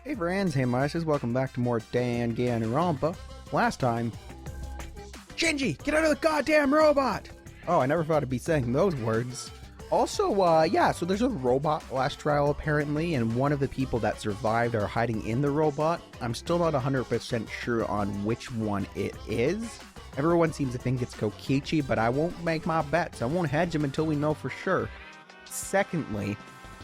Hey friends, hey mices, welcome back to more Danganronpa. Last time... Shinji, get out of the goddamn robot! Oh, I never thought I'd be saying those words. Also, so there's a robot last trial apparently, and one of the people that survived are hiding in the robot. I'm still not 100% sure on which one it is. Everyone seems to think it's Kokichi, but I won't make my bets. I won't hedge him until we know for sure. Secondly,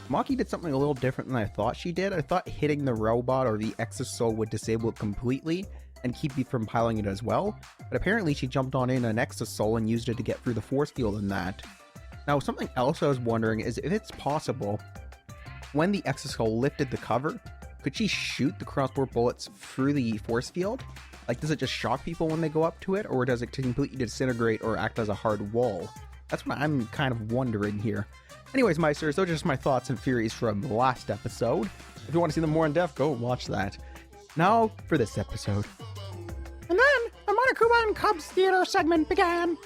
Maki did something a little different than I thought she did. I thought hitting the robot or the exosoul would disable it completely and keep you from piling it as well, but apparently she jumped on in an exosoul and used it to get through the force field in that. Now, something else I was wondering is if it's possible, when the exosoul lifted the cover, could she shoot the crossbow bullets through the force field? Like, does it just shock people when they go up to it, or does it completely disintegrate or act as a hard wall? That's what I'm kind of wondering here. Anyways, Meisters, those are just my thoughts and theories from the last episode. If you want to see them more in depth, go watch that. Now, for this episode. And then, the Monokuma and Cubs theater segment began.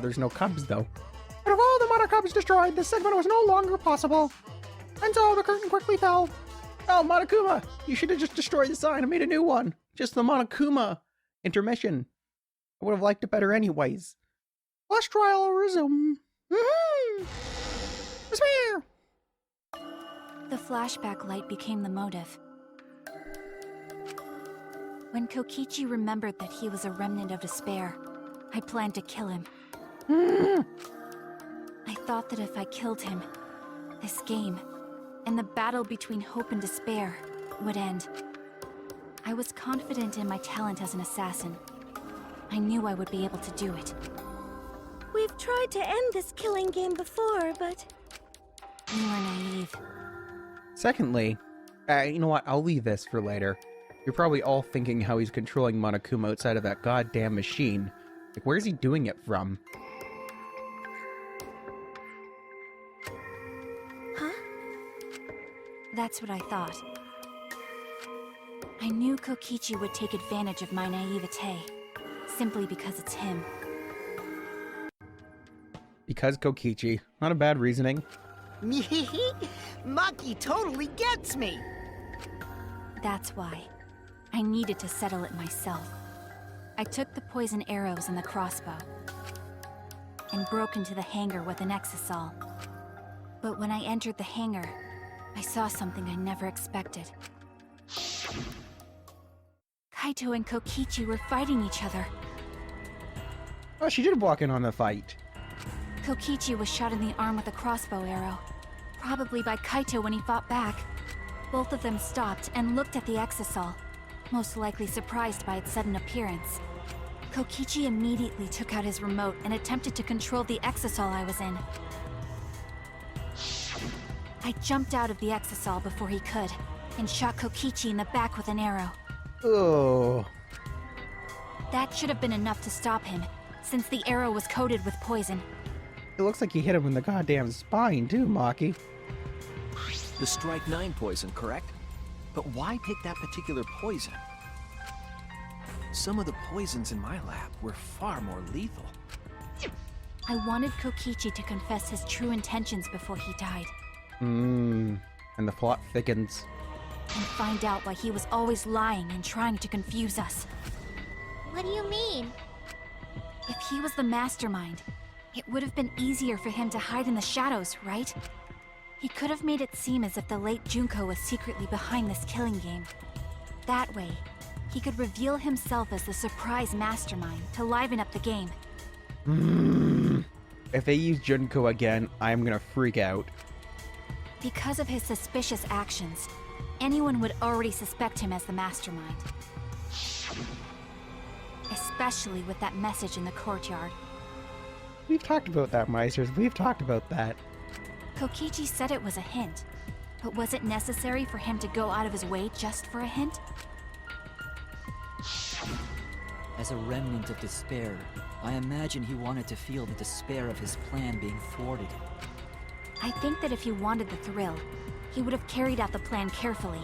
There's no Cubs, though. But with all the Monokubs destroyed, this segment was no longer possible. And so, the curtain quickly fell. Oh, Monokuma! You should have just destroyed the sign and made a new one. Just the Monokuma intermission. I would have liked it better anyways. Last trial resume. Despair! The flashback light became the motive. When Kokichi remembered that he was a remnant of despair, I planned to kill him. I thought that if I killed him, this game, and the battle between hope and despair, would end. I was confident in my talent as an assassin. I knew I would be able to do it. We've tried to end this killing game before, but... You are naive. Secondly, you know what, I'll leave this for later. You're probably all thinking how he's controlling Monokuma outside of that goddamn machine. Like, where's he doing it from? Huh? That's what I thought. I knew Kokichi would take advantage of my naivete, simply because it's him. Because Kokichi. Not a bad reasoning. Maki totally gets me! That's why. I needed to settle it myself. I took the poison arrows and the crossbow, and broke into the hangar with an exisal. But when I entered the hangar, I saw something I never expected. Kaito and Kokichi were fighting each other. Oh, she did walk in on the fight. Kokichi was shot in the arm with a crossbow arrow, probably by Kaito when he fought back. Both of them stopped and looked at the exisal, most likely surprised by its sudden appearance. Kokichi immediately took out his remote and attempted to control the exisal I was in. I jumped out of the exisal before he could, and shot Kokichi in the back with an arrow. Oh. That should have been enough to stop him, since the arrow was coated with poison. It looks like you hit him in the goddamn spine too, Maki. The Strike 9 poison, correct? But why pick that particular poison? Some of the poisons in my lab were far more lethal. I wanted Kokichi to confess his true intentions before he died. And the plot thickens. And find out why he was always lying and trying to confuse us. What do you mean? If he was the mastermind, it would have been easier for him to hide in the shadows, right? He could have made it seem as if the late Junko was secretly behind this killing game. That way, he could reveal himself as the surprise mastermind to liven up the game. If they use Junko again, I'm gonna freak out. Because of his suspicious actions, anyone would already suspect him as the mastermind. Especially with that message in the courtyard. We've talked about that, Meisters. We've talked about that. Kokichi said it was a hint, but was it necessary for him to go out of his way just for a hint? As a remnant of despair, I imagine he wanted to feel the despair of his plan being thwarted. I think that if he wanted the thrill, he would have carried out the plan carefully.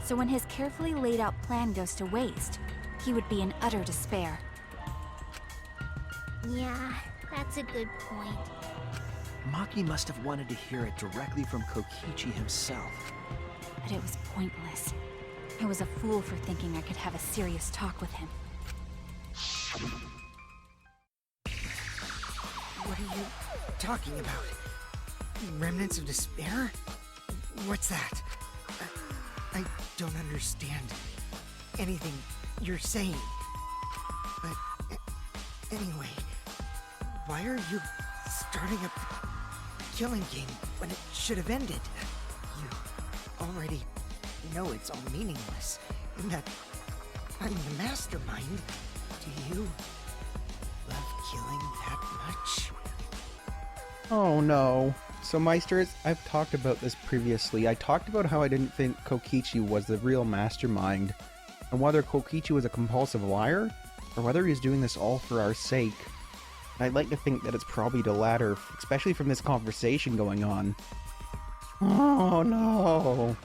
So when his carefully laid out plan goes to waste, he would be in utter despair. Yeah, that's a good point. Maki must have wanted to hear it directly from Kokichi himself. But it was pointless. I was a fool for thinking I could have a serious talk with him. What are you talking about? Remnants of despair? What's that? I don't understand anything you're saying. But anyway, why are you starting a killing game when it should have ended? You already know it's all meaningless, and that I'm the mastermind. Do you love killing that much? Oh no. So Meisters, I've talked about this previously. I talked about how I didn't think Kokichi was the real mastermind, and whether Kokichi was a compulsive liar, or whether he's doing this all for our sake. And I'd like to think that it's probably the latter, especially from this conversation going on. Oh no.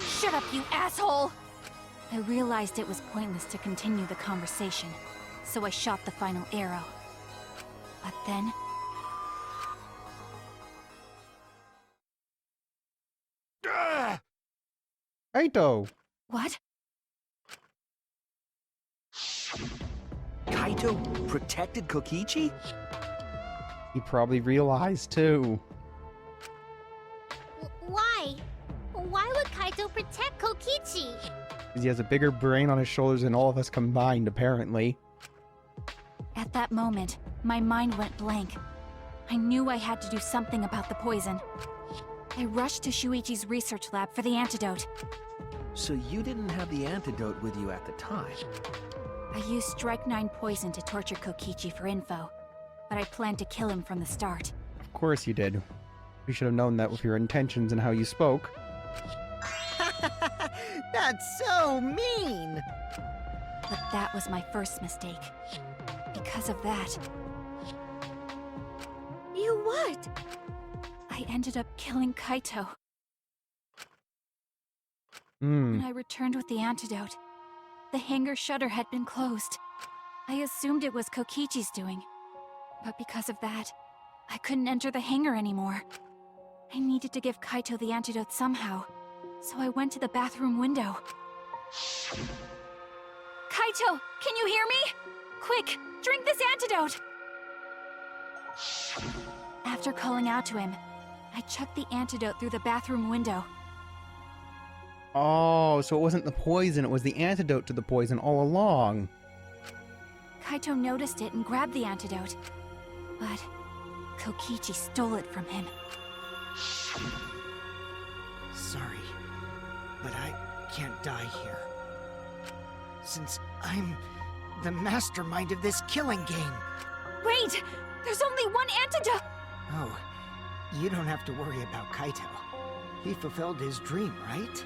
Shut up, you asshole! I realized it was pointless to continue the conversation, so I shot the final arrow. But then... Kaito! What? Kaito protected Kokichi? He probably realized too. Why? Why would Kaito protect Kokichi? Because he has a bigger brain on his shoulders than all of us combined, apparently. At that moment, my mind went blank. I knew I had to do something about the poison. I rushed to Shuichi's research lab for the antidote. So you didn't have the antidote with you at the time? I used Strike 9 poison to torture Kokichi for info, but I planned to kill him from the start. Of course you did. We should have known that with your intentions and how you spoke. That's so mean! But that was my first mistake. Because of that, You what? I ended up killing Kaito. Hmm. When I returned with the antidote, the hangar shutter had been closed. I assumed it was Kokichi's doing. But because of that, I couldn't enter the hangar anymore. I needed to give Kaito the antidote somehow, so I went to the bathroom window. Kaito, can you hear me? Quick, drink this antidote! After calling out to him, I chucked the antidote through the bathroom window. Oh, so it wasn't the poison, it was the antidote to the poison all along. Kaito noticed it and grabbed the antidote, but Kokichi stole it from him. Sorry, but I can't die here. Since I'm the mastermind of this killing game. Wait! There's only one antidote! Oh, you don't have to worry about Kaito. He fulfilled his dream, right?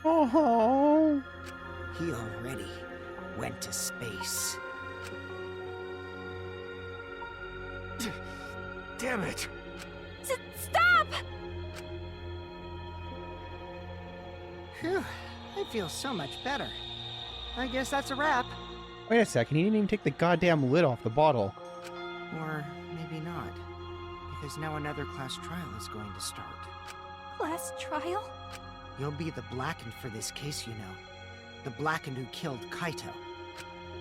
Oh. He already went to space. Damn it! Stop! Phew, I feel so much better. I guess that's a wrap. Wait a second, he didn't even take the goddamn lid off the bottle. Or maybe not. Because now another class trial is going to start. Class trial? You'll be the Blackened for this case, you know. The Blackened who killed Kaito.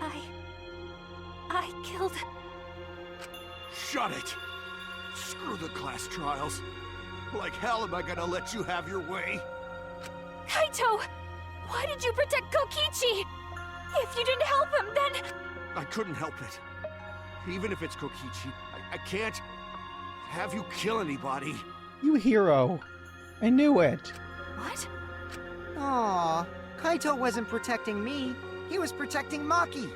I killed... Shut it! Screw the class trials. Like hell am I gonna let you have your way? Kaito! Why did you protect Kokichi? If you didn't help him, then... I couldn't help it. Even if it's Kokichi, I can't have you kill anybody. You hero. I knew it. What? Aw, Kaito wasn't protecting me. He was protecting Maki.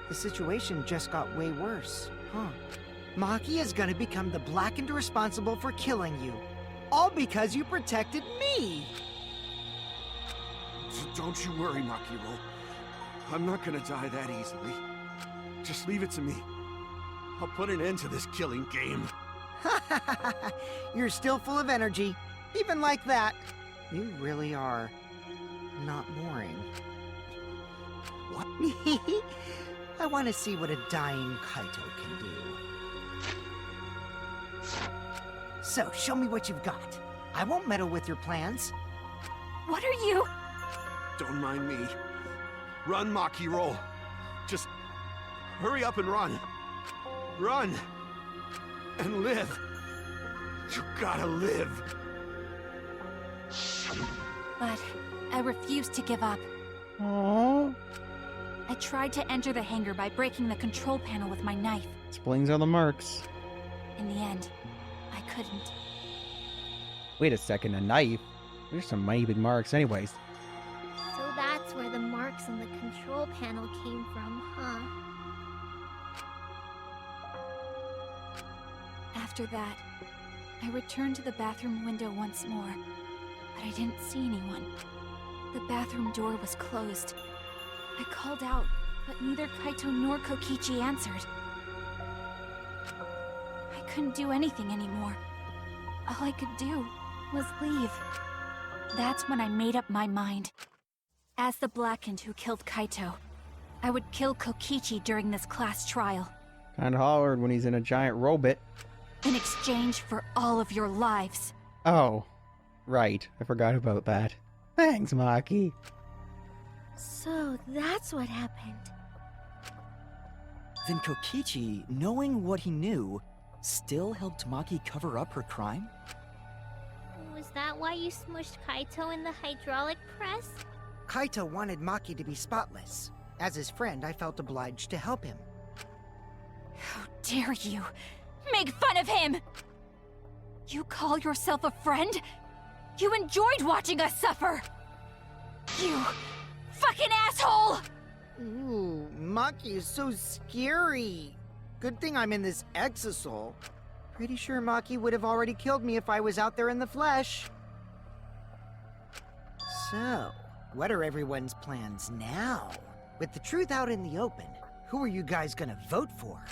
The situation just got way worse, huh? Maki is gonna become the Blackened responsible for killing you. All because you protected me! Don't you worry, Makiro. I'm not gonna die that easily. Just leave it to me. I'll put an end to this killing game. You're still full of energy. Even like that. You really are not boring. What? I want to see what a dying Kaito can do. So, show me what you've got. I won't meddle with your plans. What are you? Don't mind me. Run, Maki, roll. Just hurry up and run. Run. And live. You gotta live. But I refused to give up. Aww. I tried to enter the hangar by breaking the control panel with my knife. Explains all the marks. In the end, I couldn't. Wait a second, a knife? There's some mighty big marks anyways. So that's where the marks on the control panel came from, huh? After that, I returned to the bathroom window once more, but I didn't see anyone. The bathroom door was closed. I called out, but neither Kaito nor Kokichi answered. I couldn't do anything anymore. All I could do was leave. That's when I made up my mind. As the Blackened who killed Kaito, I would kill Kokichi during this class trial. Kinda hard when he's in a giant robot. In exchange for all of your lives. Oh, right. I forgot about that. Thanks, Maki. So that's what happened. Then Kokichi, knowing what he knew, still helped Maki cover up her crime? Was that why you smushed Kaito in the hydraulic press? Kaito wanted Maki to be spotless. As his friend, I felt obliged to help him. How dare you make fun of him! You call yourself a friend? You enjoyed watching us suffer! You fucking asshole! Ooh, Maki is so scary. Good thing I'm in this exosol. Pretty sure Maki would have already killed me if I was out there in the flesh. So, what are everyone's plans now? With the truth out in the open, who are you guys gonna vote for?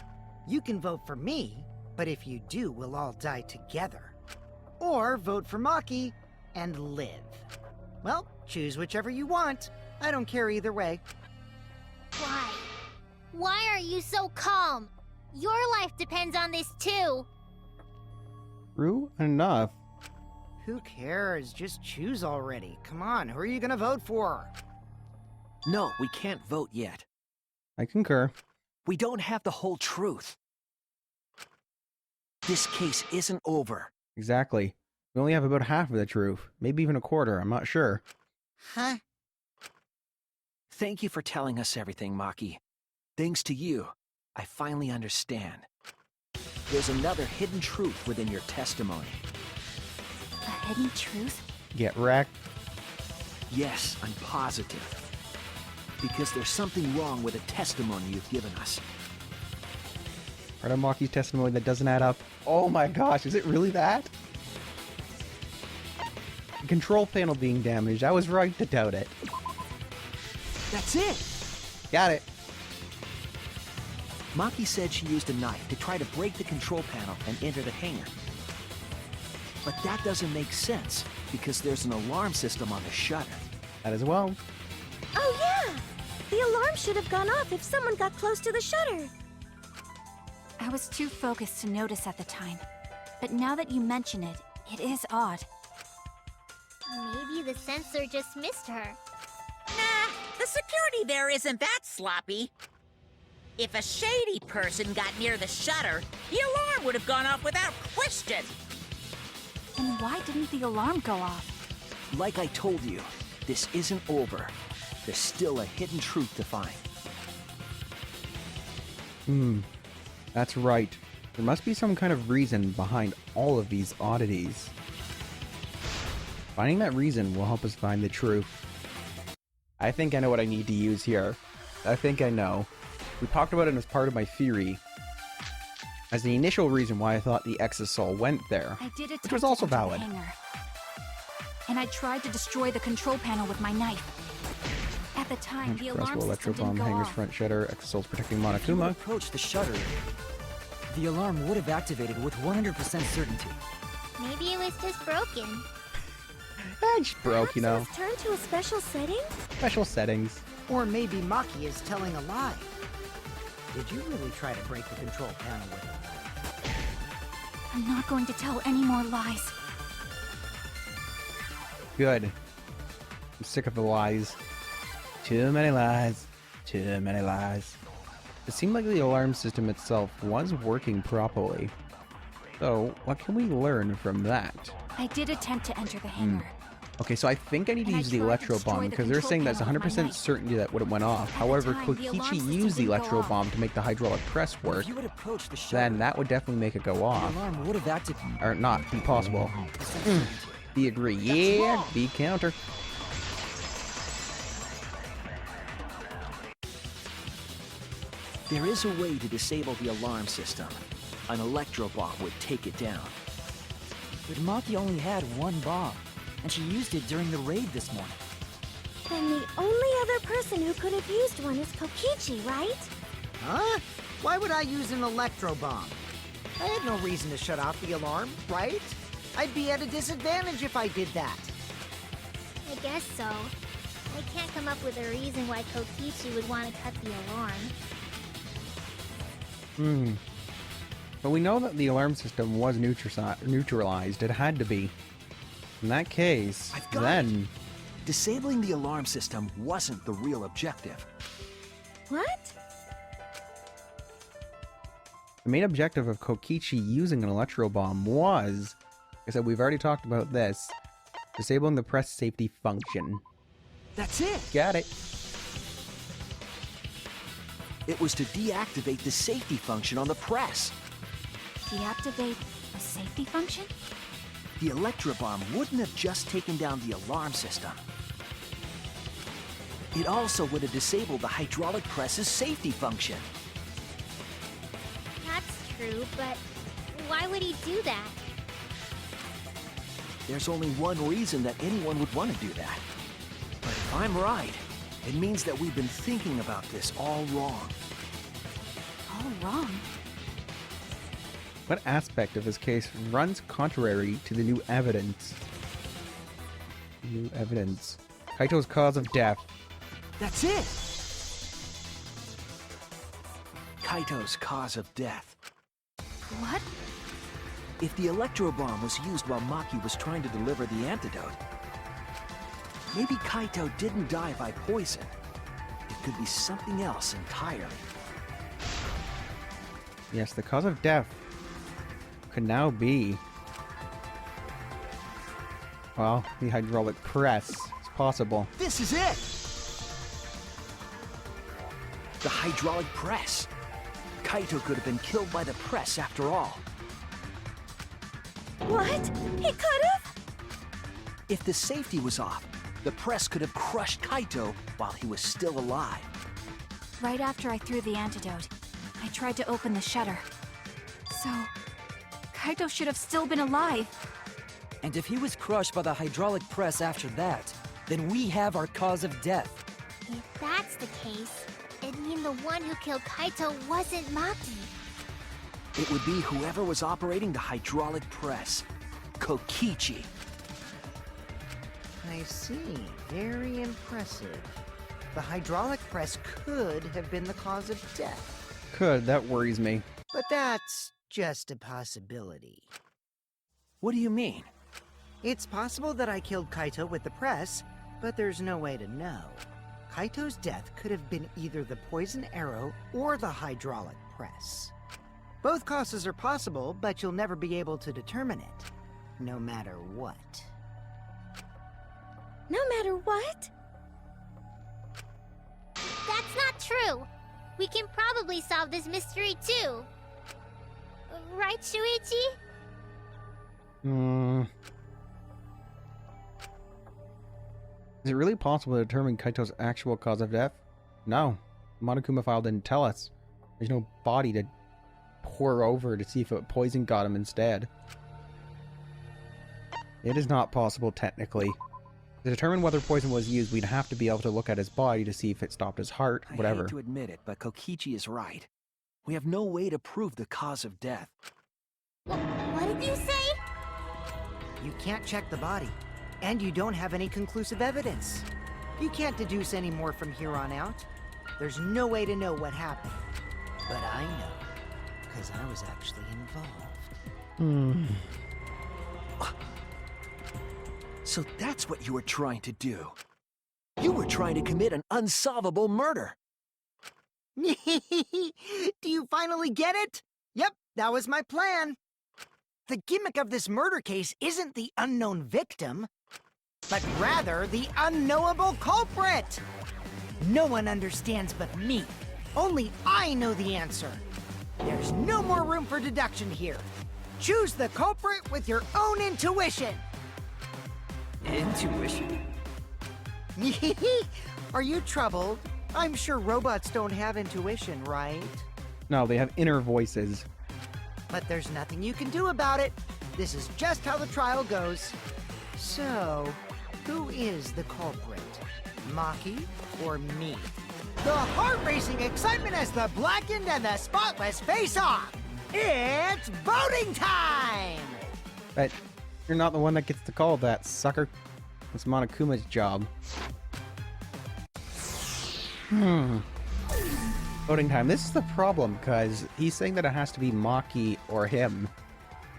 You can vote for me, but if you do, we'll all die together. Or vote for Maki and live. Well, choose whichever you want. I don't care either way. Why? Why are you so calm? Your life depends on this too. True enough. Who cares? Just choose already. Come on, who are you gonna vote for? No, we can't vote yet. I concur. We don't have the whole truth. This case isn't over. Exactly. We only have about half of the truth. Maybe even a quarter, I'm not sure. Huh? Thank you for telling us everything, Maki. Thanks to you, I finally understand. There's another hidden truth within your testimony. A hidden truth? Get wrecked. Yes, I'm positive. Because there's something wrong with the testimony you've given us. Part of Maki's testimony that doesn't add up. Oh my gosh, is it really that? The control panel being damaged. I was right to doubt it. That's it! Got it. Maki said she used a knife to try to break the control panel and enter the hangar. But that doesn't make sense, because there's an alarm system on the shutter. That as well. Oh yeah! The alarm should have gone off if someone got close to the shutter. I was too focused to notice at the time. But now that you mention it, it is odd. Maybe the sensor just missed her. Nah, the security there isn't that sloppy. If a shady person got near the shutter, the alarm would have gone off without question. Then why didn't the alarm go off? Like I told you, this isn't over. There's still a hidden truth to find. That's right. There must be some kind of reason behind all of these oddities. Finding that reason will help us find the truth. I think I know what I need to use here. I think I know. We talked about it as part of my theory. As the initial reason why I thought the Exisol went there. I did which was also attempt to valid. enter the hangar. And I tried to destroy the control panel with my knife. At the time, the alarm Electro system bomb, didn't go hangar's off. front shutter, Exisol's protecting If you would Monokuma. approach the shutter, the alarm would have activated with 100% certainty. Maybe it was just broken. It just broke, you know. Perhaps it was turned to a special setting? Special settings. Or maybe Maki is telling a lie. Did you really try to break the control panel with it? I'm not going to tell any more lies. Good. I'm sick of the lies. Too many lies. Too many lies. It seemed like the alarm system itself was working properly. So, what can we learn from that? I did attempt to enter the hangar. Okay, so I think I need to And I use the tried to electro destroy bomb the because they're control saying there's panel with my 100% knife. certainty that it went off. the However, time, the alarm Kokichi system used the didn't go electro off. bomb to make the hydraulic press work. If you had approached the shutter, Then that would definitely make it go the off. alarm would have activated. Or not be possible. Be agree. Yeah, be counter. There is a way to disable the alarm system. An electro bomb would take it down. But Maki only had one bomb, and she used it during the raid this morning. Then the only other person who could have used one is Kokichi, right? Huh? Why would I use an electro bomb? I had no reason to shut off the alarm, right? I'd be at a disadvantage if I did that. I guess so. I can't come up with a reason why Kokichi would want to cut the alarm. But we know that the alarm system was neutralized. It had to be. In that case, I've got then... Disabling the alarm system wasn't the real objective. What? The main objective of Kokichi using an electro bomb was, like I said, we've already talked about this, disabling the press safety function. That's it! Got it. It was to deactivate the safety function on the press. Deactivate a safety function? The electro bomb wouldn't have just taken down the alarm system. It also would have disabled the hydraulic press's safety function. That's true, but why would he do that? There's only one reason that anyone would want to do that. But if I'm right, it means that we've been thinking about this all wrong. All wrong. What aspect of his case runs contrary to the new evidence? New evidence. Kaito's cause of death. That's it! Kaito's cause of death. What? If the electro bomb was used while Maki was trying to deliver the antidote, maybe Kaito didn't die by poison. It could be something else entirely. Yes, the cause of death could now be... well, the hydraulic press. It's possible. This is it! The hydraulic press. Kaito could have been killed by the press after all. What? He could have? If the safety was off, the press could have crushed Kaito while he was still alive. Right after I threw the antidote, I tried to open the shutter. So, Kaito should have still been alive. And if he was crushed by the hydraulic press after that, then we have our cause of death. If that's the case, it'd mean the one who killed Kaito wasn't Maki. It would be whoever was operating the hydraulic press. Kokichi. I see. Very impressive. The hydraulic press could have been the cause of death. Could. That worries me. But that's just a possibility. What do you mean? It's possible that I killed Kaito with the press, but there's no way to know. Kaito's death could have been either the poison arrow or the hydraulic press. Both causes are possible, but you'll never be able to determine it, no matter what. No matter what? That's not true. We can probably solve this mystery too. Right, Shuichi? Is it really possible to determine Kaito's actual cause of death? No. The Monokuma file didn't tell us. There's no body to pour over to see if a poison got him instead. It is not possible, technically. To determine whether poison was used, we'd have to be able to look at his body to see if it stopped his heart, whatever. I hate to admit it, but Kokichi is right. We have no way to prove the cause of death. What did you say? You can't check the body, and you don't have any conclusive evidence. You can't deduce any more from here on out. There's no way to know what happened. But I know, because I was actually involved. So that's what you were trying to do. You were trying to commit an unsolvable murder. Do you finally get it? Yep, that was my plan. The gimmick of this murder case isn't the unknown victim, but rather the unknowable culprit. No one understands but me. Only I know the answer. There's no more room for deduction here. Choose the culprit with your own intuition. Intuition? Are you troubled? I'm sure robots don't have intuition, right? No, they have inner voices. But there's nothing you can do about it. This is just how the trial goes. So, who is the culprit? Maki or me? The heart-racing excitement as the blackened and the spotless face off. It's voting time! But you're not the one that gets to call that, sucker. It's Monokuma's job. Voting time. This is the problem, because he's saying that it has to be Maki or him.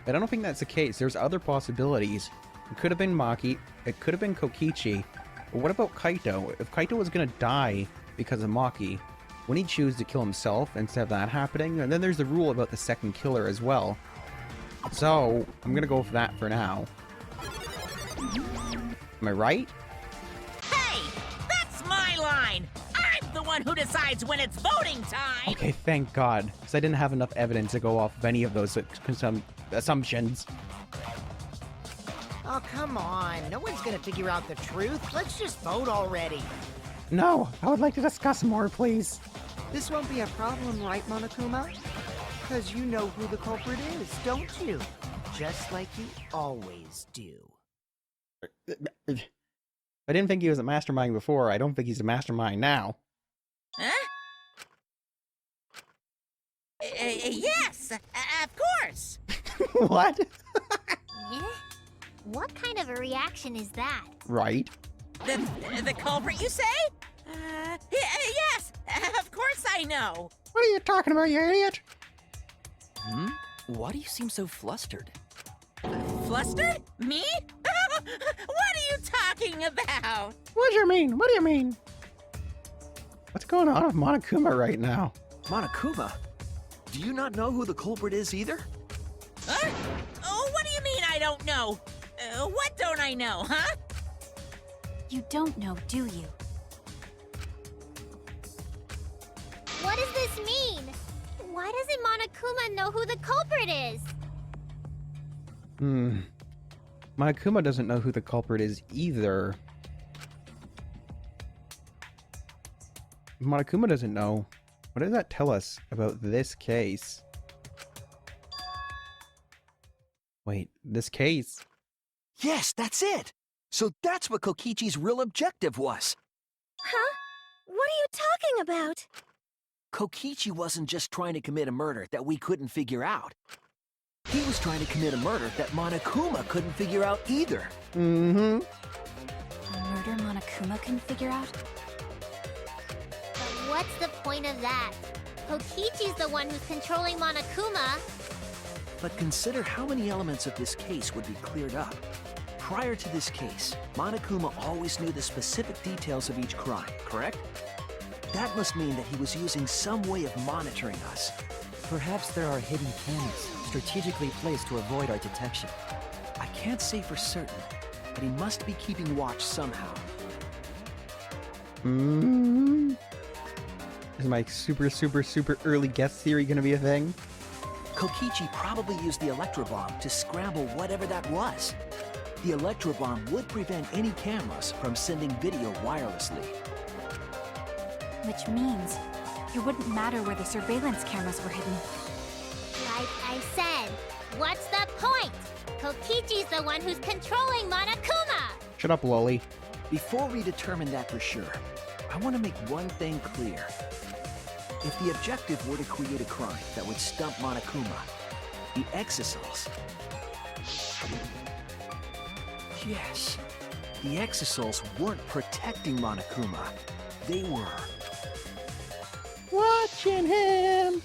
But I don't think that's the case. There's other possibilities. It could have been Maki. It could have been Kokichi. But what about Kaito? If Kaito was going to die because of Maki, wouldn't he choose to kill himself instead of that happening? And then there's the rule about the second killer as well. So, I'm going to go with that for now. Am I right? Hey! That's my line! I'm the one who decides when it's voting time! Okay, thank God. Because I didn't have enough evidence to go off of any of those assumptions. Oh, come on. No one's gonna figure out the truth. Let's just vote already. No, I would like to discuss more, please. This won't be a problem, right, Monokuma? Because you know who the culprit is, don't you? Just like you always do. I didn't think he was a mastermind before. I don't think he's a mastermind now. Huh? Yes, of course. What? Eh? What kind of a reaction is that? Right. The culprit, you say? Yes, of course I know. What are you talking about, you idiot? Why do you seem so flustered? Flustered? Me? What are you talking about? What do you mean? What do you mean? What's going on with Monokuma right now? Monokuma? Do you not know who the culprit is either? Huh? Oh, what do you mean I don't know? What don't I know, huh? You don't know, do you? What does this mean? Why doesn't Monokuma know who the culprit is? Monokuma doesn't know who the culprit is either. Monokuma doesn't know. What does that tell us about this case? Wait, this case? Yes, that's it! So that's what Kokichi's real objective was. Huh? What are you talking about? Kokichi wasn't just trying to commit a murder that we couldn't figure out. He was trying to commit a murder that Monokuma couldn't figure out either. A murder Monokuma can figure out? But what's the point of that? Kokichi's the one who's controlling Monokuma. But consider how many elements of this case would be cleared up. Prior to this case, Monokuma always knew the specific details of each crime, correct? That must mean that he was using some way of monitoring us. Perhaps there are hidden cameras strategically placed to avoid our detection. I can't say for certain, but he must be keeping watch somehow. Is my super early guess theory gonna be a thing? Kokichi probably used the electrobomb to scramble whatever that was. The electrobomb would prevent any cameras from sending video wirelessly. Which means it wouldn't matter where the surveillance cameras were hidden. Like I said, what's the point? Kokichi's the one who's controlling Monokuma! Shut up, Lolly. Before we determine that for sure, I want to make one thing clear. If the objective were to create a crime that would stump Monokuma, the exosols... Yes, the exosols weren't protecting Monokuma. They were... Watching him!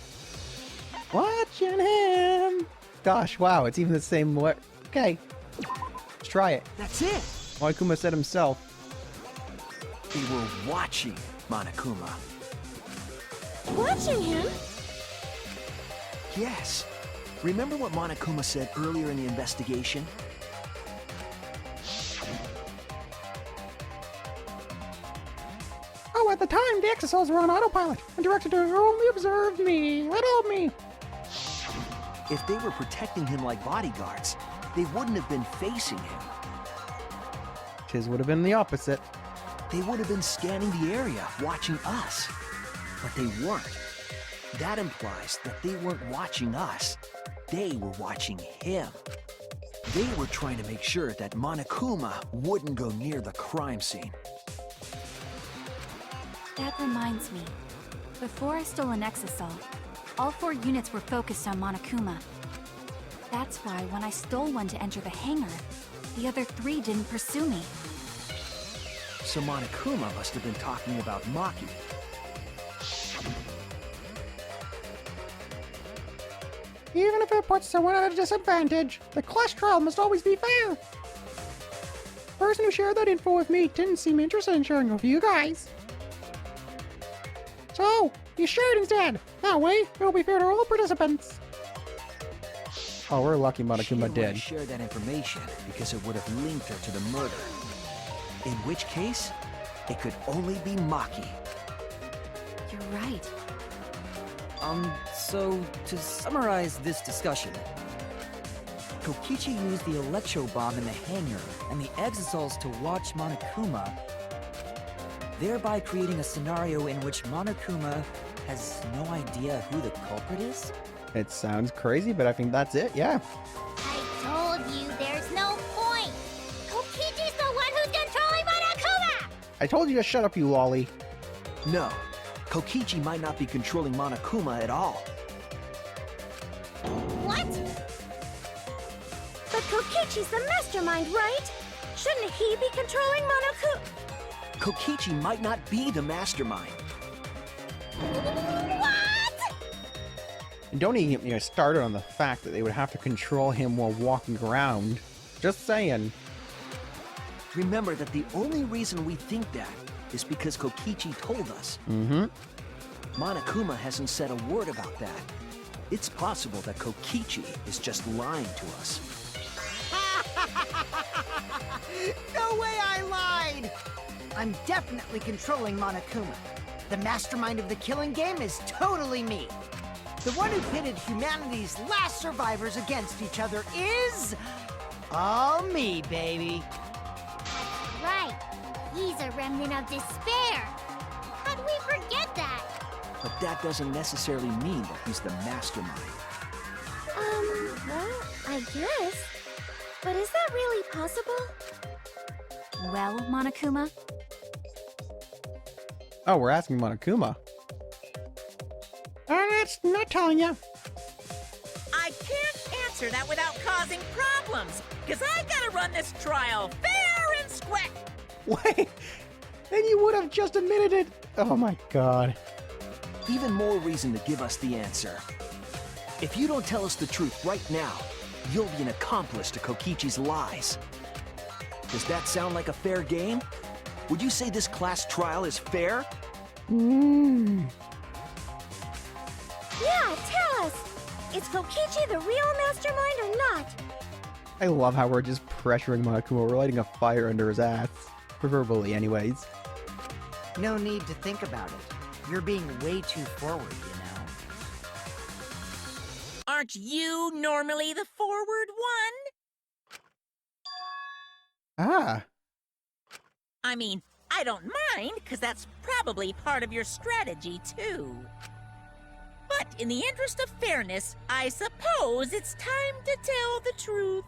Watching him! Gosh, wow, it's even the same way. Okay. Let's try it. That's it! Monokuma said himself. They were watching Monokuma. Watching him? Yes. Remember what Monokuma said earlier in the investigation? Oh, at the time, the exosols were on autopilot and directed to only observe me, little me. If they were protecting him like bodyguards, they wouldn't have been facing him. His would have been the opposite. They would have been scanning the area, watching us. But they weren't. That implies that they weren't watching us. They were watching him. They were trying to make sure that Monokuma wouldn't go near the crime scene. That reminds me. Before I stole an exosol, all 4 units were focused on Monokuma. That's why when I stole one to enter the hangar, the other 3 didn't pursue me. So Monokuma must have been talking about Maki. Even if it puts someone at a disadvantage, the class trial must always be fair. The person who shared that info with me didn't seem interested in sharing it with you guys. So, you share it instead. That way, it'll be fair to all the participants. Oh, we're lucky She Monokuma didn't want to did. share that information because it would have linked her to the murder. In which case, it could only be Maki. You're right. So to summarize this discussion, Kokichi used the electro bomb in the hangar and the exosols to watch Monokuma, thereby creating a scenario in which Monokuma has no idea who the culprit is? It sounds crazy, but I think that's it, yeah. I told you there's no point. Kokichi's the one who's controlling Monokuma! I told you to shut up, you lolly. No, Kokichi might not be controlling Monokuma at all. What? But Kokichi's the mastermind, right? Shouldn't he be controlling Monokuma? Kokichi might not be the mastermind. What? And don't even get me started on the fact that they would have to control him while walking around. Just saying. Remember that the only reason we think that is because Kokichi told us. Mm-hmm. Monokuma hasn't said a word about that. It's possible that Kokichi is just lying to us. No way I lied! I'm definitely controlling Monokuma. The mastermind of the killing game is totally me. The one who pitted humanity's last survivors against each other is... all me, baby. That's right. He's a remnant of despair. How'd we forget that? But that doesn't necessarily mean that he's the mastermind. Well, I guess. But is that really possible? Well, Monokuma? Oh, we're asking Monokuma. That's not telling you. I can't answer that without causing problems, because I gotta run this trial fair and square. Wait, then you would have just admitted it. Oh my god. Even more reason to give us the answer. If you don't tell us the truth right now, you'll be an accomplice to Kokichi's lies. Does that sound like a fair game? Would you say this class trial is fair? Yeah, tell us! Is Kokichi the real mastermind or not? I love how we're just pressuring Monokuma. We're lighting a fire under his ass. Verbally, anyways. No need to think about it. You're being way too forward, you know. Aren't you normally the forward one? Ah. I mean, I don't mind, because that's probably part of your strategy, too. But in the interest of fairness, I suppose it's time to tell the truth.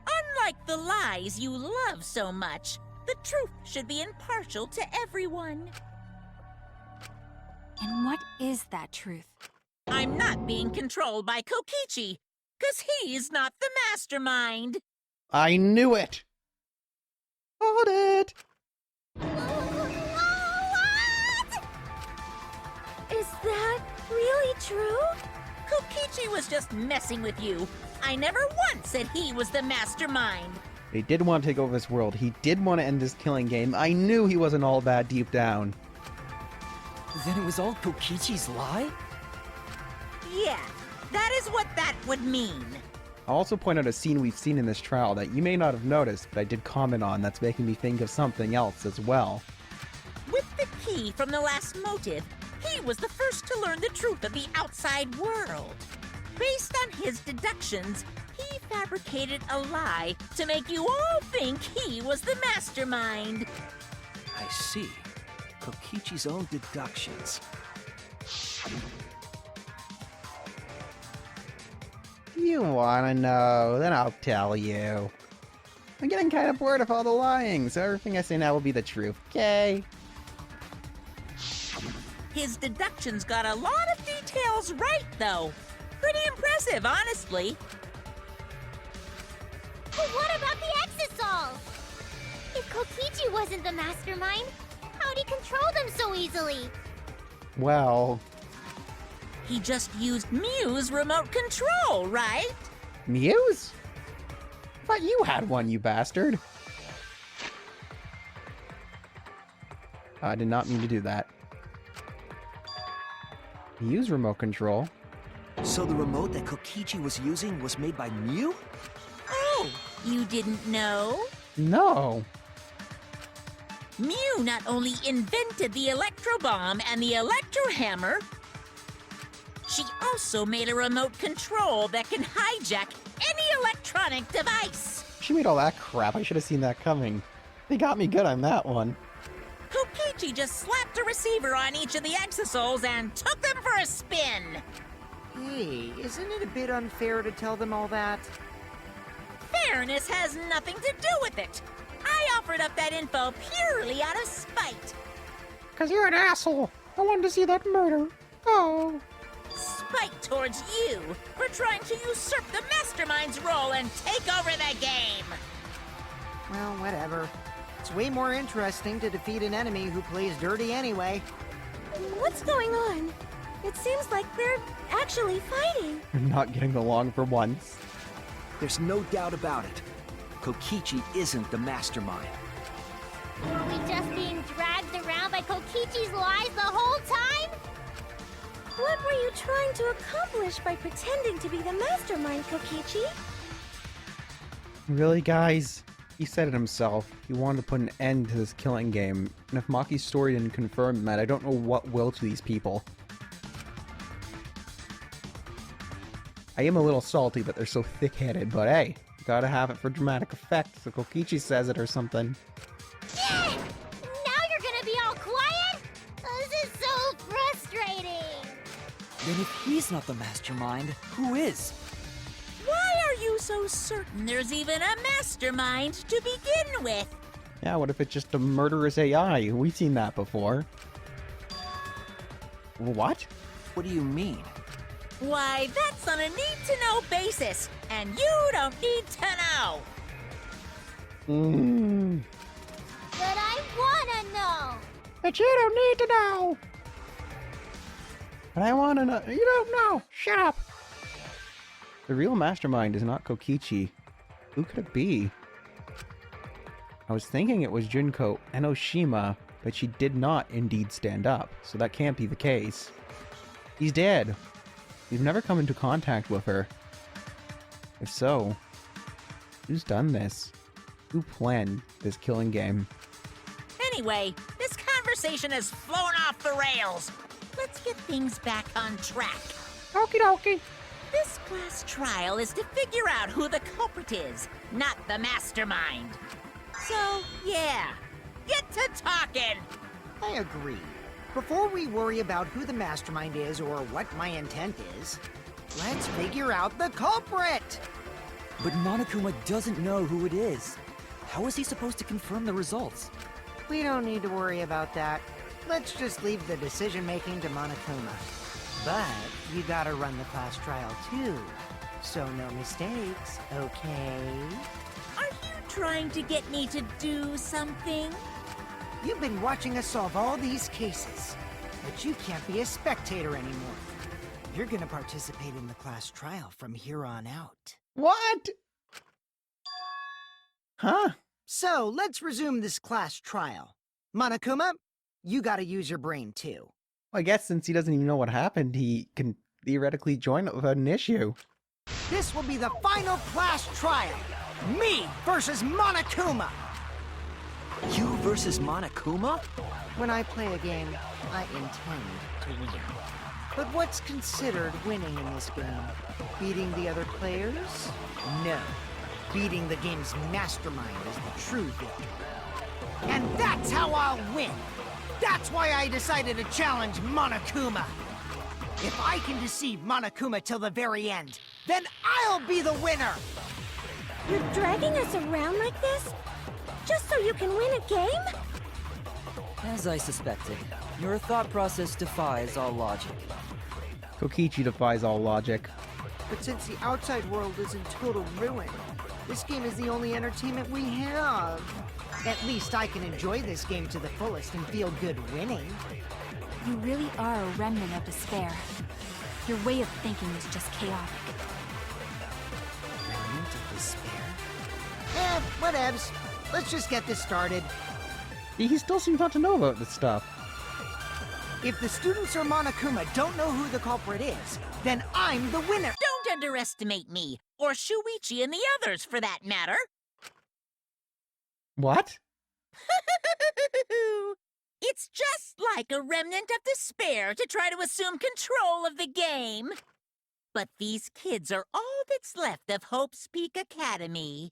Unlike the lies you love so much, the truth should be impartial to everyone. And what is that truth? I'm not being controlled by Kokichi, because he's not the mastermind. I knew it! Hold it! Is that really true? Kokichi was just messing with you. I never once said he was the mastermind. He did want to take over this world. He did want to end this killing game. I knew he wasn't all bad deep down. Then it was all Kokichi's lie? Yeah, that is what that would mean. I'll also point out a scene we've seen in this trial that you may not have noticed, but I did comment on that's making me think of something else as well. With the key from the last motive, he was the first to learn the truth of the outside world. Based on his deductions, he fabricated a lie to make you all think he was the mastermind. I see. Kokichi's own deductions. You wanna know, then I'll tell you. I'm getting kind of bored of all the lying, so everything I say now will be the truth, okay? His deductions got a lot of details right, though. Pretty impressive, honestly. But what about the Exisol? If Kokichi wasn't the mastermind, how'd he control them so easily? Well, He just used Mew's remote control, right? Muse? I thought you had one, you bastard. I did not mean to do that. Muse remote control? So the remote that Kokichi was using was made by Mew? Oh, you didn't know? No. Mew not only invented the electro bomb and the electro hammer, she also made a remote control that can hijack any electronic device. She made all that crap. I should have seen that coming. They got me good on that one. Kokichi just slapped a receiver on each of the exosols and took them for a spin. Hey, isn't it a bit unfair to tell them all that? Fairness has nothing to do with it. I offered up that info purely out of spite. Cause you're an asshole. I wanted to see that murder. Oh. Spite towards you for trying to usurp the mastermind's role and take over the game. Well, whatever. It's way more interesting to defeat an enemy who plays dirty anyway. What's going on? It seems like they're actually fighting. We're not getting along for once. There's no doubt about it. Kokichi isn't the mastermind. Were we just being dragged around by Kokichi's lies the whole time? What were you trying to accomplish by pretending to be the mastermind, Kokichi? Really, guys? He said it himself. He wanted to put an end to this killing game. And if Maki's story didn't confirm that, I don't know what will to these people. I am a little salty that they're so thick-headed, but hey, gotta have it for dramatic effect, so Kokichi says it or something. Yeah! Now you're gonna be all quiet? This is so frustrating! Then if he's not the mastermind, who is? Why are you so certain there's even a mastermind to begin with? Yeah, what if it's just a murderous AI? We've seen that before. What? What do you mean? Why, that's on a need-to-know basis, and you don't need to know. But I wanna know! But you don't need to know. But I want to know. You don't know. Shut up. The real mastermind is not Kokichi. Who could it be? I was thinking it was Junko Enoshima, but she did not indeed stand up, so that can't be the case. He's dead. We've never come into contact with her. If so, who's done this? Who planned this killing game? Anyway, this conversation has flown off the rails. Let's get things back on track. Okie dokie. This class trial is to figure out who the culprit is, not the mastermind. So, yeah, get to talking. I agree. Before we worry about who the mastermind is or what my intent is, let's figure out the culprit! But Monokuma doesn't know who it is. How is he supposed to confirm the results? We don't need to worry about that. Let's just leave the decision-making to Monokuma. But you gotta run the class trial too, so no mistakes, okay? Are you trying to get me to do something? You've been watching us solve all these cases, but you can't be a spectator anymore. You're gonna participate in the class trial from here on out. What? Huh? So, let's resume this class trial. Monokuma, you gotta use your brain too. Well, I guess since he doesn't even know what happened, he can theoretically join it without an issue. This will be the final class trial. Me versus Monokuma. You versus Monokuma? When I play a game, I intend to win. But what's considered winning in this game? Beating the other players? No. Beating the game's mastermind is the true victory. And that's how I'll win! That's why I decided to challenge Monokuma! If I can deceive Monokuma till the very end, then I'll be the winner! You're dragging us around like this? Just so you can win a game? As I suspected, your thought process defies all logic. Kokichi defies all logic. But since the outside world is in total ruin, this game is the only entertainment we have. At least I can enjoy this game to the fullest and feel good winning. You really are a remnant of despair. Your way of thinking is just chaotic. Remnant of despair? Whatevs. Let's just get this started. He still seems not to know about this stuff. If the students or Monokuma don't know who the culprit is, then I'm the winner! Don't underestimate me, or Shuichi and the others for that matter. What? It's just like a remnant of despair to try to assume control of the game. But these kids are all that's left of Hope's Peak Academy.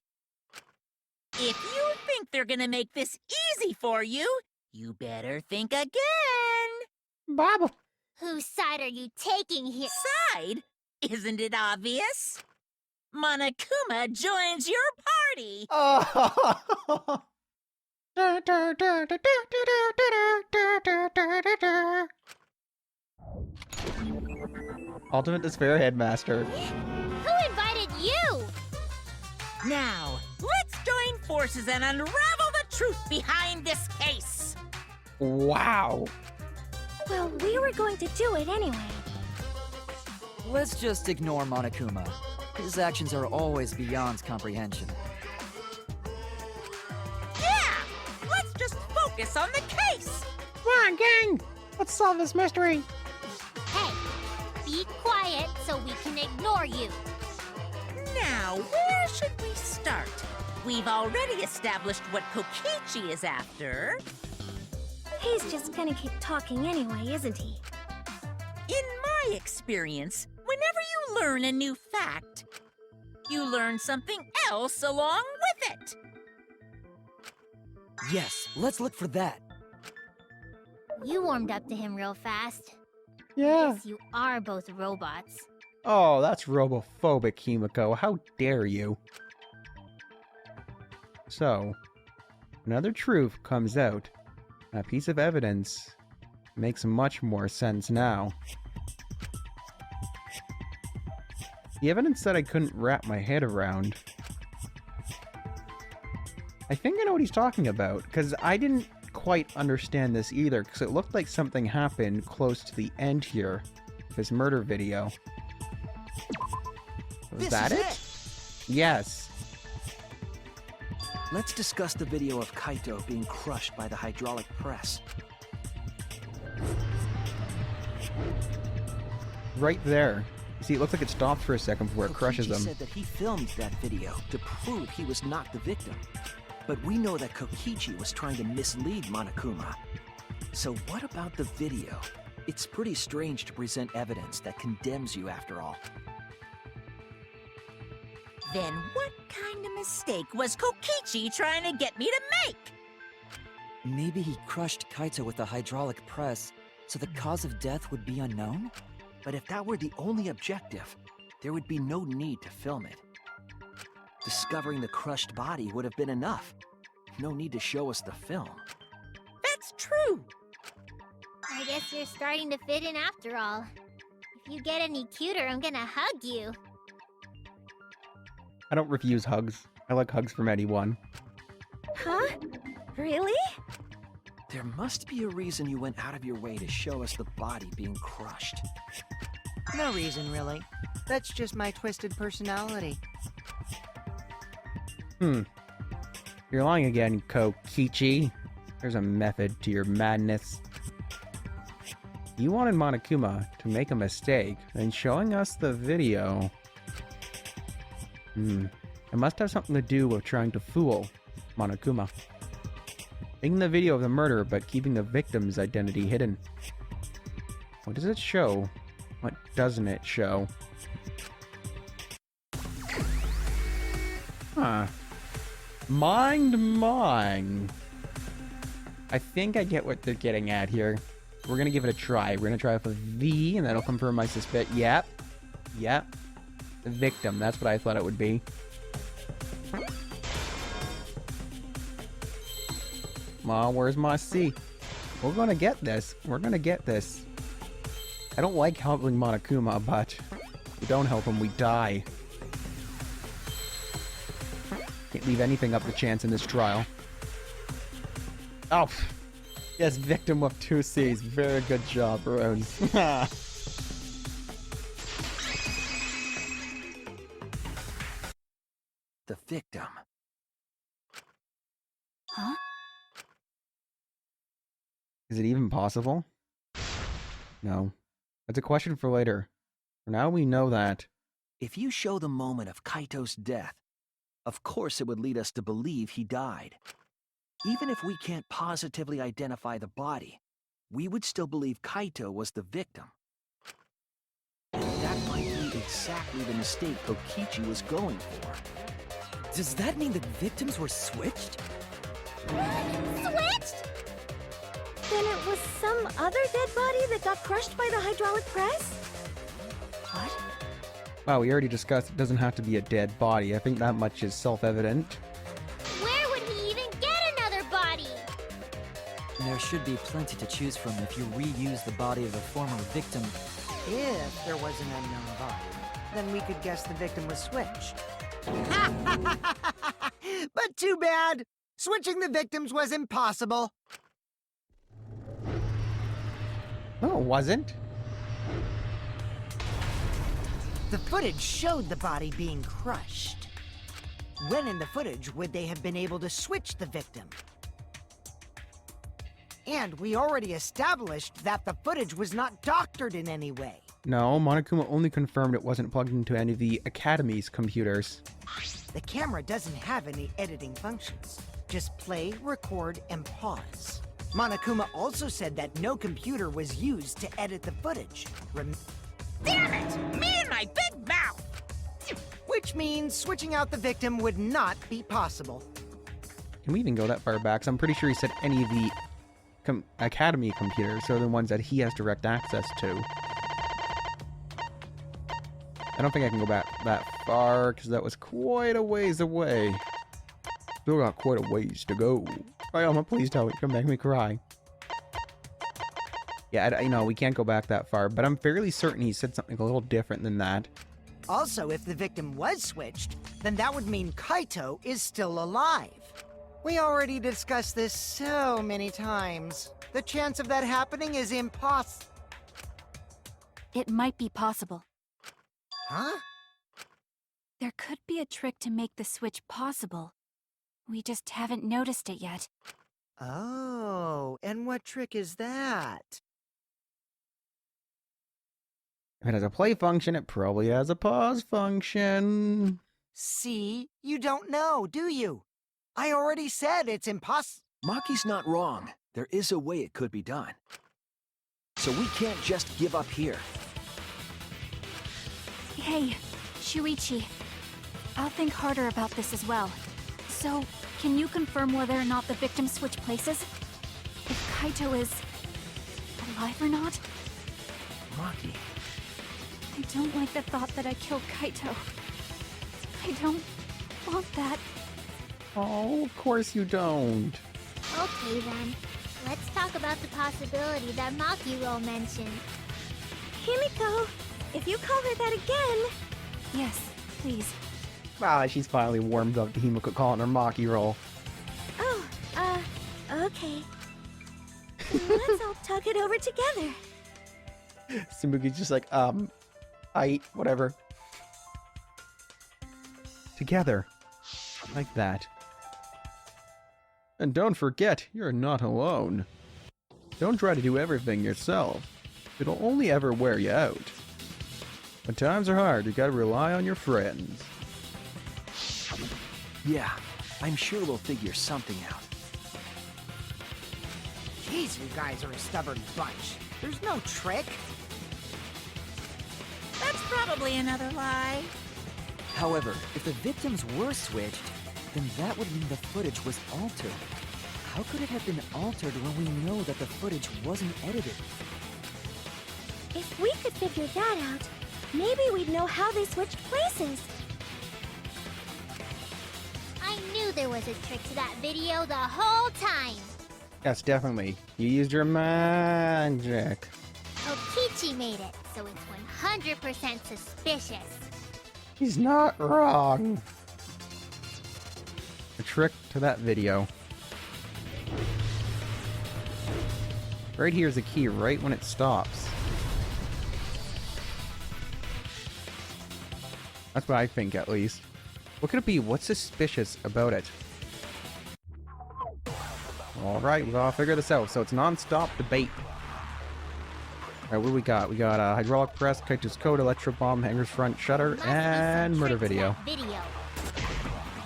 If you think they're gonna make this easy for you, you better think again. Bob, Whose side are you taking here? Side? Isn't it obvious? Monokuma joins your party. Oh. Ultimate Despair Headmaster. Who invited you? Now, let's join forces and unravel the truth behind this case. Wow. Well, we were going to do it anyway. Let's just ignore Monokuma. His actions are always beyond comprehension. Yeah! Let's just focus on the case. Come on, gang! Let's solve this mystery. Hey, be quiet so we can ignore you. Now, where should we start? We've already established what Kokichi is after. He's just gonna keep talking anyway, isn't he? In my experience, whenever you learn a new fact, you learn something else along with it. Yes, let's look for that. You warmed up to him real fast. Yeah. Guess you are both robots. Oh, that's robophobic, Himiko. How dare you? So, another truth comes out. A piece of evidence makes much more sense now. The evidence that I couldn't wrap my head around. I think I know what he's talking about, because I didn't quite understand this either, because it looked like something happened close to the end here of his murder video. Was that it? Yes. Let's discuss the video of Kaito being crushed by the hydraulic press. Right there. You see, it looks like it stopped for a second before it crushes Kokichi him. said that he filmed that video to prove he was not the victim. But we know that Kokichi was trying to mislead Monokuma. So what about the video? It's pretty strange to present evidence that condemns you after all. Then what kind of mistake was Kokichi trying to get me to make? Maybe he crushed Kaito with the hydraulic press, so the cause of death would be unknown? But if that were the only objective, there would be no need to film it. Discovering the crushed body would have been enough. No need to show us the film. That's true. I guess you're starting to fit in after all. If you get any cuter, I'm gonna hug you. I don't refuse hugs. I like hugs from anyone. Huh? Really? There must be a reason you went out of your way to show us the body being crushed. No reason, really. That's just my twisted personality. You're lying again, Kokichi. There's a method to your madness. You wanted Monokuma to make a mistake, and showing us the video... It must have something to do with trying to fool Monokuma. Making the video of the murder, but keeping the victim's identity hidden. What does it show? What doesn't it show? Huh. Mind. I think I get what they're getting at here. We're gonna give it a try. We're gonna try it with V, and that'll confirm my suspicion. Yep. The victim. That's what I thought it would be. Aw, where's my C? We're gonna get this. I don't like helping Monokuma, but if we don't help him, we die. Can't leave anything up to chance in this trial. Oh, yes, victim with 2 C's. Very good job, Rune. The victim. Huh? Is it even possible? No. That's a question for later. For now, we know that. If you show the moment of Kaito's death, of course it would lead us to believe he died. Even if we can't positively identify the body, we would still believe Kaito was the victim. And that might be exactly the mistake Kokichi was going for. Does that mean the victims were switched? Switched? Then it was some other dead body that got crushed by the hydraulic press? What? Wow, we already discussed it doesn't have to be a dead body. I think that much is self-evident. Where would he even get another body? There should be plenty to choose from if you reuse the body of a former victim. If there was an unknown body, then we could guess the victim was switched. But too bad! Switching the victims was impossible. No, it wasn't. The footage showed the body being crushed. When in the footage would they have been able to switch the victim? And we already established that the footage was not doctored in any way. No, Monokuma only confirmed it wasn't plugged into any of the Academy's computers. The camera doesn't have any editing functions. Just play, record, and pause. Monokuma also said that no computer was used to edit the footage. Damn it! Me and my big mouth! Which means switching out the victim would not be possible. Can we even go that far back? 'Cause I'm pretty sure he said any of the Academy computers are the ones that he has direct access to. I don't think I can go back that far, because that was quite a ways away. Still got quite a ways to go. Ryoma, please tell me. You're gonna make me cry. Yeah, you know, we can't go back that far, but I'm fairly certain he said something a little different than that. Also, if the victim was switched, then that would mean Kaito is still alive. We already discussed this so many times. The chance of that happening is impossible. It might be possible. Huh? There could be a trick to make the switch possible. We just haven't noticed it yet. Oh, and what trick is that? If it has a play function, it probably has a pause function. See? You don't know, do you? I already said it's impossible. Maki's not wrong. There is a way it could be done. So we can't just give up here. Hey, Shuichi. I'll think harder about this as well. So, can you confirm whether or not the victims switch places? If Kaito is alive or not? Maki. I don't like the thought that I killed Kaito. I don't want that. Oh, of course you don't. Okay then. Let's talk about the possibility that Makiro mentioned. Himiko, if you call her that again... Yes, please. Wow, she's finally warmed up to Himiko calling her Maki roll. Oh, okay. Let's all talk it over together. Sumugi's just like, Whatever. Together. Like that. And don't forget, you're not alone. Don't try to do everything yourself. It'll only ever wear you out. When times are hard, you gotta rely on your friends. Yeah, I'm sure we'll figure something out. Jeez, you guys are a stubborn bunch. There's no trick. That's probably another lie. However, if the victims were switched, then that would mean the footage was altered. How could it have been altered when we know that the footage wasn't edited? If we could figure that out, maybe we'd know how they switched places. I knew there was a trick to that video the whole time. Yes, definitely. You used your magic. Kokichi made it, so it's 100% suspicious. He's not wrong. A trick to that video. Right here's a key right when it stops. That's what I think, at least. What could it be? What's suspicious about it? Alright, we've all figured this out. So it's non-stop debate. Alright, what do we got? We got a hydraulic press, Kaito's code, electro bomb, hanger's front shutter, Must be and some murder trick to video. that video.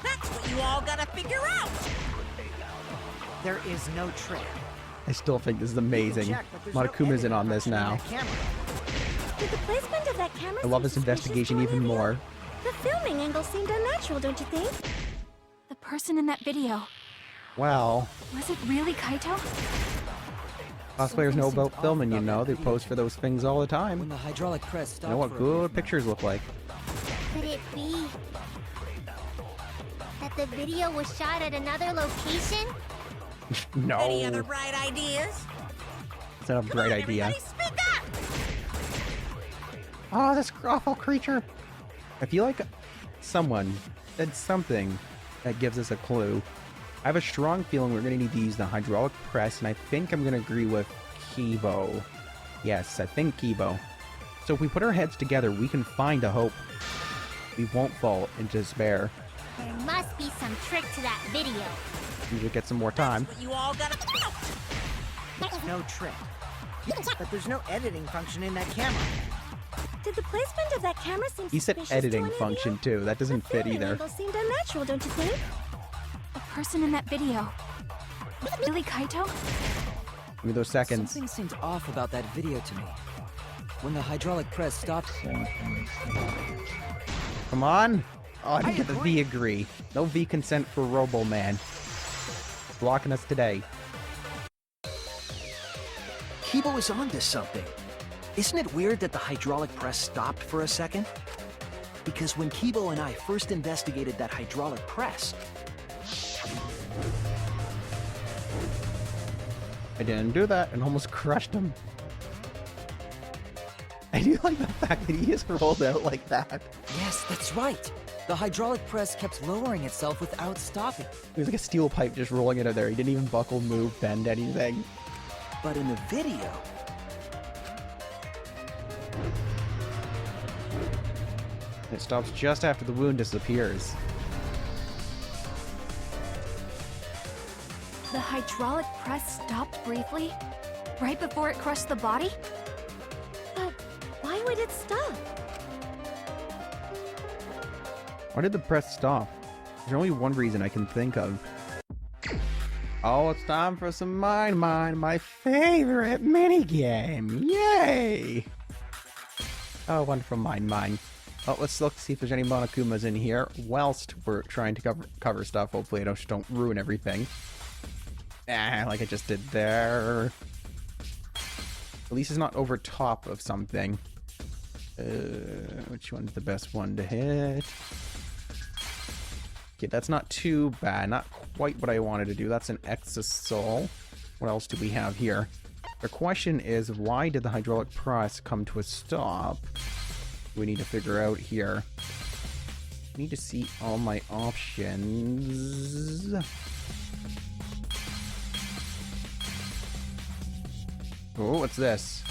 That's what you all gotta figure out. There is no trick. I still think this is amazing. Check, but there's no Monokuma's in editing on this function in now. that camera. Did the placement of that camera I love seem this suspicious investigation to any even of you? more. The filming angle seemed unnatural, don't you think? The person in that video, Well, was it really Kaito? cosplayers know Something about seemed filming, off you about know. that They video post for those things all the When time. the hydraulic press stopped You know what for a good brief pictures look like. Could it be that the video was shot at another location? No, Any other bright ideas? it's not a Come great on, idea. everybody, speak up! Oh, this awful creature. I feel like someone said something that gives us a clue. I have a strong feeling we're going to need to use the hydraulic press, and I think I'm going to agree with Kibo. Yes, I think Kibo. So if we put our heads together, we can find a hope. We won't fall into despair. There must be some trick to that video. We should get some more time. What you all gotta figure out. There's no trick. But there's no editing function in that camera. Did the placement of that camera seem He said suspicious to editing any of function you? too. That doesn't The fit filming either. angle seemed unnatural, don't you think? The person in that video, was it really Kaito? Give me those seconds. Something seemed off about that video to me. When the hydraulic press stopped, Come on. Oh, I didn't get the V agree. No V consent for Robo Man. Blocking us today. Kibo is onto something. Isn't it weird that the hydraulic press stopped for a second? Because when Kibo and I first investigated that hydraulic press, I didn't do that and almost crushed him. I do like the fact that he just rolled out like that. yes, that's right. The hydraulic press kept lowering itself without stopping. He was like a steel pipe just rolling out of there. He didn't even buckle, move, bend anything. but in the video, It stops just after the wound disappears. The hydraulic press stopped briefly, right before it crushed the body? But why would it stop? Why did the press stop? There's only one reason I can think of. Oh, it's time for some Mine Mine, my favorite minigame. Yay! Oh, wonderful Mine Mine. Oh, let's look to see if there's any Monokumas in here whilst we're trying to cover stuff. Hopefully I don't ruin everything. Like I just did there. At least it's not over top of something. Which one's the best one to hit? Okay, that's not too bad. Not quite what I wanted to do. That's an Exasol. What else do we have here? The question is, why did the hydraulic press come to a stop? We need to figure out here. I need to see all my options. Oh, what's this?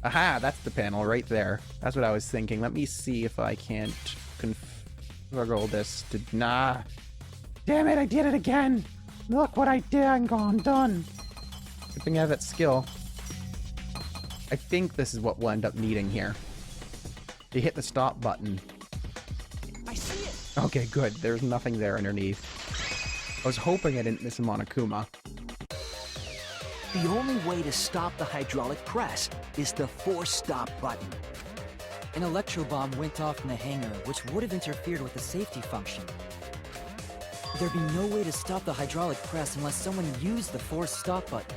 Aha, that's the panel right there. That's what I was thinking. Let me see if I can't configure this to... Nah. Damn it, I did it again! Look what I did and gone done! Good thing I have that skill. I think this is what we'll end up needing here. You hit the stop button. I see it! Okay, good. There's nothing there underneath. I was hoping I didn't miss a Monokuma. The only way to stop the hydraulic press is the force stop button. An electro bomb went off in the hangar, which would have interfered with the safety function. There'd be no way to stop the hydraulic press unless someone used the force stop button.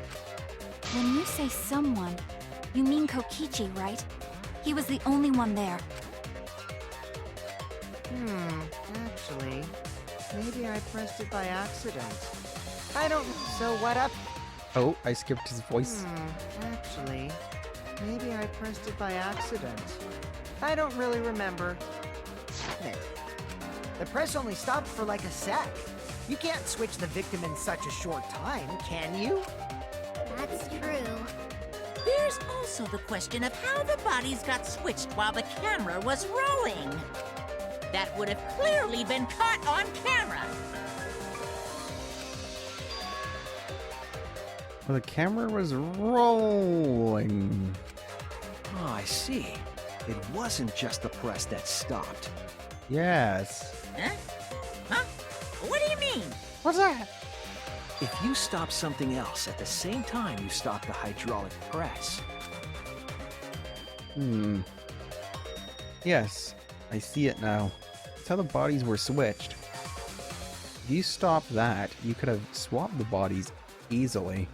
When you say someone, you mean Kokichi, right? He was the only one there. Actually, maybe I pressed it by accident. I don't... So what up? Oh, I skipped his voice. Actually, maybe I pressed it by accident. I don't really remember. Damn it. The press only stopped for like a sec. You can't switch the victim in such a short time, can you? That's true. There's also the question of how the bodies got switched while the camera was rolling. That would have clearly been caught on camera. Well, the camera was rolling. Oh, I see. It wasn't just the press that stopped. Yes. Huh? Huh? What do you mean? What's that? If you stop something else at the same time you stop the hydraulic press. Yes, I see it now. That's how the bodies were switched. If you stopped that, you could have swapped the bodies easily.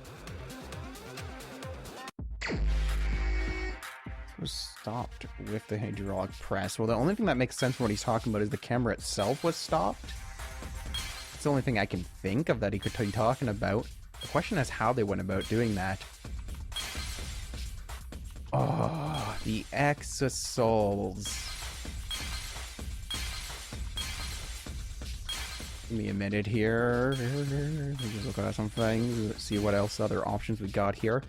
Was stopped with the hydraulic press. Well, the only thing that makes sense from what he's talking about is the camera itself was stopped. It's the only thing I can think of that he could be talking about. The question is how they went about doing that. Oh, the exosols. Give me a minute here. Just look at some things. See what else other options we got here.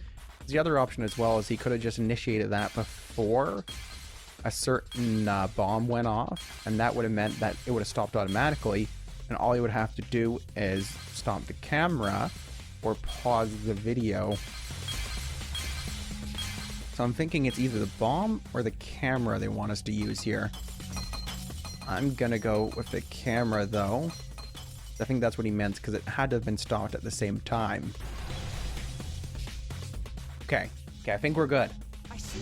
The other option as well is he could have just initiated that before a certain bomb went off, and that would have meant that it would have stopped automatically, and all he would have to do is stop the camera or pause the video. So I'm thinking it's either the bomb or the camera they want us to use here. I'm gonna go with the camera though. I think that's what he meant, because it had to have been stopped at the same time. Okay, I think we're good.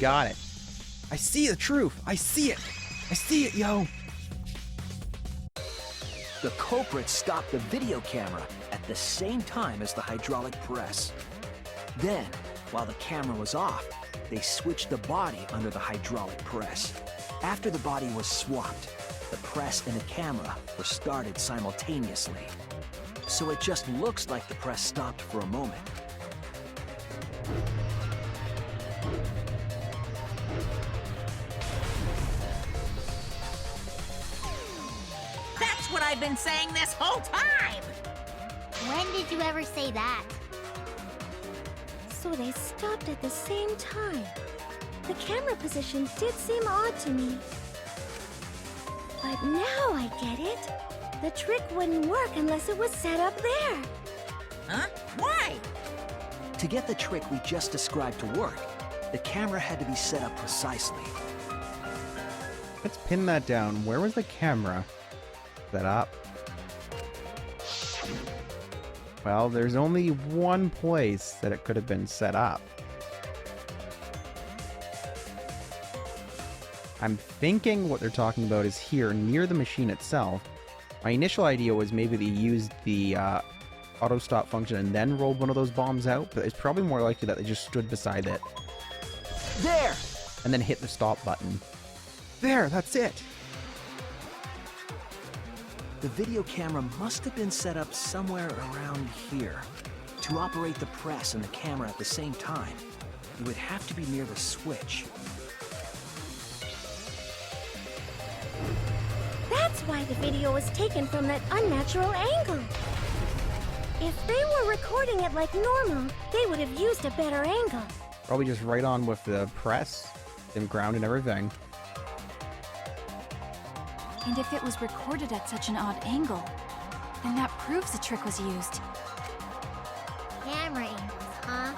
Got it. I see the truth. I see it. I see it, yo. The culprit stopped the video camera at the same time as the hydraulic press. Then, while the camera was off, they switched the body under the hydraulic press. After the body was swapped, the press and the camera were started simultaneously. So it just looks like the press stopped for a moment. That's what I've been saying this whole time! When did you ever say that? So they stopped at the same time. The camera position did seem odd to me. But now I get it. The trick wouldn't work unless it was set up there. Huh? Why? To get the trick we just described to work, the camera had to be set up precisely. Let's pin that down. Where was the camera set up? Well, there's only one place that it could have been set up. I'm thinking what they're talking about is here, near the machine itself. My initial idea was maybe they used the auto stop function and then rolled one of those bombs out, but it's probably more likely that they just stood beside it. There! And then hit the stop button. There, that's it! The video camera must have been set up somewhere around here. To operate the press and the camera at the same time, it would have to be near the switch. That's why the video was taken from that unnatural angle. If they were recording it like normal, they would have used a better angle. Probably just right on with the press, and ground and everything. And if it was recorded at such an odd angle, then that proves the trick was used. Camera angles, huh?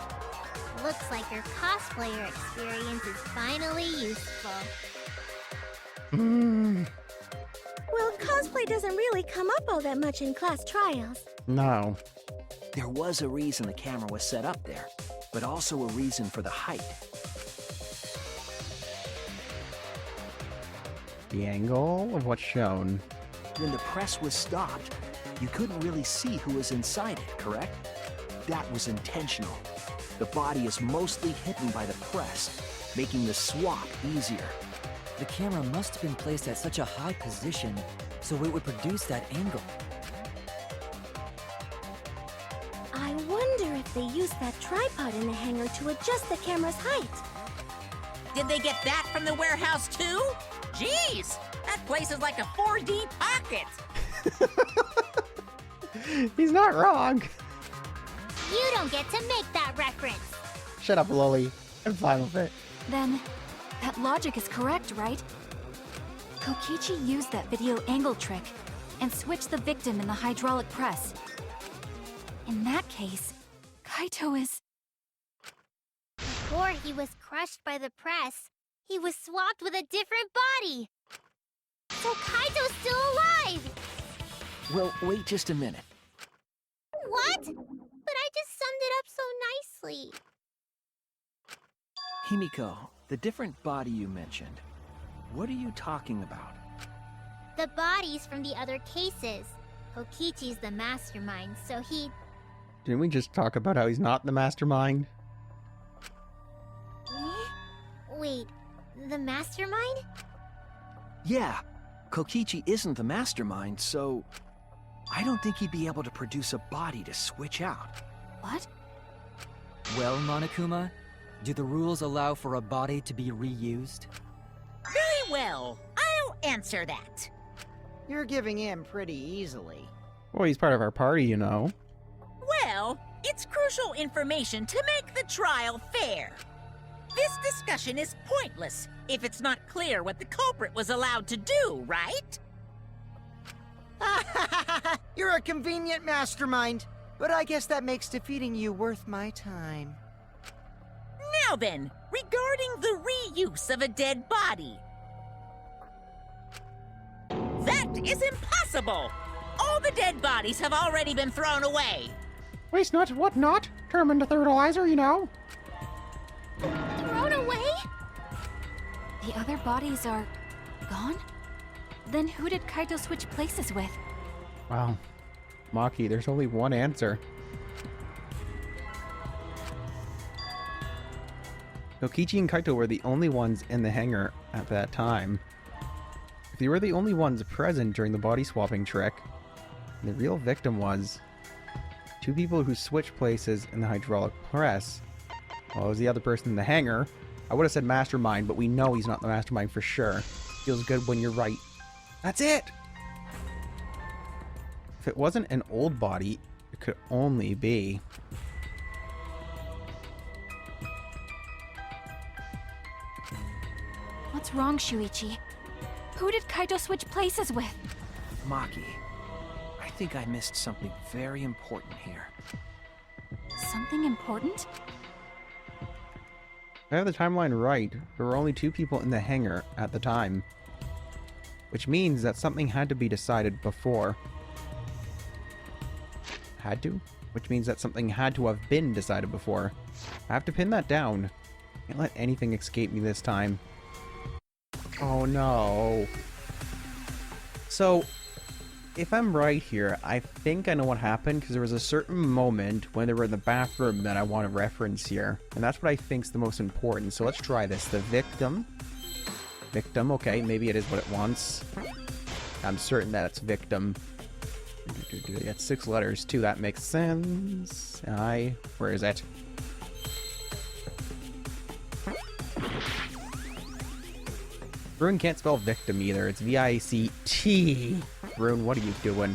Looks like your cosplayer experience is finally useful. Well, cosplay doesn't really come up all that much in class trials. No. There was a reason the camera was set up there, but also a reason for the height. The angle of what's shown. When the press was stopped, you couldn't really see who was inside it, correct? That was intentional. The body is mostly hidden by the press, making the swap easier. The camera must have been placed at such a high position, so it would produce that angle. I wonder if they used that tripod in the hangar to adjust the camera's height. Did they get that from the warehouse too? Jeez, that place is like a 4D pocket. He's not wrong. You don't get to make that reference. Shut up, Lily. I'm fine with it. Then, that logic is correct, right? Kokichi used that video angle trick and switched the victim in the hydraulic press. In that case, Kaito is... Before he was crushed by the press, he was swapped with a different body. So Kaito's still alive! Well, wait just a minute. What? But I just summed it up so nicely. Himiko, the different body you mentioned, what are you talking about? The bodies from the other cases. Kokichi's the mastermind, so he... Didn't we just talk about how he's not the mastermind? Wait, the mastermind? Yeah, Kokichi isn't the mastermind, so I don't think he'd be able to produce a body to switch out. What? Well, Monokuma, do the rules allow for a body to be reused? Very well, I'll answer that. You're giving in pretty easily. Well, he's part of our party, you know. Well, it's crucial information to make the trial fair. This discussion is pointless if it's not clear what the culprit was allowed to do, right? You're a convenient mastermind, but I guess that makes defeating you worth my time. Now then, regarding the reuse of a dead body. That is impossible! All the dead bodies have already been thrown away. Waste not, what not? Determined to fertilizer, you know. Thrown away? The other bodies are... gone? Then who did Kaito switch places with? Wow. Maki, there's only one answer. Kokichi and Kaito were the only ones in the hangar at that time. If they were the only ones present during the body swapping trick, the real victim was two people who switched places in the hydraulic press. Well, it was the other person in the hangar. I would have said mastermind, but we know he's not the mastermind for sure. Feels good when you're right. That's it! If it wasn't an old body, it could only be... What's wrong, Shuichi? Who did Kaito switch places with? Maki, I think I missed something very important here. Something important? If I have the timeline right, there were only two people in the hangar at the time. Which means that something had to be decided before. Had to? Which means that something had to have been decided before. I have to pin that down. Can't let anything escape me this time. Oh no. So, if I'm right here, I think I know what happened, because there was a certain moment when they were in the bathroom that I want to reference here. And that's what I think's the most important. So let's try this. The victim. Victim, okay, maybe it is what it wants. I'm certain that it's victim. It's 6 letters too, that makes sense. Where is it? Rune can't spell victim either, it's V-I-C-T. Rune, what are you doing?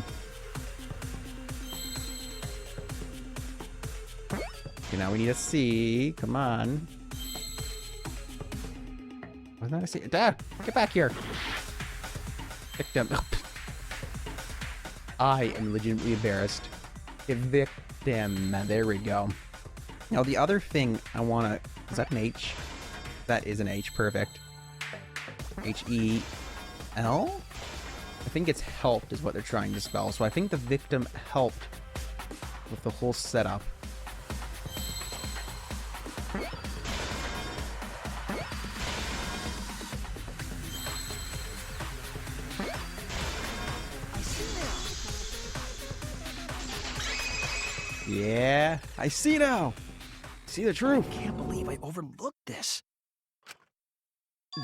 Okay, now we need a C, come on. Was that I see? Dad, get back here. Victim. I am legitimately embarrassed. A victim. There we go. Now the other thing I want to... Is that an H? That is an H. Perfect. H-E-L? I think it's helped is what they're trying to spell. So I think the victim helped with the whole setup. Yeah, I see now. See the truth. I can't believe I overlooked this.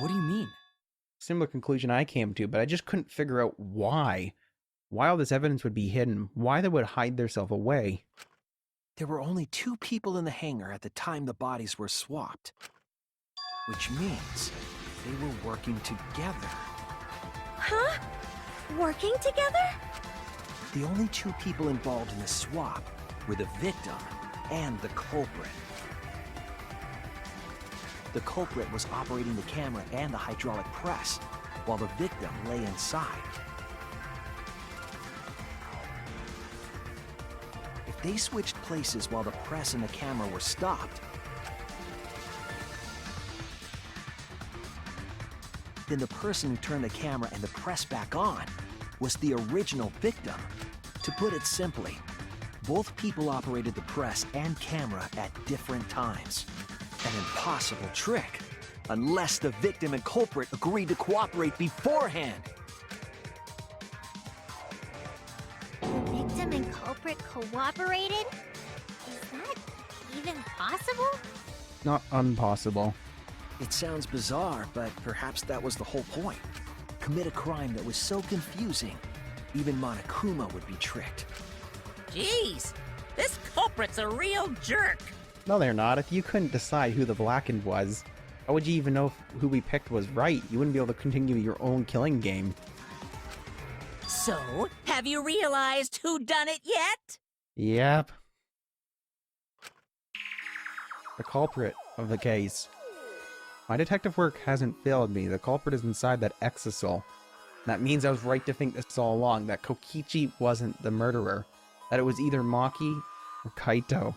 What do you mean? Similar conclusion I came to, but I just couldn't figure out why. Why all this evidence would be hidden. Why they would hide themselves away. There were only 2 people in the hangar at the time the bodies were swapped. Which means they were working together. Huh? Working together? The only 2 people involved in the swap were the victim and the culprit. The culprit was operating the camera and the hydraulic press, while the victim lay inside. If they switched places while the press and the camera were stopped, then the person who turned the camera and the press back on was the original victim. To put it simply, both people operated the press and camera at different times. An impossible trick, unless the victim and culprit agreed to cooperate beforehand. The victim and culprit cooperated? Is that even possible? Not impossible. It sounds bizarre, but perhaps that was the whole point. Commit a crime that was so confusing, even Monokuma would be tricked. Jeez, this culprit's a real jerk. No, they're not. If you couldn't decide who the blackened was, how would you even know if who we picked was right? You wouldn't be able to continue your own killing game. So, have you realized who done it yet? Yep. The culprit of the case. My detective work hasn't failed me. The culprit is inside that exisal. That means I was right to think this all along, that Kokichi wasn't the murderer. That it was either Maki or Kaito.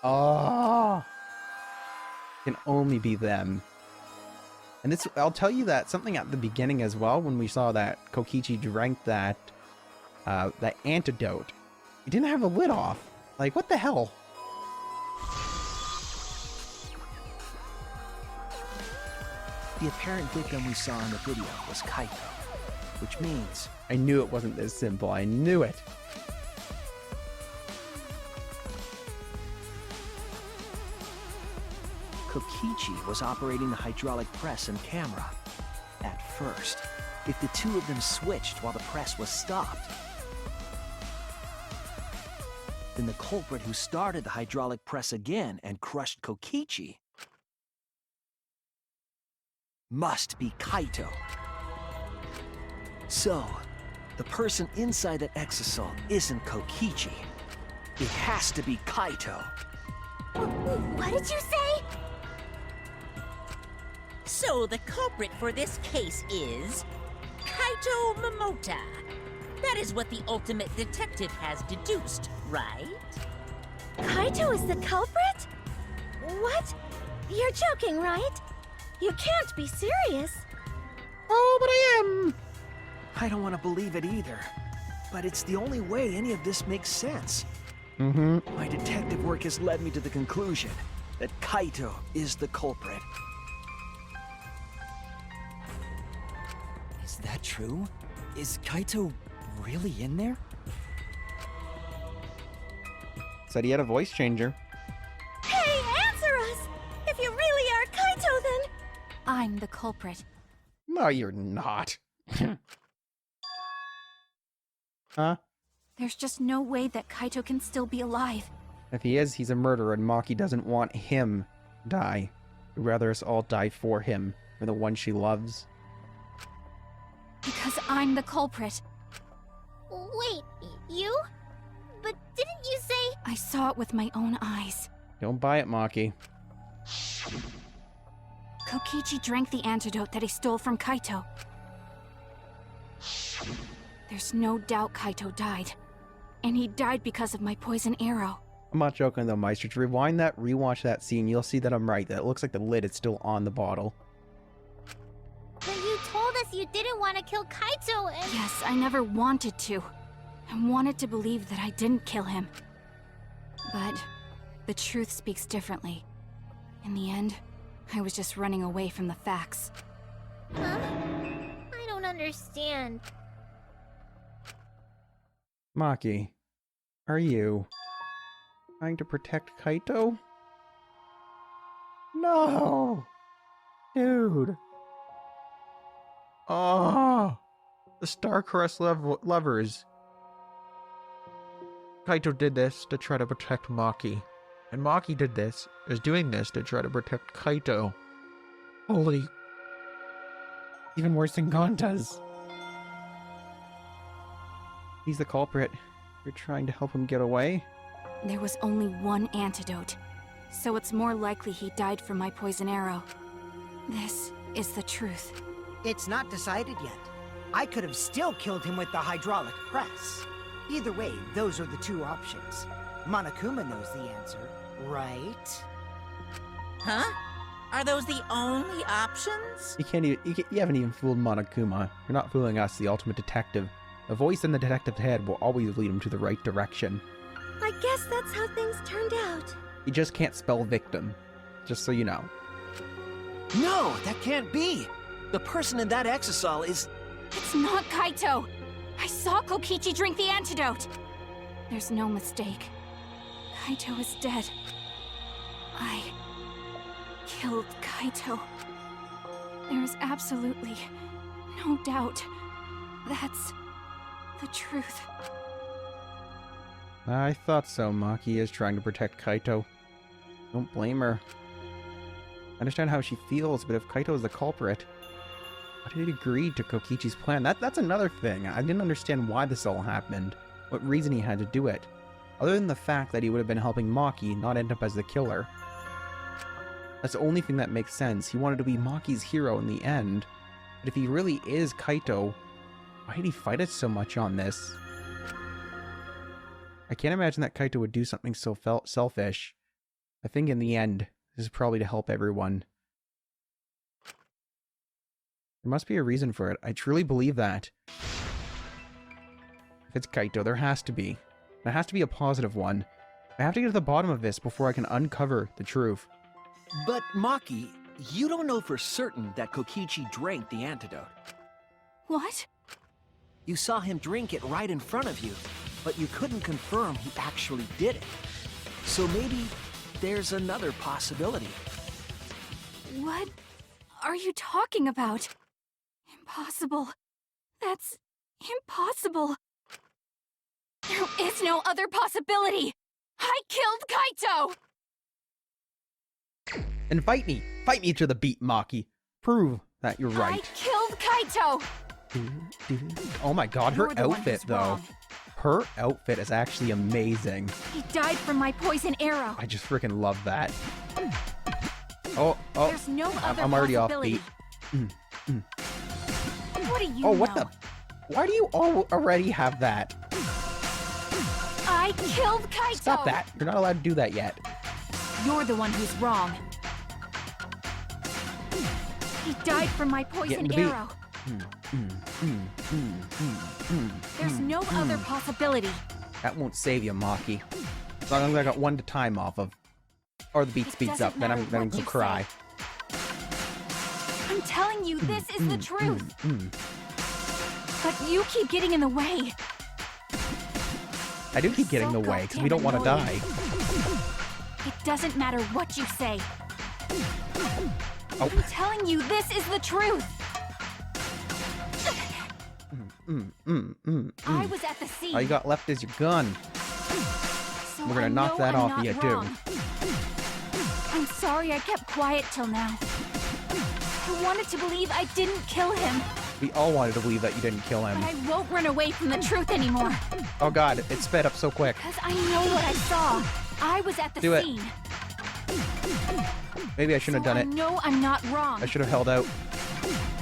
Oh! Can only be them. And this, I'll tell you that something at the beginning as well, when we saw that Kokichi drank that antidote. He didn't have the lid off. Like, what the hell? The apparent victim we saw in the video was Kaito, which means... I knew it wasn't this simple. I knew it. Kokichi was operating the hydraulic press and camera. At first, if the 2 of them switched while the press was stopped, then the culprit who started the hydraulic press again and crushed Kokichi must be Kaito. So, the person inside that exisal isn't Kokichi. It has to be Kaito. What did you say? So the culprit for this case is Kaito Momota. That is what the ultimate detective has deduced, right? Kaito is the culprit? What? You're joking, right? You can't be serious. Oh, but I am! I don't want to believe it either, but it's the only way any of this makes sense. Mm-hmm. My detective work has led me to the conclusion that Kaito is the culprit. Is that true? Is Kaito really in there? Said he had a voice changer. Hey, answer us! If you really are Kaito, then... I'm the culprit. No, you're not. Huh? There's just no way that Kaito can still be alive. If he is, he's a murderer, and Maki doesn't want him to die. He'd rather us all die for him, for the one she loves. Because I'm the culprit. Wait, you? But didn't you say... I saw it with my own eyes. Don't buy it, Maki. Kokichi drank the antidote that he stole from Kaito. There's no doubt Kaito died. And he died because of my poison arrow. I'm not joking though, Meister. To rewind that, rewatch that scene, you'll see that I'm right. That it looks like the lid is still on the bottle. But you told us you didn't want to kill Kaito and... Yes, I never wanted to. I wanted to believe that I didn't kill him. But the truth speaks differently. In the end, I was just running away from the facts. Huh? I don't understand. Maki, are you trying to protect Kaito? No! Dude. Oh! The Star-Crossed lovers. Kaito did this to try to protect Maki. And Maki is doing this to try to protect Kaito. Holy... Even worse than Gon does. He's the culprit. You're trying to help him get away? There was only one antidote, so it's more likely he died from my poison arrow. This is the truth. It's not decided yet. I could have still killed him with the hydraulic press. Either way, those are the two options. Monokuma knows the answer, right? Huh? Are those the only options? You haven't even fooled Monokuma. You're not fooling us, the ultimate detective. The voice in the detective's head will always lead him to the right direction. I guess that's how things turned out. You just can't spell victim. Just so you know. No, that can't be! The person in that exisal is... It's not Kaito! I saw Kokichi drink the antidote! There's no mistake. Kaito is dead. I killed Kaito. There is absolutely no doubt. That's the truth. I thought so. Maki is trying to protect Kaito. Don't blame her. I understand how she feels, but if Kaito is the culprit, why did he agree to Kokichi's plan? That's another thing. I didn't understand why this all happened. What reason he had to do it. Other than the fact that he would have been helping Maki, not end up as the killer. That's the only thing that makes sense. He wanted to be Maki's hero in the end. But if he really is Kaito, why did he fight us so much on this? I can't imagine that Kaito would do something so selfish. I think in the end, this is probably to help everyone. There must be a reason for it. I truly believe that. If it's Kaito, there has to be. There has to be a positive one. I have to get to the bottom of this before I can uncover the truth. But Maki, you don't know for certain that Kokichi drank the antidote. What? You saw him drink it right in front of you, but you couldn't confirm he actually did it. So maybe there's another possibility. What are you talking about? Impossible. That's impossible. There is no other possibility. I killed Kaito! And fight me! Fight me to the beat, Maki! Prove that you're right. I killed Kaito! Oh my god, her You're the one outfit who's though. wrong. Her outfit is actually amazing. He died from my poison arrow. I just freaking love that. Oh, There's no other I'm already off possibility. beat. What do you Oh, know? what the? Why do you already have that? I killed Kaito! Stop that. You're not allowed to do that yet. You're the one who's wrong. He died from my Get poison in the beat. arrow. There's no other possibility. That won't save you, Maki. As long as I got one to time off of. Or the beat It speeds up, doesn't then I'm matter gonna what go you cry. I'm telling you, this is the truth. But you keep getting in the way. I do keep getting in the way, because we don't want to die. It doesn't matter what you say. Oh. I'm telling you, this is the truth. I was at the scene. All you got left is your gun. So We're gonna I knock know that I'm off not you, too. wrong. I'm sorry I kept quiet till now. I wanted to believe I didn't kill him, We all wanted to believe that you didn't kill him. but I won't run away from the truth anymore. Oh god, it sped up so quick. Because I know what I saw. I was at the Do it. scene. Maybe I shouldn't have done it. No, I'm not wrong. I should have held out.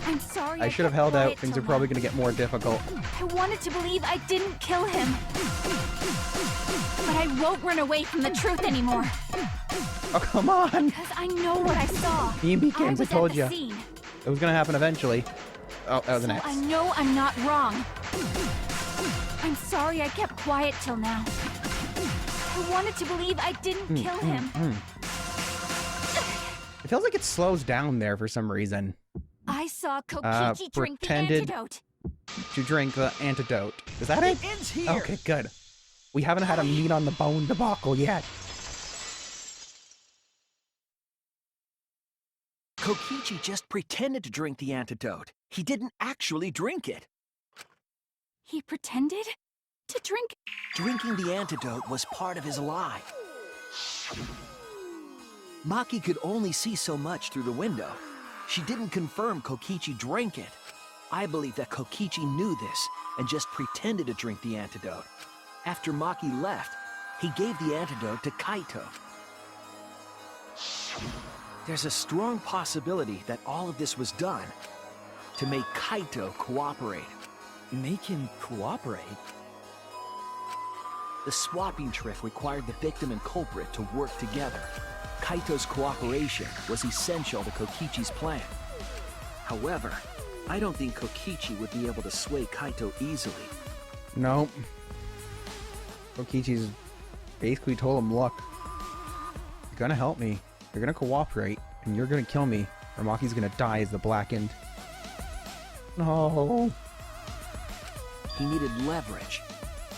I'm sorry. I should have held out. Things are probably going to get more difficult. I wanted to believe I didn't kill him. But I won't run away from the truth anymore. Oh, come on. Because I know what I saw. B&B games, I told you. Scene. It was going to happen eventually. Oh, that was an X. I know I'm not wrong. I'm sorry I kept quiet till now. I wanted to believe I didn't kill him. It feels like it slows down there for some reason. I saw Kokichi drink the antidote. To drink the antidote. Is that it? It ends here. Okay, good. We haven't had a meat on the bone debacle yet. Kokichi just pretended to drink the antidote. He didn't actually drink it. He pretended to drink? Drinking the antidote was part of his lie. Maki could only see so much through the window. She didn't confirm Kokichi drank it. I believe that Kokichi knew this and just pretended to drink the antidote. After Maki left, he gave the antidote to Kaito. There's a strong possibility that all of this was done to make Kaito cooperate. Make him cooperate? The swapping trick required the victim and culprit to work together. Kaito's cooperation was essential to Kokichi's plan. However, I don't think Kokichi would be able to sway Kaito easily. Nope. Kokichi's basically told him, look, you're gonna help me, you're gonna cooperate, and you're gonna kill me, or Maki's gonna die as the Blackened. No. He needed leverage.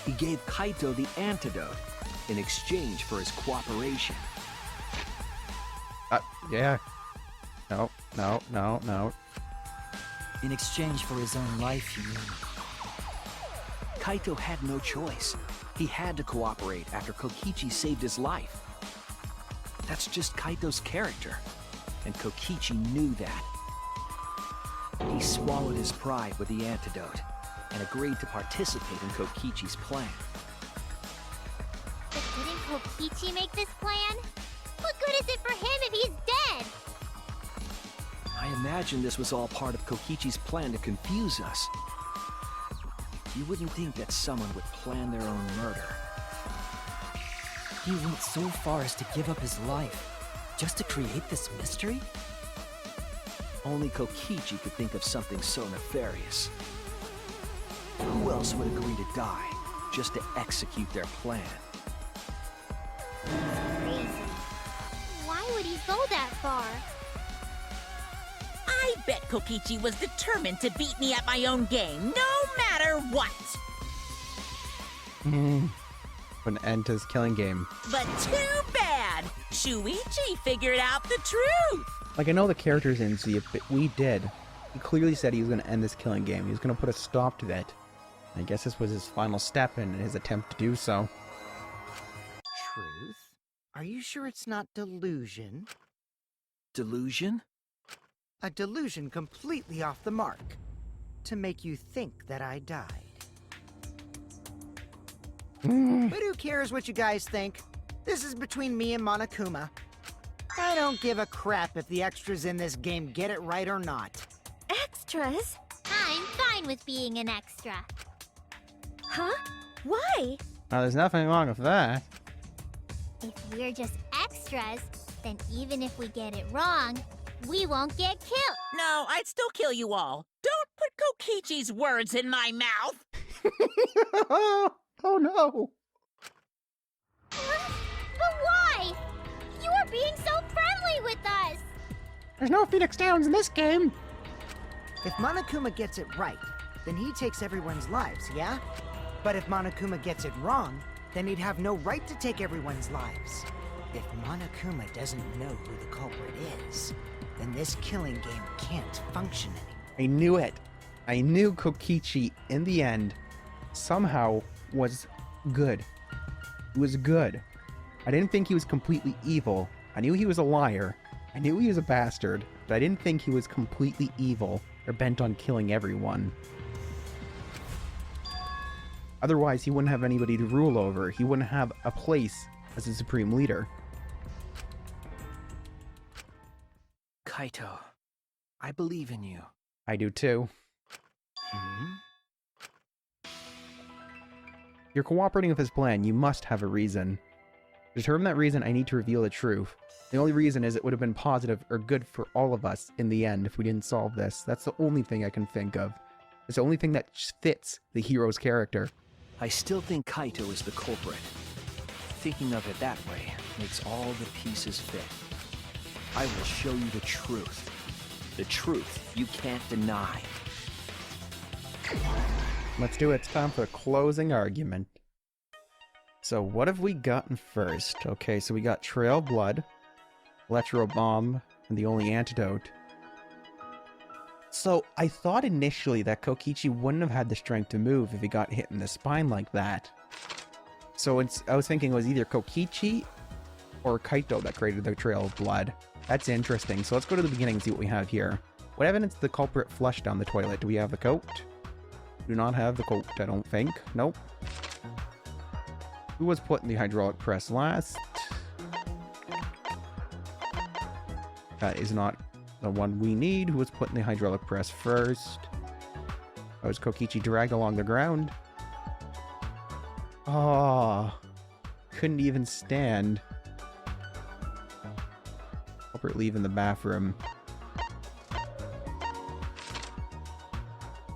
He gave Kaito the antidote in exchange for his cooperation. Yeah. No. In exchange for his own life, you mean? Kaito had no choice. He had to cooperate after Kokichi saved his life. That's just Kaito's character, and Kokichi knew that. He swallowed his pride with the antidote and agreed to participate in Kokichi's plan. But didn't Kokichi make this plan? What good is it for him if he's dead? I imagine this was all part of Kokichi's plan to confuse us. You wouldn't think that someone would plan their own murder. He went so far as to give up his life, just to create this mystery? Only Kokichi could think of something so nefarious. Who else would agree to die just to execute their plan? Crazy. Why would he go that far? I bet Kokichi was determined to beat me at my own game, no matter what. Put an end to this killing game. But too bad. Shuichi figured out the truth. Like, I know the characters didn't see it, but we did. He clearly said he was going to end this killing game. He was going to put a stop to it. I guess this was his final step in his attempt to do so. Truth? Are you sure it's not delusion? Delusion? A delusion completely off the mark. To make you think that I died. But who cares what you guys think? This is between me and Monokuma. I don't give a crap if the extras in this game get it right or not. Extras? I'm fine with being an extra. Huh? Why? Now, there's nothing wrong with that. If we're just extras, then even if we get it wrong, we won't get killed. No, I'd still kill you all. Don't put Kokichi's words in my mouth. Oh no! But why? You are being so friendly with us. There's no Phoenix Downs in this game. If Monokuma gets it right, then he takes everyone's lives, yeah? But if Monokuma gets it wrong, then he'd have no right to take everyone's lives. If Monokuma doesn't know who the culprit is, then this killing game can't function anymore. I knew it. I knew Kokichi, in the end, somehow was good. He was good. I didn't think he was completely evil. I knew he was a liar. I knew he was a bastard, but I didn't think he was completely evil or bent on killing everyone. Otherwise, he wouldn't have anybody to rule over. He wouldn't have a place as a supreme leader. Kaito. I believe in you. I do too. Hmm? You're cooperating with his plan. You must have a reason. To determine that reason, I need to reveal the truth. The only reason is it would have been positive or good for all of us in the end if we didn't solve this. That's the only thing I can think of. It's the only thing that fits the hero's character. I still think Kaito is the culprit. Thinking of it that way makes all the pieces fit. I will show you the truth. The truth you can't deny. Let's do it. It's time for a closing argument. So what have we gotten first? Okay, so we got Trail of Blood, Electro Bomb, and the only antidote. So I thought initially that Kokichi wouldn't have had the strength to move if he got hit in the spine like that. So I was thinking it was either Kokichi or Kaito that created the Trail of Blood. That's interesting. So let's go to the beginning and see what we have here. What evidence did the culprit flush down the toilet? Do we have the coat? Do not have the coat, I don't think. Nope. Who was put in the hydraulic press last? That is not the one we need. Who was put in the hydraulic press first? Oh, was Kokichi dragged along the ground? Oh, couldn't even stand. Culprit leaving the bathroom.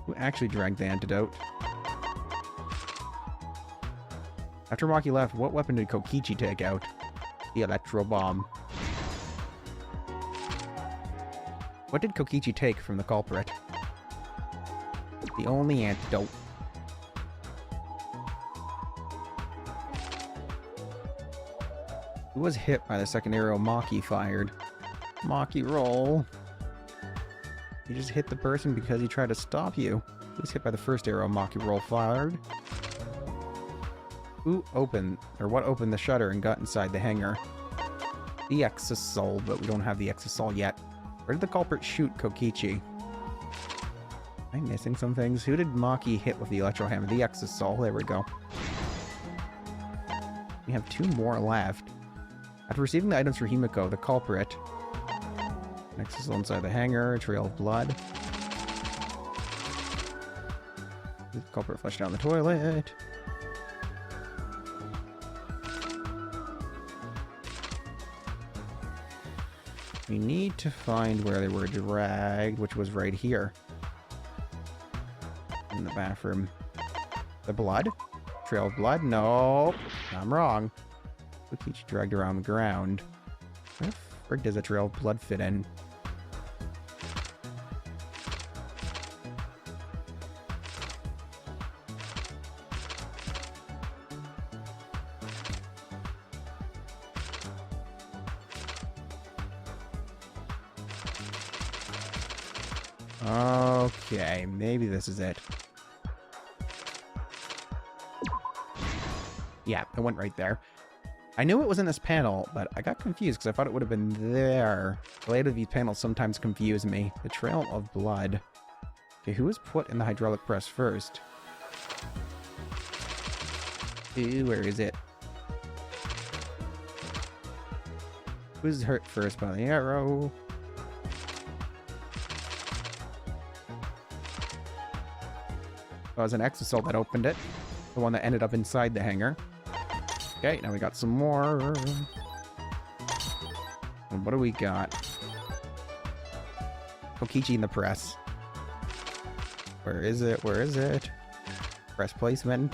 Who actually dragged the antidote? After Maki left, what weapon did Kokichi take out? The Electro Bomb. What did Kokichi take from the culprit? The only antidote. Who was hit by the second arrow Maki fired? Maki roll. You just hit the person because he tried to stop you. Who was hit by the first arrow Maki roll fired? Who opened, or what opened the shutter and got inside the hangar? The Exisol, but we don't have the Exisol yet. Where did the culprit shoot Kokichi? Am I missing some things? Who did Maki hit with the electro hammer? The Exisol, there we go. We have 2 more left. After receiving the items for Himiko, the culprit... Exisol inside the hangar, Trail of Blood. The culprit flushed down the toilet. We need to find where they were dragged, which was right here. In the bathroom. The blood? Trail of blood? No, I'm wrong. Kokichi dragged around the ground. Where the frick does a trail of blood fit in? Okay, maybe this is it. Yeah, it went right there. I knew it was in this panel, but I got confused because I thought it would have been there. The layout of these panels sometimes confuse me. The Trail of Blood. Okay, who was put in the hydraulic press first? Ooh, where is it? Who's hurt first by the arrow? Oh, it was an Exisol that opened it. The one that ended up inside the hangar. Okay, now we got some more. And what do we got? Kokichi in the press. Where is it? Where is it? Press placement.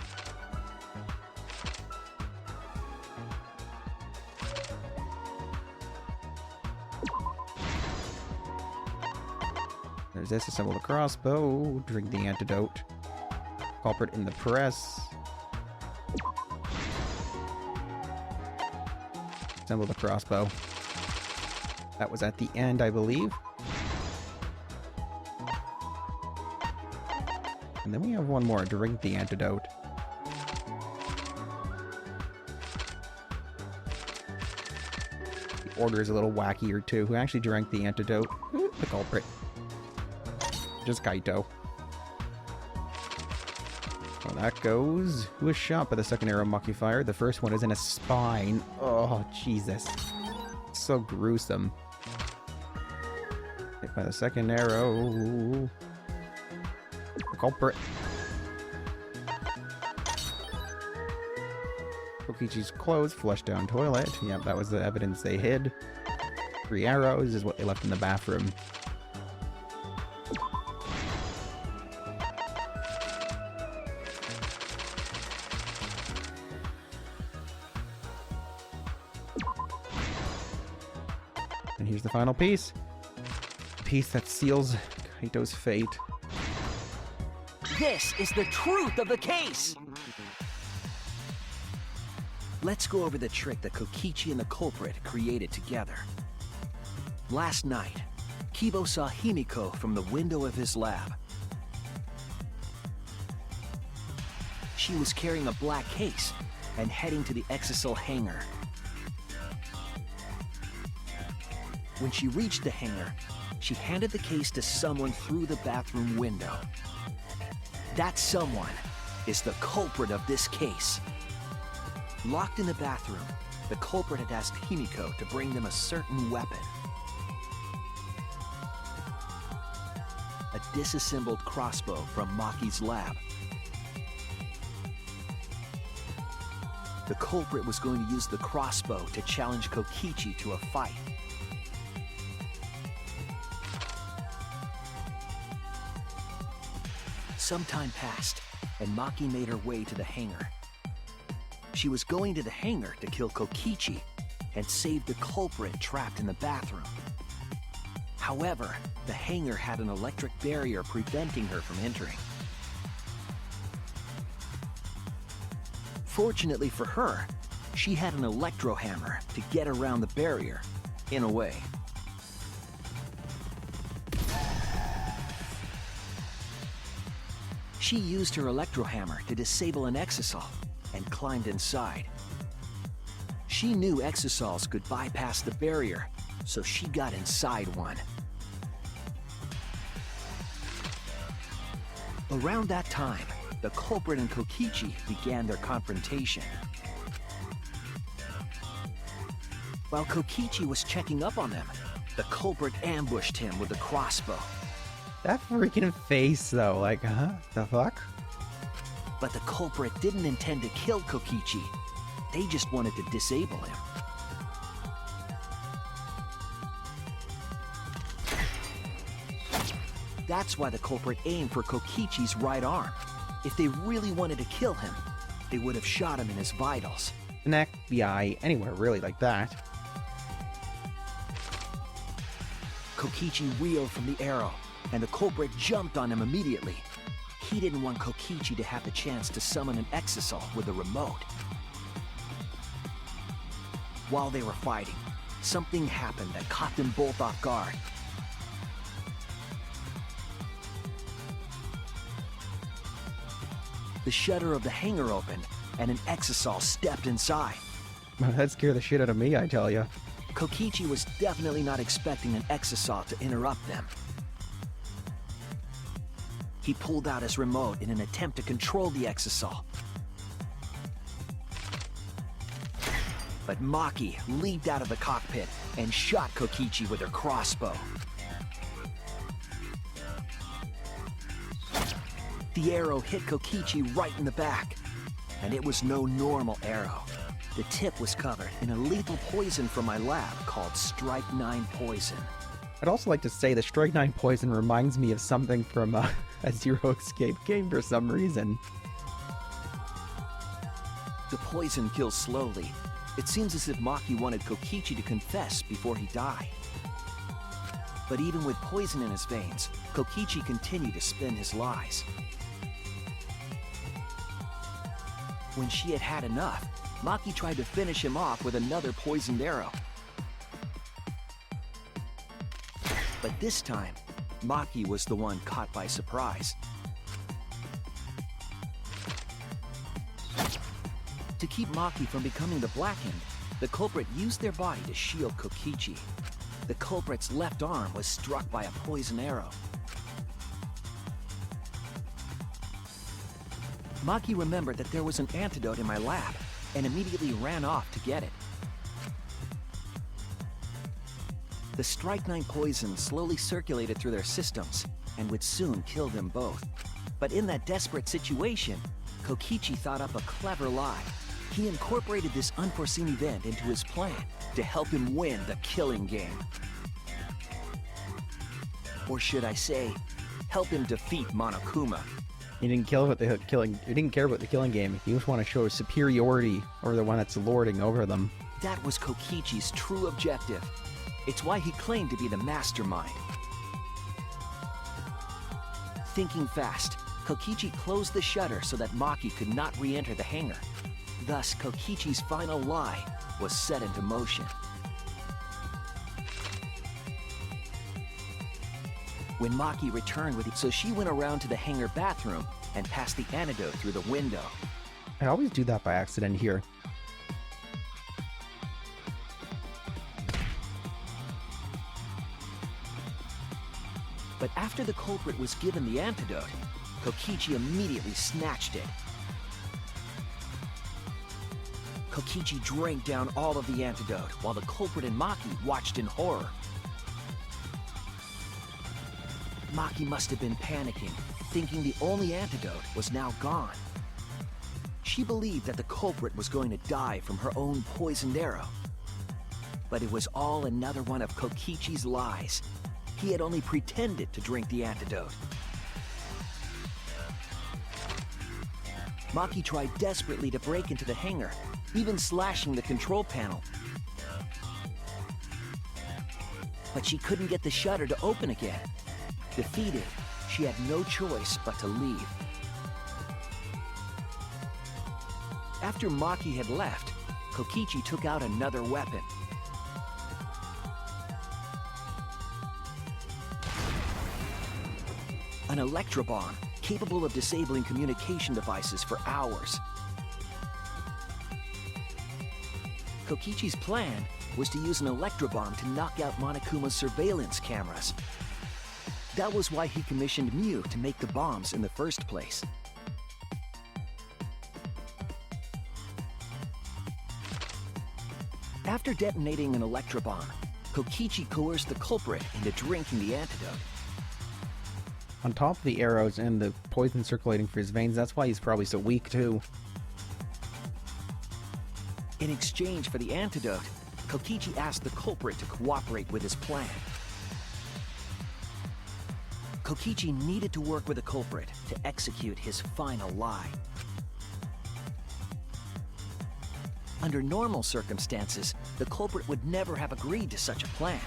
There's this. Assemble the crossbow. Drink the antidote. Culprit in the press. Assemble the crossbow. That was at the end, I believe. And then we have one more. Drink the antidote. The order is a little wackier too. Who actually drank the antidote? The culprit. Just Kaito. Well, that goes. Who was shot by the second arrow Maki fired? The first one is in a spine. Oh, Jesus. So gruesome. Hit by the second arrow. The culprit. Kokichi's clothes flushed down toilet. Yep, that was the evidence they hid. 3 arrows is what they left in the bathroom. And here's the final piece. The piece that seals Kaito's fate. This is the truth of the case! Let's go over the trick that Kokichi and the culprit created together. Last night, Kibo saw Himiko from the window of his lab. She was carrying a black case and heading to the Exisal hangar. When she reached the hangar, she handed the case to someone through the bathroom window. That someone is the culprit of this case. Locked in the bathroom, the culprit had asked Himiko to bring them a certain weapon. A disassembled crossbow from Maki's lab. The culprit was going to use the crossbow to challenge Kokichi to a fight. Some time passed, and Maki made her way to the hangar. She was going to the hangar to kill Kokichi and save the culprit trapped in the bathroom. However, the hangar had an electric barrier preventing her from entering. Fortunately for her, she had an electro hammer to get around the barrier, in a way. She used her electro hammer to disable an Exisal and climbed inside. She knew Exisals could bypass the barrier, so she got inside one. Around that time, the culprit and Kokichi began their confrontation. While Kokichi was checking up on them, the culprit ambushed him with a crossbow. That freaking face, though, like, huh? The fuck? But the culprit didn't intend to kill Kokichi. They just wanted to disable him. That's why the culprit aimed for Kokichi's right arm. If they really wanted to kill him, they would have shot him in his vitals. The neck, the eye, anywhere really like that. Kokichi reeled from the arrow, and the culprit jumped on him immediately. He didn't want Kokichi to have the chance to summon an Exisal with a remote. While they were fighting, something happened that caught them both off guard. The shutter of the hangar opened, and an Exisal stepped inside. That'd scare the shit out of me, I tell ya. Kokichi was definitely not expecting an Exisal to interrupt them. He pulled out his remote in an attempt to control the Exisal. But Maki leaped out of the cockpit and shot Kokichi with her crossbow. The arrow hit Kokichi right in the back, and it was no normal arrow. The tip was covered in a lethal poison from my lab called Strike 9 poison. I'd also like to say the Strike 9 poison reminds me of something from a Zero Escape game for some reason. The poison kills slowly. It seems as if Maki wanted Kokichi to confess before he died. But even with poison in his veins, Kokichi continued to spin his lies. When she had had enough, Maki tried to finish him off with another poisoned arrow. But this time, Maki was the one caught by surprise. To keep Maki from becoming the Blackened, the culprit used their body to shield Kokichi. The culprit's left arm was struck by a poison arrow. Maki remembered that there was an antidote in my lab and immediately ran off to get it. The strychnine poison slowly circulated through their systems and would soon kill them both. But in that desperate situation, Kokichi thought up a clever lie. He incorporated this unforeseen event into his plan to help him win the killing game. Or should I say, help him defeat Monokuma. He didn't care about the killing game. He just wanted to show his superiority over the one that's lording over them. That was Kokichi's true objective. It's why he claimed to be the mastermind. Thinking fast, Kokichi closed the shutter so that Maki could not re-enter the hangar. Thus, Kokichi's final lie was set into motion. When Maki returned with it, so she went around to the hangar bathroom and passed the antidote through the window. I always do that by accident here. But after the culprit was given the antidote, Kokichi immediately snatched it. Kokichi drank down all of the antidote while the culprit and Maki watched in horror. Maki must have been panicking, thinking the only antidote was now gone. She believed that the culprit was going to die from her own poisoned arrow. But it was all another one of Kokichi's lies. He had only pretended to drink the antidote. Maki tried desperately to break into the hangar, even slashing the control panel. But she couldn't get the shutter to open again. Defeated, she had no choice but to leave. After Maki had left, Kokichi took out another weapon. An electrobomb capable of disabling communication devices for hours. Kokichi's plan was to use an electrobomb to knock out Monokuma's surveillance cameras. That was why he commissioned Mew to make the bombs in the first place. After detonating an electrobomb, Kokichi coerced the culprit into drinking the antidote. On top of the arrows and the poison circulating through his veins, that's why he's probably so weak too. In exchange for the antidote, Kokichi asked the culprit to cooperate with his plan. Kokichi needed to work with the culprit to execute his final lie. Under normal circumstances, the culprit would never have agreed to such a plan.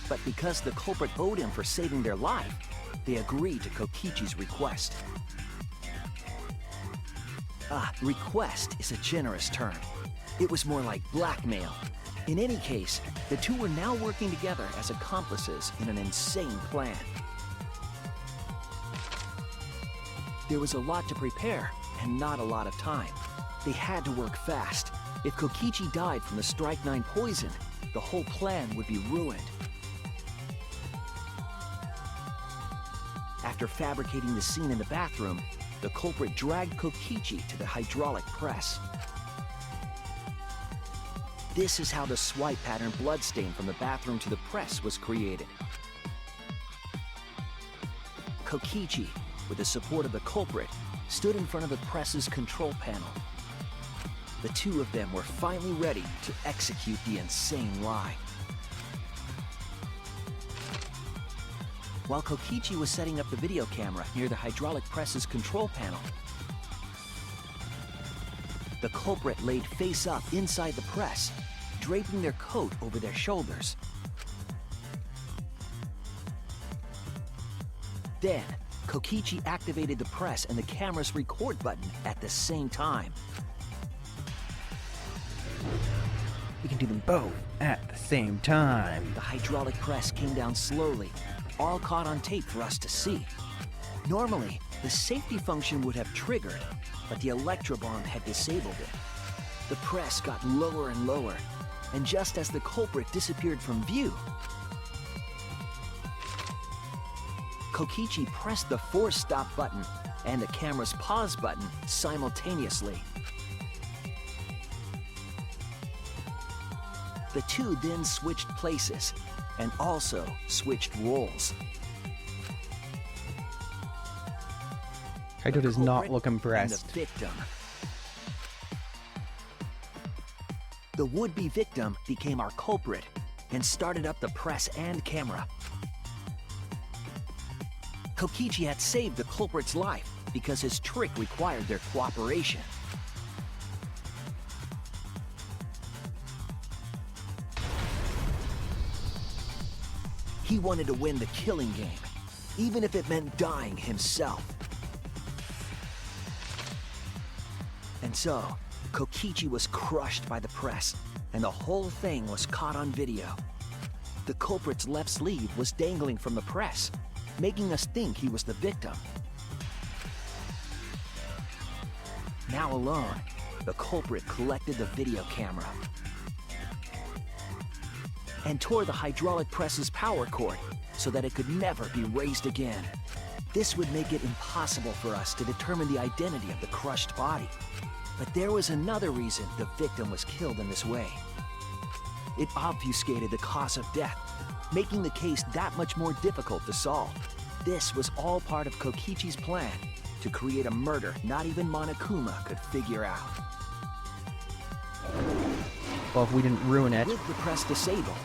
But because the culprit owed him for saving their life, they agreed to Kokichi's request. Request is a generous term. It was more like blackmail. In any case, the two were now working together as accomplices in an insane plan. There was a lot to prepare, and not a lot of time. They had to work fast. If Kokichi died from the strychnine poison, the whole plan would be ruined. After fabricating the scene in the bathroom, the culprit dragged Kokichi to the hydraulic press. This is how the swipe pattern bloodstain from the bathroom to the press was created. Kokichi, with the support of the culprit, stood in front of the press's control panel. The two of them were finally ready to execute the insane lie. While Kokichi was setting up the video camera near the hydraulic press's control panel, the culprit laid face up inside the press, draping their coat over their shoulders. Then, Kokichi activated the press and the camera's record button at the same time. We can do them both at the same time. The hydraulic press came down slowly, all caught on tape for us to see. Normally, the safety function would have triggered, but the electrobomb had disabled it. The press got lower and lower, and just as the culprit disappeared from view, Kokichi pressed the force stop button and the camera's pause button simultaneously. The two then switched places, and also switched roles. Kaito does not Culprit look and impressed. the victim. The would-be victim became our culprit and started up the press and camera. Kokichi had saved the culprit's life because his trick required their cooperation. He wanted to win the killing game, even if it meant dying himself. And so, Kokichi was crushed by the press, and the whole thing was caught on video. The culprit's left sleeve was dangling from the press, making us think he was the victim. Now alone, the culprit collected the video camera and tore the hydraulic press's power cord so that it could never be raised again. This would make it impossible for us to determine the identity of the crushed body. But there was another reason the victim was killed in this way. It obfuscated the cause of death, making the case that much more difficult to solve. This was all part of Kokichi's plan to create a murder not even Monokuma could figure out. Well, if we didn't ruin it. With the press disabled,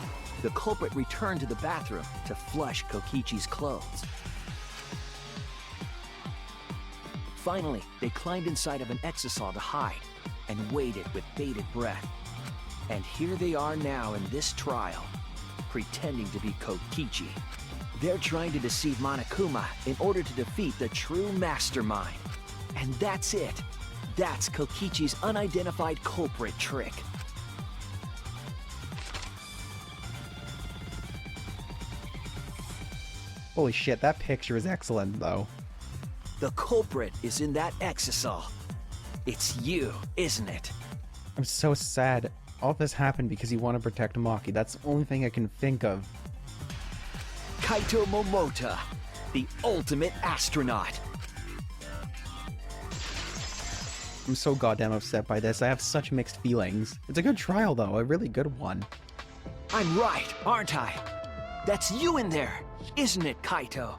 the culprit returned to the bathroom to flush Kokichi's clothes. Finally, they climbed inside of an exisal to hide and waited with bated breath. And here they are now in this trial, pretending to be Kokichi. They're trying to deceive Monokuma in order to defeat the true mastermind. And that's it. That's Kokichi's unidentified culprit trick. Holy shit, that picture is excellent, though. The culprit is in that exisal. It's you, isn't it? I'm so sad. All this happened because you want to protect Maki. That's the only thing I can think of. Kaito Momota, the ultimate astronaut. I'm so goddamn upset by this. I have such mixed feelings. It's a good trial, though. A really good one. I'm right, aren't I? That's you in there, isn't it, Kaito?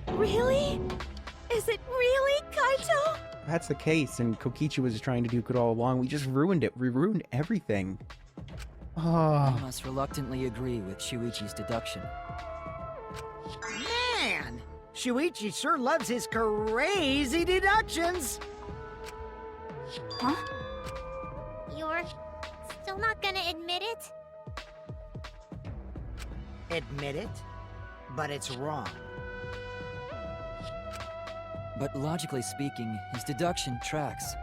Really? Is it really, Kaito? That's the case, and Kokichi was trying to do good all along. We just ruined it. We ruined everything. I must reluctantly agree with Shuichi's deduction. Man! Shuichi sure loves his crazy deductions! Huh? You're still not gonna admit it? Admit it, but it's wrong. But logically speaking, his deduction tracks.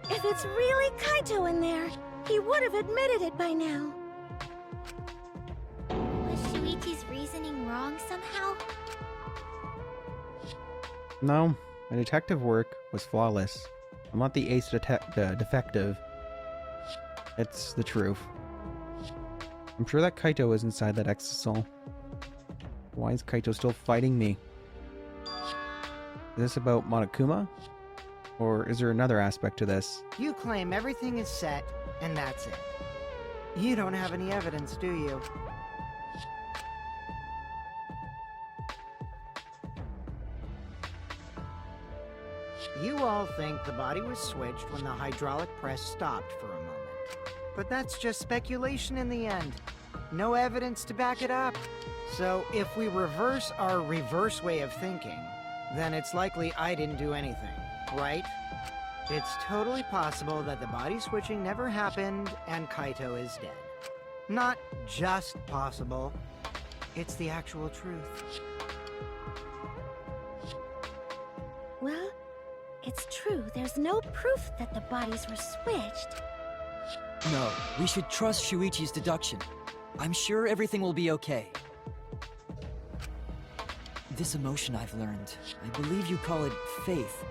If it's really Kaito in there, he would have admitted it by now. Was Shuichi's reasoning wrong somehow? No, my detective work was flawless. I'm not the ace defective. It's the truth. I'm sure that Kaito is inside that exisal. Why is Kaito still fighting me? Is this about Monokuma? Or is there another aspect to this? You claim everything is set, and that's it. You don't have any evidence, do you? You all think the body was switched when the hydraulic press stopped for a moment. But that's just speculation in the end. No evidence to back it up. So if we reverse our reverse way of thinking, then it's likely I didn't do anything, right? It's totally possible that the body switching never happened and Kaito is dead. Not just possible, it's the actual truth. Well, it's true. There's no proof that the bodies were switched. No, we should trust Shuichi's deduction. I'm sure everything will be okay. This emotion I've learned, I believe you call it faith.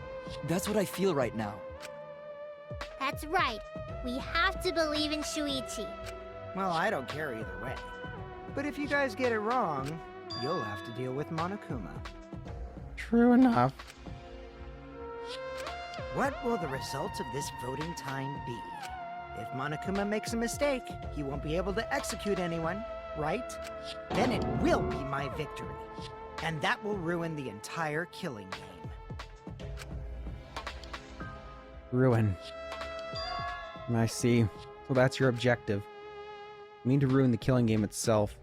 That's what I feel right now. That's right. We have to believe in Shuichi. Well, I don't care either way. But if you guys get it wrong, you'll have to deal with Monokuma. True enough. What will the results of this voting time be? If Monokuma makes a mistake, he won't be able to execute anyone, right? Then it will be my victory. And that will ruin the entire killing game. Ruin. I see. So that's your objective. You mean to ruin the killing game itself.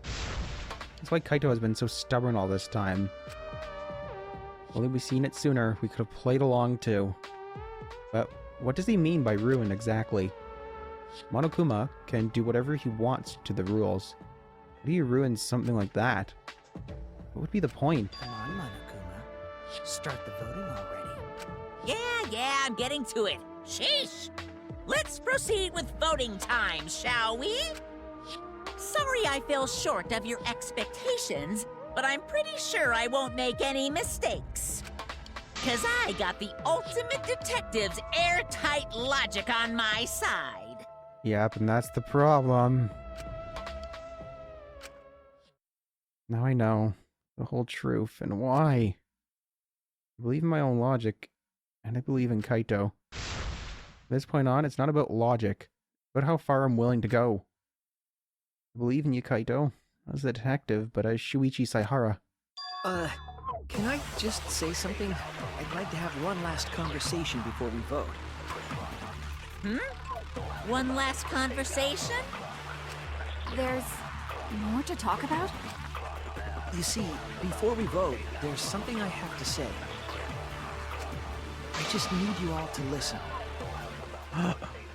That's why Kaito has been so stubborn all this time. If only we'd seen it sooner, we could have played along too. But what does he mean by ruin exactly? Monokuma can do whatever he wants to the rules. How do you ruin something like that? What would be the point? Come on, Monokuma. Start the voting already. Yeah, I'm getting to it. Sheesh! Let's proceed with voting time, shall we? Sorry I fell short of your expectations, but I'm pretty sure I won't make any mistakes. 'Cause I got the ultimate detective's airtight logic on my side. Yep, and that's the problem. Now I know the whole truth and why. I believe in my own logic, and I believe in Kaito. From this point on, it's not about logic, but how far I'm willing to go. I believe in you, Kaito, as the detective, but as Shuichi Saihara. Can I just say something? I'd like to have one last conversation before we vote. One last conversation? There's more to talk about? You see, before we vote, there's something I have to say. I just need you all to listen.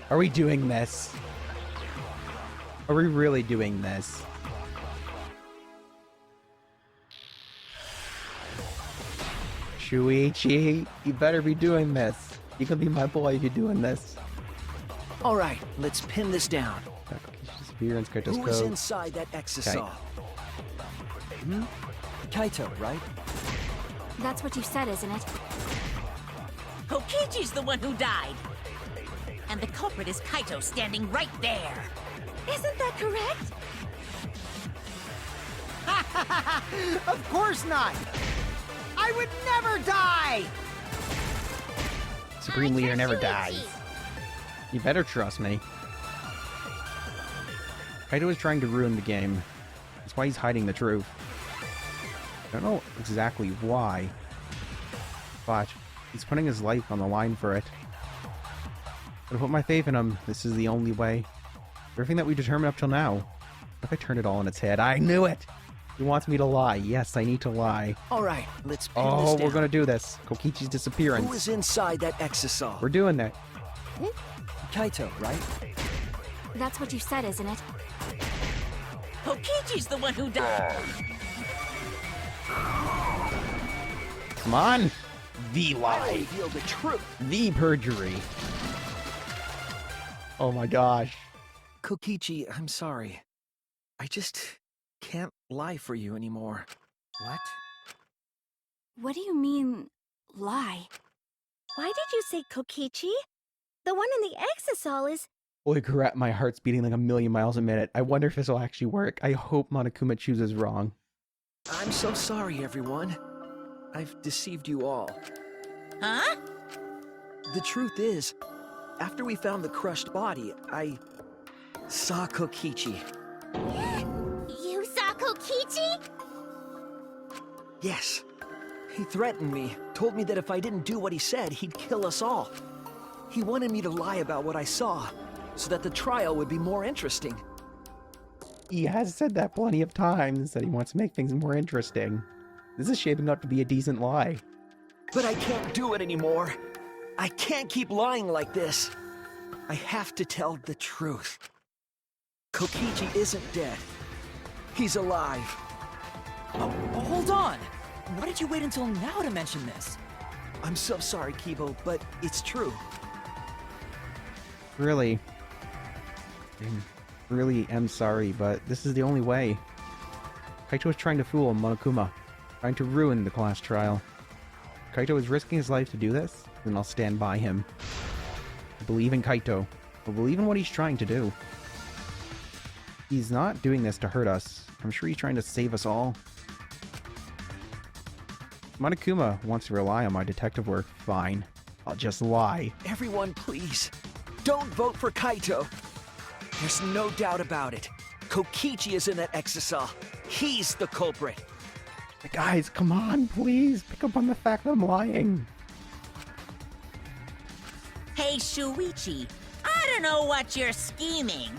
Are we doing this? Are we really doing this? Shuichi, you better be doing this. You can be my boy if you're doing this. Alright, let's pin this down. Disappearance, Kaito's Who was code. inside that exisal? Kaito, right? That's what you said, isn't it? Kokichi's the one who died. And the culprit is Kaito standing right there. Isn't that correct? Of course not! I would never die! Supreme Leader never Shuichi. dies. You better trust me. Kaito is trying to ruin the game. That's why he's hiding the truth. I don't know exactly why, but he's putting his life on the line for it. But I put my faith in him. This is the only way. Everything that we determined up till now. What if I turned it all on its head? I knew it! He wants me to lie. Yes, I need to lie. Alright, let's pin this Oh, down. we're gonna do this. Kokichi's Who disappearance. was inside that exisal? We're doing that. Kaito, right? That's what you said, isn't it? Kokichi's the one who died. Come on! The I lie. reveal the truth. The perjury. Oh my gosh. Kokichi, I'm sorry. I just can't lie for you anymore. What? What do you mean, lie? Why did you say Kokichi? The one in the exisal is... Holy crap, my heart's beating like a million miles a minute. I wonder if this will actually work. I hope Monokuma chooses wrong. I'm so sorry, everyone. I've deceived you all. Huh? The truth is, after we found the crushed body, I saw Kokichi. You saw Kokichi? Yes. He threatened me, told me that if I didn't do what he said, he'd kill us all. He wanted me to lie about what I saw, so that the trial would be more interesting. He has said that plenty of times, that he wants to make things more interesting. This is shaping up to be a decent lie. But I can't do it anymore. I can't keep lying like this. I have to tell the truth. Kokichi isn't dead. He's alive. Oh, hold on! Why did you wait until now to mention this? I'm so sorry, Kibo, but it's true. Really. I really am sorry, but this is the only way. Kaito is trying to fool Monokuma, trying to ruin the class trial. Kaito is risking his life to do this, then I'll stand by him. I believe in Kaito. I believe in what he's trying to do. He's not doing this to hurt us. I'm sure he's trying to save us all. Monokuma wants to rely on my detective work. Fine. I'll just lie. Everyone, please, don't vote for Kaito. There's no doubt about it. Kokichi is in that exisal. He's the culprit. Guys, come on, please. Pick up on the fact that I'm lying. Hey, Shuichi, I don't know what you're scheming.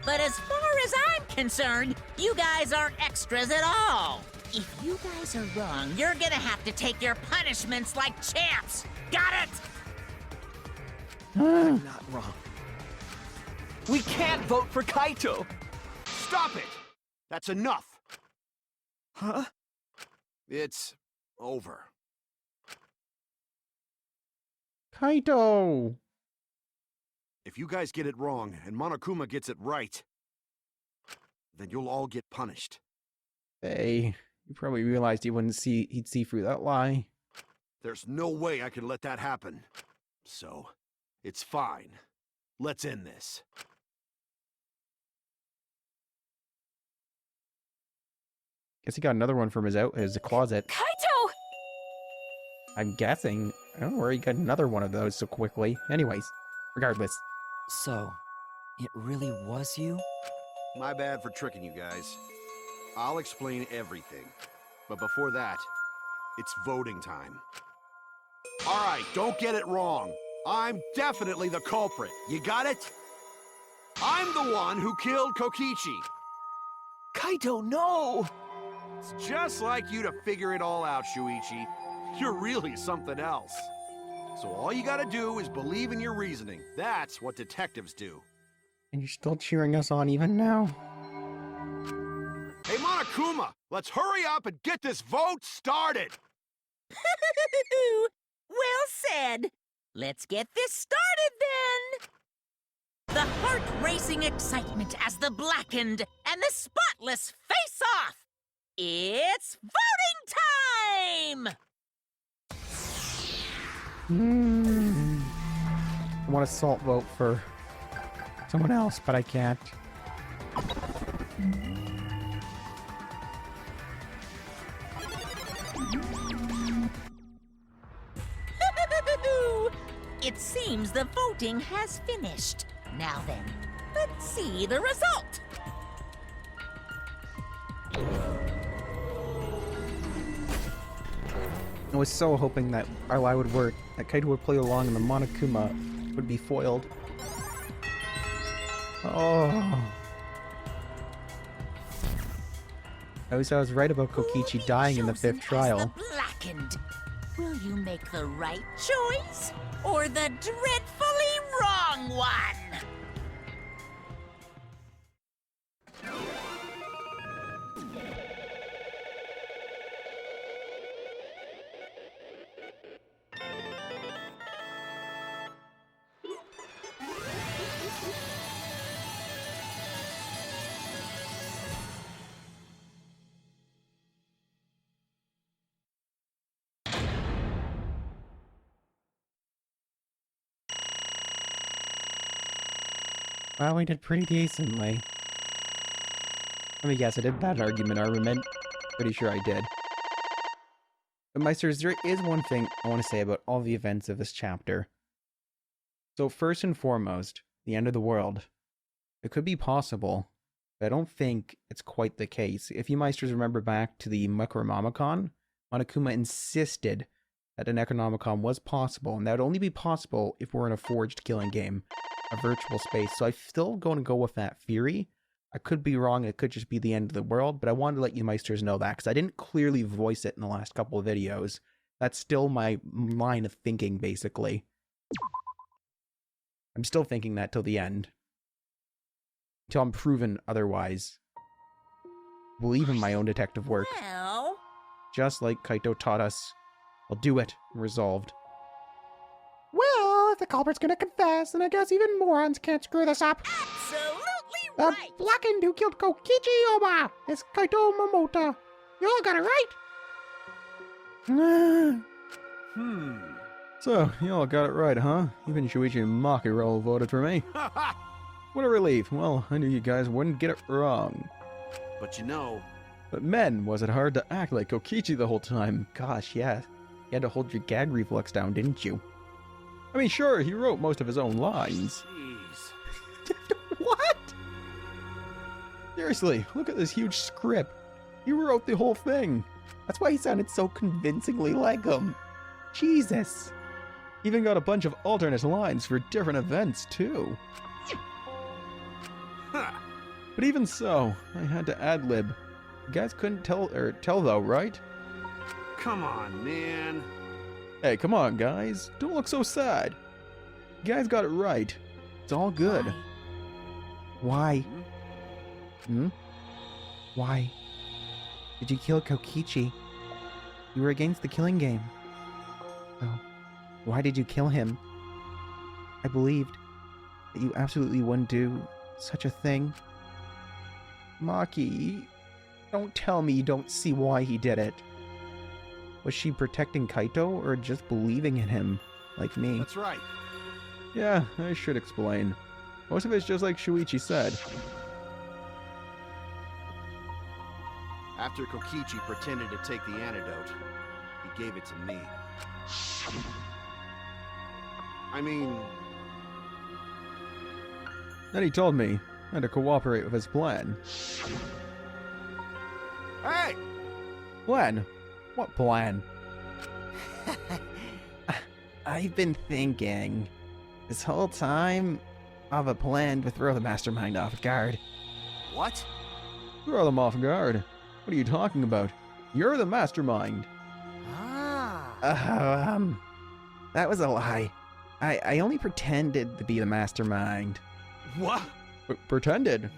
But as far as I'm concerned, you guys aren't extras at all. If you guys are wrong, you're gonna have to take your punishments like champs. Got it? I'm not wrong. We can't vote for Kaito! Stop it! That's enough! Huh? It's over. Kaito! If you guys get it wrong and Monokuma gets it right, then you'll all get punished. Hey, you probably realized he'd see through that lie. There's no way I can let that happen. So, it's fine. Let's end this. Guess he got another one from his closet. Kaito! I'm guessing. I don't know where he got another one of those so quickly. Anyways, regardless. So, it really was you? My bad for tricking you guys. I'll explain everything. But before that, it's voting time. Alright, don't get it wrong. I'm definitely the culprit. You got it? I'm the one who killed Kokichi. Kaito, no! It's just like you to figure it all out, Shuichi. You're really something else. So all you gotta do is believe in your reasoning. That's what detectives do. And you're still cheering us on even now? Hey, Monokuma, let's hurry up and get this vote started! Well said. Let's get this started then. The heart-racing excitement as the blackened and the spotless face off. It's voting time! I want to salt vote for someone else, but I can't. It seems the voting has finished. Now then, let's see the result. I was so hoping that our lie would work, that Kaito would play along and the Monokuma would be foiled. Oh. At least I was right about Kokichi dying in the 5th trial. The blackened. Will you make the right choice or the dreadfully wrong one? Well, we did pretty decently. Let me guess, I did that argument. Pretty sure I did. But Meisters, there is one thing I want to say about all the events of this chapter. So first and foremost, the end of the world. It could be possible, but I don't think it's quite the case. If you Meisters remember back to the Necronomicon, Monokuma insisted that an Necronomicon was possible, and that would only be possible if we're in a forged killing game. A virtual space. So I'm still going to go with that theory. I could be wrong. It could just be the end of the world, but I wanted to let you Meisters know that because I didn't clearly voice it in the last couple of videos. That's still my line of thinking, basically. I'm still thinking that till the end. Until I'm proven otherwise. Believe in my own detective work. Well, Just like Kaito taught us. I'll do it. Resolved. Well, if the culprit's gonna confess, then I guess even morons can't screw this up. absolutely The right. blackened who killed Kokichi Oma is Kaito Momota. You all got it right? So, you all got it right, huh? Even Shuichi and Makiro voted for me. What a relief. Well, I knew you guys wouldn't get it wrong. But you know, But men, was it hard to act like Kokichi the whole time? Gosh, yeah. You had to hold your gag reflex down, didn't you? I mean, sure, he wrote most of his own lines. jeez. What? Seriously, look at this huge script. You wrote the whole thing. That's why he sounded so convincingly like him. Jesus. Even got a bunch of alternate lines for different events, too. Huh. But even so, I had to ad-lib. You guys couldn't tell though, right? Come on, man. Hey, come on, guys. Don't look so sad. You guys got it right. It's all good. Why? Why? Did you kill Kokichi? You were against the killing game. So, why did you kill him? I believed that you absolutely wouldn't do such a thing. Maki, don't tell me you don't see why he did it. Was she protecting Kaito or just believing in him, like me? That's right. Yeah, I should explain. Most of it's just like Shuichi said. After Kokichi pretended to take the antidote, he gave it to me. I mean... Then he told me I had to cooperate with his plan. Hey! Plan? What plan? I've been thinking this whole time of a plan to throw the mastermind off guard. What? Throw them off guard? What are you talking about? You're the mastermind. That was a lie. I only pretended to be the mastermind. What? Pretended?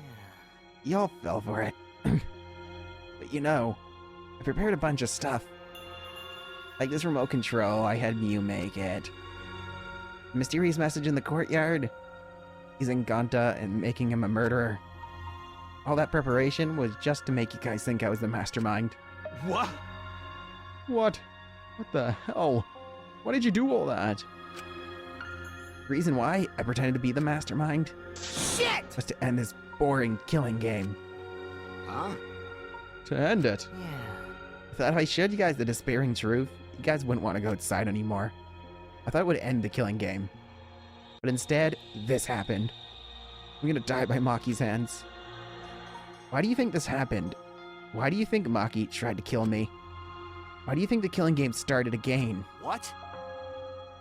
Y'all fell for it. But you know, I prepared a bunch of stuff. Like this remote control, I had Mew make it. The mysterious message in the courtyard. Using Ganta and making him a murderer. All that preparation was just to make you guys think I was the mastermind. What? What? What the hell? Why did you do all that? Reason why I pretended to be the mastermind? Shit! Was to end this boring killing game. Huh? To end it? Yeah. I thought if I showed you guys the despairing truth, you guys wouldn't want to go outside anymore. I thought it would end the killing game. But instead, this happened. I'm gonna die by Maki's hands. Why do you think this happened? Why do you think Maki tried to kill me? Why do you think the killing game started again? What?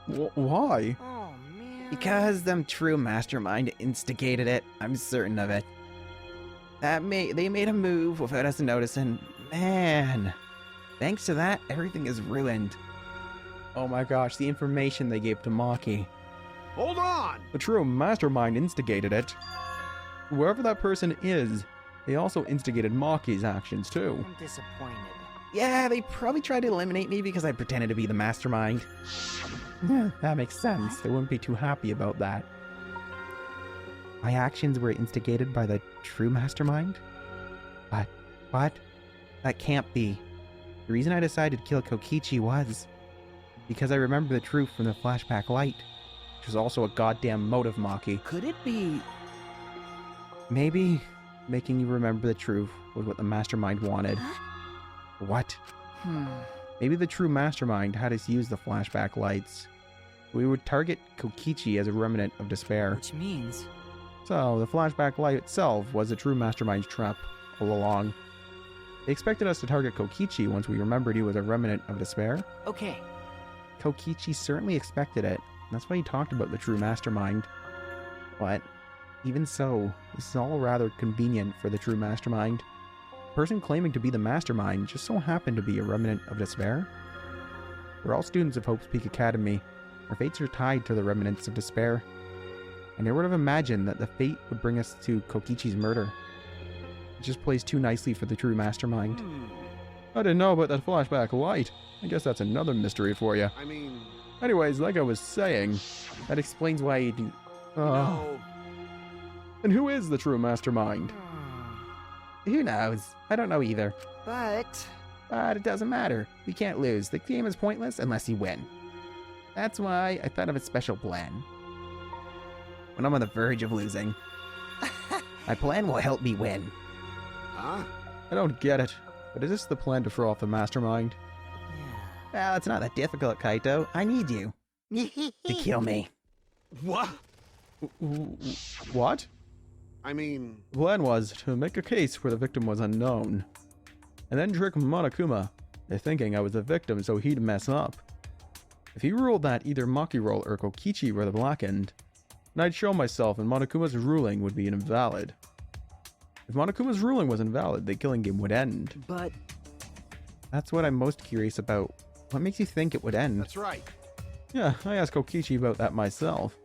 Why? Oh, man. Because them true mastermind instigated it. I'm certain of it. They made a move without us noticing. Man, thanks to that, everything is ruined. Oh my gosh, the information they gave to Maki. Hold on! The true mastermind instigated it. Whoever that person is, they also instigated Maki's actions too. I'm disappointed. Yeah, they probably tried to eliminate me because I pretended to be the mastermind. Yeah, that makes sense. They wouldn't be too happy about that. My actions were instigated by the true mastermind? What? That can't be. The reason I decided to kill Kokichi was because I remember the truth from the flashback light, which was also a goddamn motive, Maki. Could it be... Maybe making you remember the truth was what the mastermind wanted. What? Maybe the true mastermind had us use the flashback lights. We would target Kokichi as a remnant of despair. Which means... So, the flashback light itself was the true mastermind's trap all along. They expected us to target Kokichi once we remembered he was a remnant of despair. Okay. Kokichi certainly expected it. That's why he talked about the true mastermind. But, even so, this is all rather convenient for the true mastermind. The person claiming to be the mastermind just so happened to be a remnant of despair. We're all students of Hope's Peak Academy. Our fates are tied to the remnants of despair. I never would have imagined that the fate would bring us to Kokichi's murder. It just plays too nicely for the true mastermind. I didn't know about that flashback light. I guess that's another mystery for you. I mean... Anyways, like I was saying, that explains why you do... No. And who is the true mastermind? Who knows? I don't know either. But But it doesn't matter. We can't lose. The game is pointless unless you win. That's why I thought of a special plan. When I'm on the verge of losing, my plan will help me win. Huh? I don't get it. But is this the plan to throw off the mastermind? Well, it's not that difficult, Kaito. I need you to kill me. What? What? I mean... The plan was to make a case where the victim was unknown, and then trick Monokuma into thinking I was the victim so he'd mess up. If he ruled that either Makiro or Kokichi were the blackened, then I'd show myself and Monokuma's ruling would be invalid. If Monokuma's ruling was invalid, the killing game would end. But That's what I'm most curious about. What makes you think it would end? That's right. Yeah, I asked Kokichi about that myself.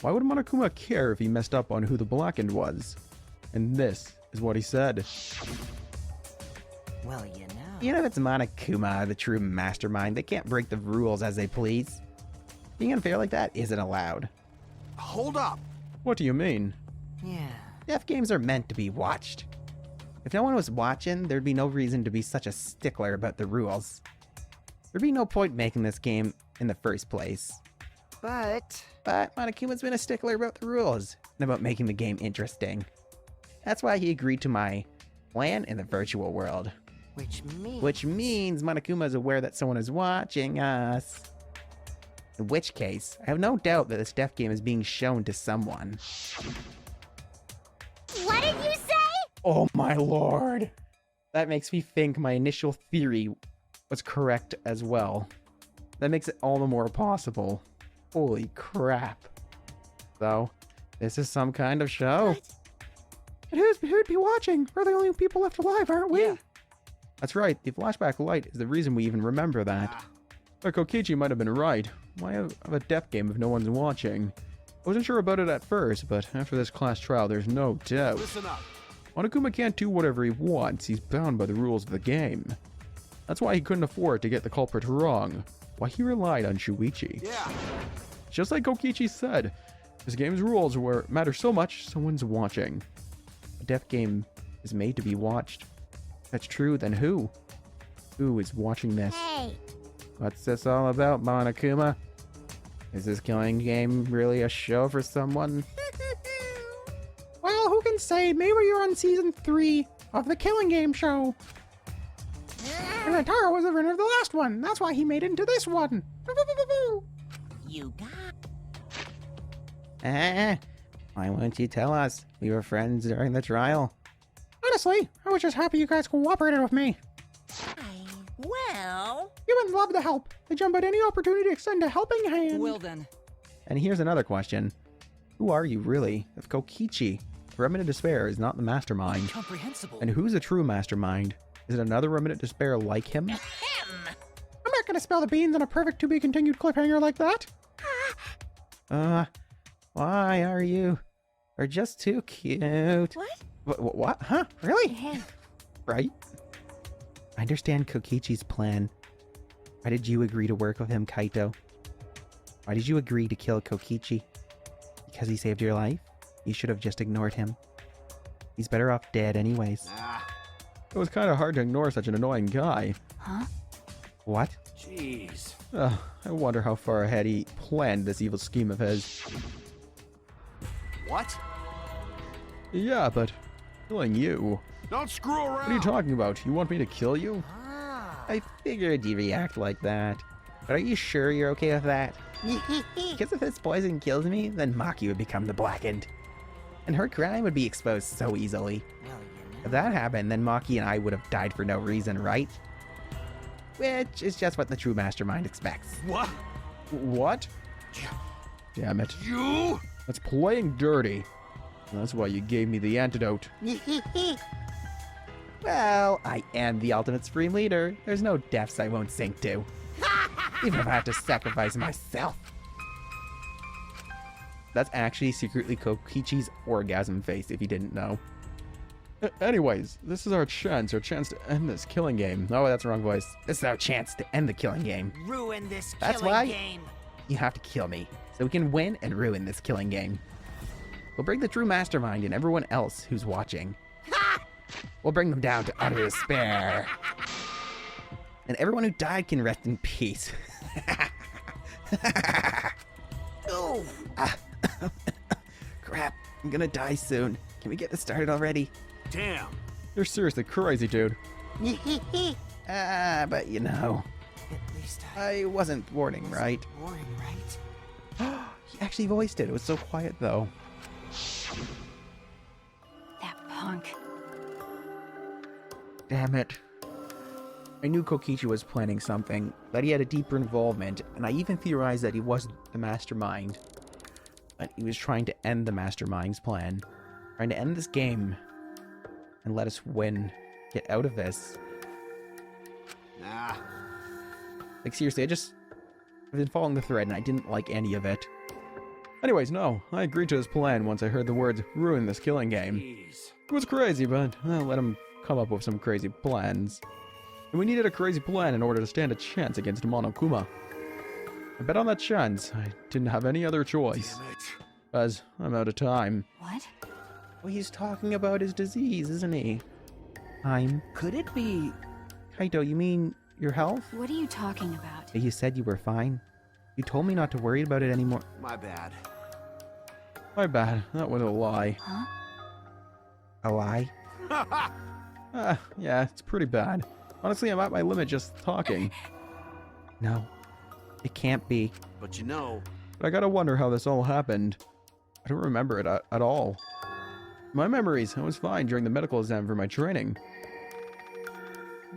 Why would Monokuma care if he messed up on who the blackened was? And this is what he said. Well, you know. You know, if it's Monokuma, the true mastermind, they can't break the rules as they please. Being unfair like that isn't allowed. Hold up! What do you mean? Yeah. Deaf games are meant to be watched. If no one was watching, there'd be no reason to be such a stickler about the rules. There'd be no point making this game in the first place. But But Monokuma's been a stickler about the rules, and about making the game interesting. That's why he agreed to my plan in the virtual world. which means Monokuma is aware that someone is watching us. In which case, I have no doubt that this deaf game is being shown to someone. What did you say? Oh my lord! That makes me think my initial theory was correct as well. That makes it all the more possible. Holy crap. So, this is some kind of show. And who'd be watching? We're the only people left alive, aren't we? Yeah. That's right, the flashback light is the reason we even remember that. But Kokichi might have been right. Why have a deaf game if no one's watching? I wasn't sure about it at first, but after this class trial, there's no doubt. Listen up. Monokuma can't do whatever he wants, he's bound by the rules of the game. That's why he couldn't afford to get the culprit wrong. Why he relied on Shuichi. Yeah. Just like Kokichi said, this game's rules matter so much, someone's watching. A deaf game is made to be watched. If that's true, then who? Who is watching this? Hey, What's this all about, Monokuma? Is this killing game really a show for someone? Well, who can say? Maybe you're on season 3 of the Killing Game show. And Atara was the winner of the last one. That's why he made it into this one. You got Why won't you tell us? We were friends during the trial. Honestly, I was just happy you guys cooperated with me. well. Humans love to help. They jump at any opportunity to extend a helping hand. Well then. And here's another question. Who are you really? If Kokichi, Remnant of Despair, is not the mastermind, Incomprehensible. and who's a true mastermind? Is it another Remnant of Despair like him? I'm not gonna spill the beans on a perfect to be continued cliffhanger like that. Why are you? Are just too cute. What? What? Huh? Really? Hey, Right? I understand Kokichi's plan. Why did you agree to work with him, Kaito? Why did you agree to kill Kokichi? Because he saved your life? You should have just ignored him. He's better off dead anyways. It was kind of hard to ignore such an annoying guy. Huh? What? Jeez. I wonder how far ahead he planned this evil scheme of his. What? Yeah, but killing you? Don't screw around. What are you talking about? You want me to kill you? I figured you'd react like that. But are you sure you're okay with that? Because if this poison kills me, then Maki would become the blackened. And her crime would be exposed so easily. Well, you know. If that happened, then Maki and I would have died for no reason, right? Which is just what the true mastermind expects. What? What? Damn it. You? That's playing dirty. That's why you gave me the antidote. Well, I am the ultimate Supreme Leader. There's no depths I won't sink to. Even if I have to sacrifice myself. That's actually secretly Kokichi's orgasm face, if you didn't know. Anyways, this is our chance to end this killing game. Oh, that's the wrong voice. This is our chance to end the killing game. Ruin this That's killing why game. you have to kill me, so we can win and ruin this killing game. We'll bring the true mastermind and everyone else who's watching. We'll bring them down to utter despair. And everyone who died can rest in peace. Oh, Crap, I'm gonna die soon. Can we get this started already? Damn. You're seriously crazy, dude. But you know, at least I wasn't warning, right? boring, right? He actually voiced it. It was so quiet, though. Damn it. I knew Kokichi was planning something, that he had a deeper involvement, and I even theorized that he wasn't the mastermind. But he was trying to end the mastermind's plan. Trying to end this game. And let us win. Get out of this. Nah. Like, seriously, I've been following the thread and I didn't like any of it. Anyways, no, I agreed to his plan once I heard the words, ruin this killing game. Jeez. It was crazy, but I'll let him come up with some crazy plans. And we needed a crazy plan in order to stand a chance against Monokuma. I bet on that chance. I didn't have any other choice. Damn it. As I'm out of time. What? Well, he's talking about his disease, isn't he? Could it be... Kaito, you mean your health? What are you talking about? You said you were fine. You told me not to worry about it anymore. My bad. My bad. That was a lie. Huh? A lie? Yeah, it's pretty bad. Honestly, I'm at my limit just talking. No, it can't be. But you know... But I gotta wonder how this all happened. I don't remember it at all. My memories, I was fine during the medical exam for my training.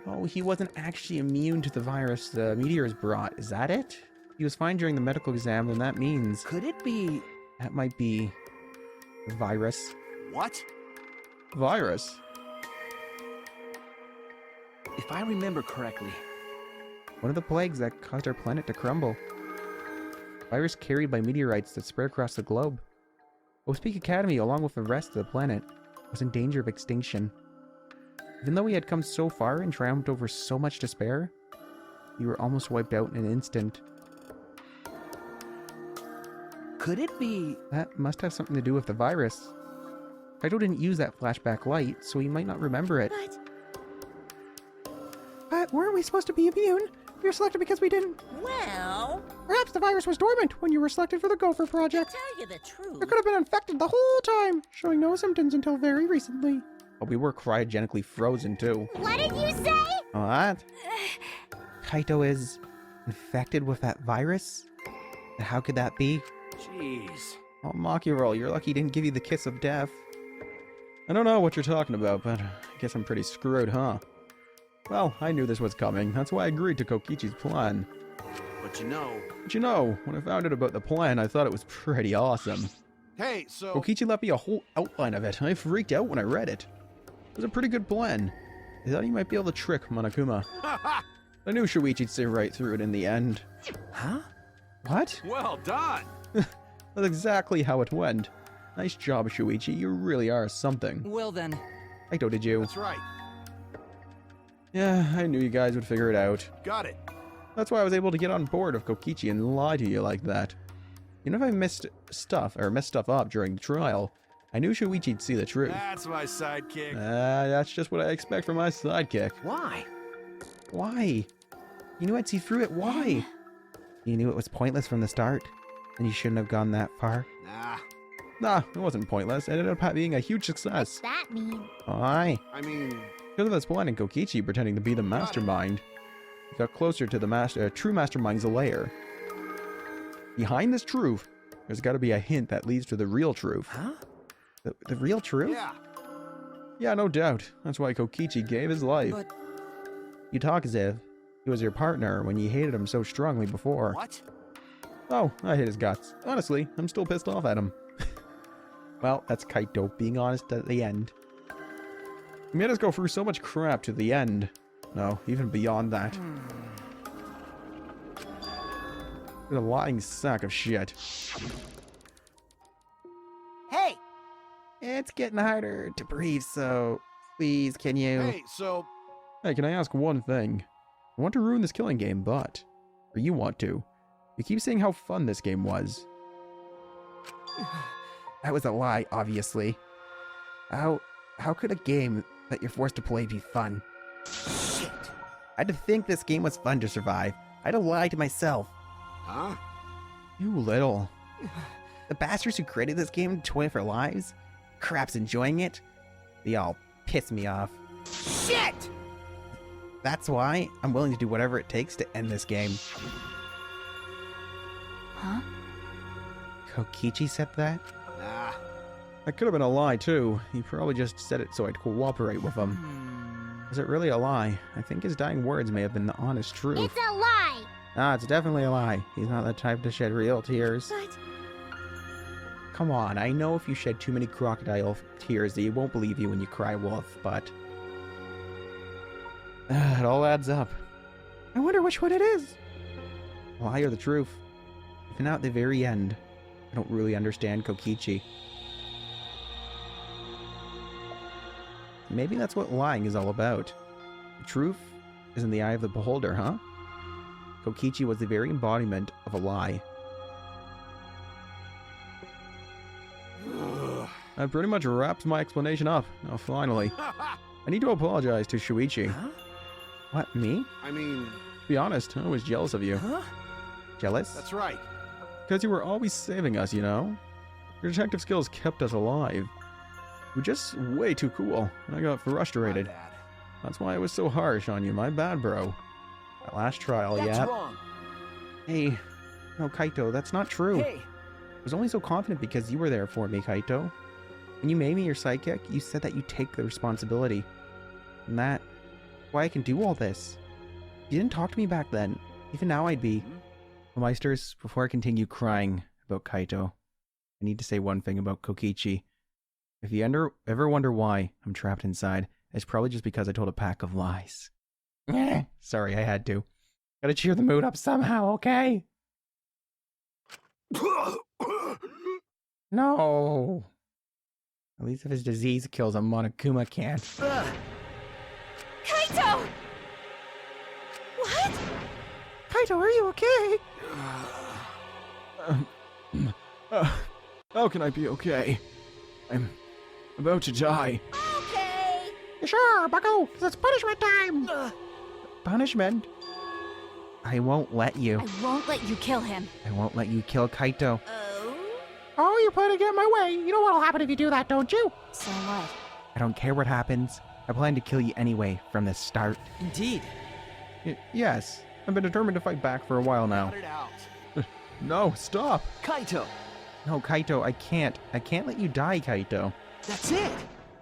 Oh, he wasn't actually immune to the virus the meteors brought, is that it? He was fine during the medical exam, then that means... Could it be... That might be... the virus. What? Virus? If I remember correctly... One of the plagues that caused our planet to crumble. Virus carried by meteorites that spread across the globe. Oak Peak Academy, along with the rest of the planet, was in danger of extinction. Even though we had come so far and triumphed over so much despair, we were almost wiped out in an instant. Could it be... That must have something to do with the virus. Kaito didn't use that flashback light, so he might not remember it. But weren't we supposed to be immune? We were selected because we didn't. Well, Perhaps the virus was dormant when you were selected for the Gopher to Project. tell you the truth, It could have been infected the whole time, showing no symptoms until very recently. But we were cryogenically frozen too. What did you say? What? Kaito is infected with that virus? How could that be? Jeez. Oh, Makiro, you're lucky he didn't give you the kiss of death. I don't know what you're talking about, but I guess I'm pretty screwed, huh? Well, I knew this was coming. That's why I agreed to Kokichi's plan. But you know... But you know, when I found out about the plan, I thought it was pretty awesome. Hey, so... Kokichi left me a whole outline of it. I freaked out when I read it. It was a pretty good plan. I thought he might be able to trick Monokuma. I knew Shuichi'd see right through it in the end. Huh? What? Well done! That's exactly how it went. Nice job, Shuichi. You really are something. Well then, Kaito, did you? That's right. Yeah, I knew you guys would figure it out. Got it. That's why I was able to get on board with Kokichi and lie to you like that. You know, if I messed stuff up during the trial, I knew Shuichi'd see the truth. That's my sidekick. That's just what I expect from my sidekick. Why? Why? You knew I'd see through it. Why? You knew it was pointless from the start, and you shouldn't have gone that far. Nah. Nah, it wasn't pointless. It ended up being a huge success. What's that mean? Why? I mean... Because of this plan and Kokichi pretending to be the mastermind, he got closer to the true mastermind's lair. Behind this truth, there's got to be a hint that leads to the real truth. Huh? The real truth? Yeah. Yeah, no doubt. That's why Kokichi gave his life. but You talk as if he was your partner when you hated him so strongly before. What? Oh, I hate his guts. Honestly, I'm still pissed off at him. Well, that's Kaito being honest at the end. He made us go through so much crap to the end. No, even beyond that. He's a lying sack of shit. Hey! It's getting harder to breathe, so please, can you... Hey, so... Hey, can I ask one thing? I want to ruin this killing game, but... Or you want to. You keep saying how fun this game was. That was a lie, obviously. How could a game that you're forced to play be fun? Shit! I had to think this game was fun to survive. I had to lie to myself. Huh? You little. The bastards who created this game to toy for lives? Crap's enjoying it? They all piss me off. Shit! That's why I'm willing to do whatever it takes to end this game. Huh? Kokichi said that? Nah. That could have been a lie, too. He probably just said it so I'd cooperate with him. Is it really a lie? I think his dying words may have been the honest truth. It's a lie! Ah, it's definitely a lie. He's not the type to shed real tears. But Come on, I know if you shed too many crocodile tears that he won't believe you when you cry wolf, but... it all adds up. I wonder which one it is. A lie or the truth? Even at the very end, I don't really understand Kokichi. Maybe that's what lying is all about. The truth is in the eye of the beholder, huh? Kokichi was the very embodiment of a lie. That pretty much wraps my explanation up. Now finally, I need to apologize to Shuichi. Huh? What, me? I mean, To be honest, I was jealous of you. Huh? Jealous? that's right. Because you were always saving us, you know? Your detective skills kept us alive. You were just way too cool, and I got frustrated. My bad. That's why I was so harsh on you, my bad, bro. That last trial, That's yeah. wrong. Hey, no, Kaito, that's not true. Hey, I was only so confident because you were there for me, Kaito. When you made me your sidekick, you said that you'd take the responsibility. And that's why I can do all this. If you didn't talk to me back then, even now I'd be... Well, Meisters, before I continue crying about Kaito, I need to say one thing about Kokichi. If you ever wonder why I'm trapped inside, it's probably just because I told a pack of lies. Sorry, I had to. Gotta cheer the mood up somehow, okay? No! At least if his disease kills him, Monokuma can't. Kaito! What? Kaito, are you okay? How can I be okay? I'm about to die. Okay. Sure, bucko, 'cause it's punishment time. Punishment? I won't let you. I won't let you kill him. I won't let you kill Kaito. Oh, you plan to get in my way. You know what'll happen if you do that, don't you? So what? I don't care what happens. I plan to kill you anyway from the start. Indeed. Yes, I've been determined to fight back for a while now. Cut it out. No, stop! Kaito, No, Kaito, I can't. I can't let you die, Kaito. that's it.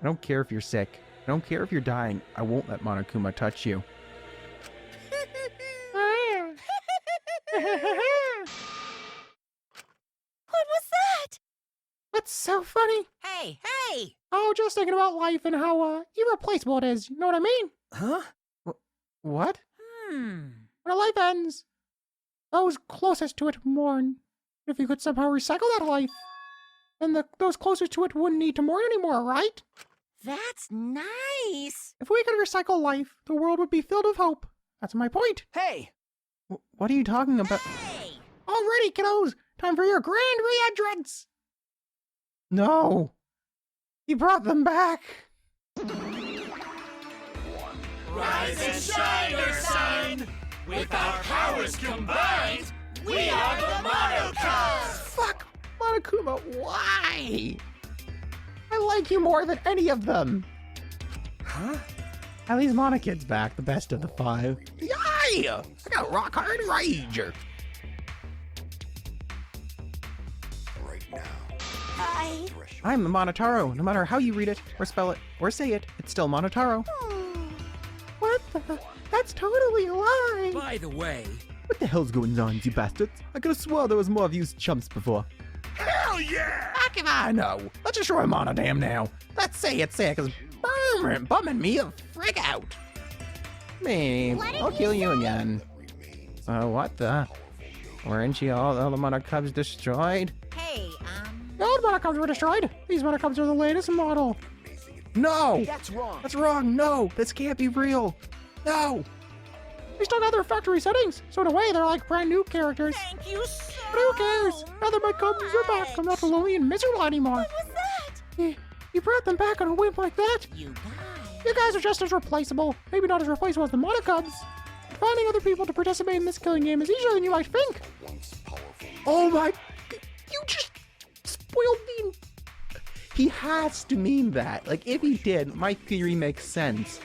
I don't care if you're sick. I don't care if you're dying. I won't let Monokuma touch you. What was that? That's so funny. Hey, hey! Oh, just thinking about life and how irreplaceable it is. You know what I mean? Huh? What? Hmm. When a life ends, those closest to it mourn. If you could somehow recycle that life, then those closest to it wouldn't need to mourn anymore, right? That's nice! If we could recycle life, the world would be filled with hope. That's my point. Hey, What are you talking about? Hey! Alrighty, kiddos, time for your grand re-entrance. No! He brought them back. Rise and shine, Earthsign! With our powers combined, we are the Mono Cubs! Fuck! Monokuma, why? I like you more than any of them. huh? At least Monokid's back, the best of the five. Yeah! I got rock hard rage. I'm the Monotaro. No matter how you read it, or spell it, or say it, it's still Monotaro. What the? That's totally a lie. By the way, What the hell's going on, you bastards? I could have swore there was more of you chumps before. hell yeah! Fuck if I know. Let's destroy Monodam now. Let's say it, cause bumming me the frick out. Me, I'll kill you again. What the? Weren't you all the Mono Cubs destroyed? Hey, The old Monocubs were destroyed. These Monocubs are the latest model. No! That's wrong. That's wrong. No, this can't be real. No. They still got their factory settings, so in a way they're like brand new characters. thank you so But who cares? Now that my Cubs are back, I'm not lonely and miserable anymore. What was that? You brought them back on a whim like that? You guys. You guys are just as replaceable. Maybe not as replaceable as the Monocubs. Finding other people to participate in this killing game is easier than you might think. Oh my! You just spoiled me. He has to mean that. Like, if he did, my theory makes sense.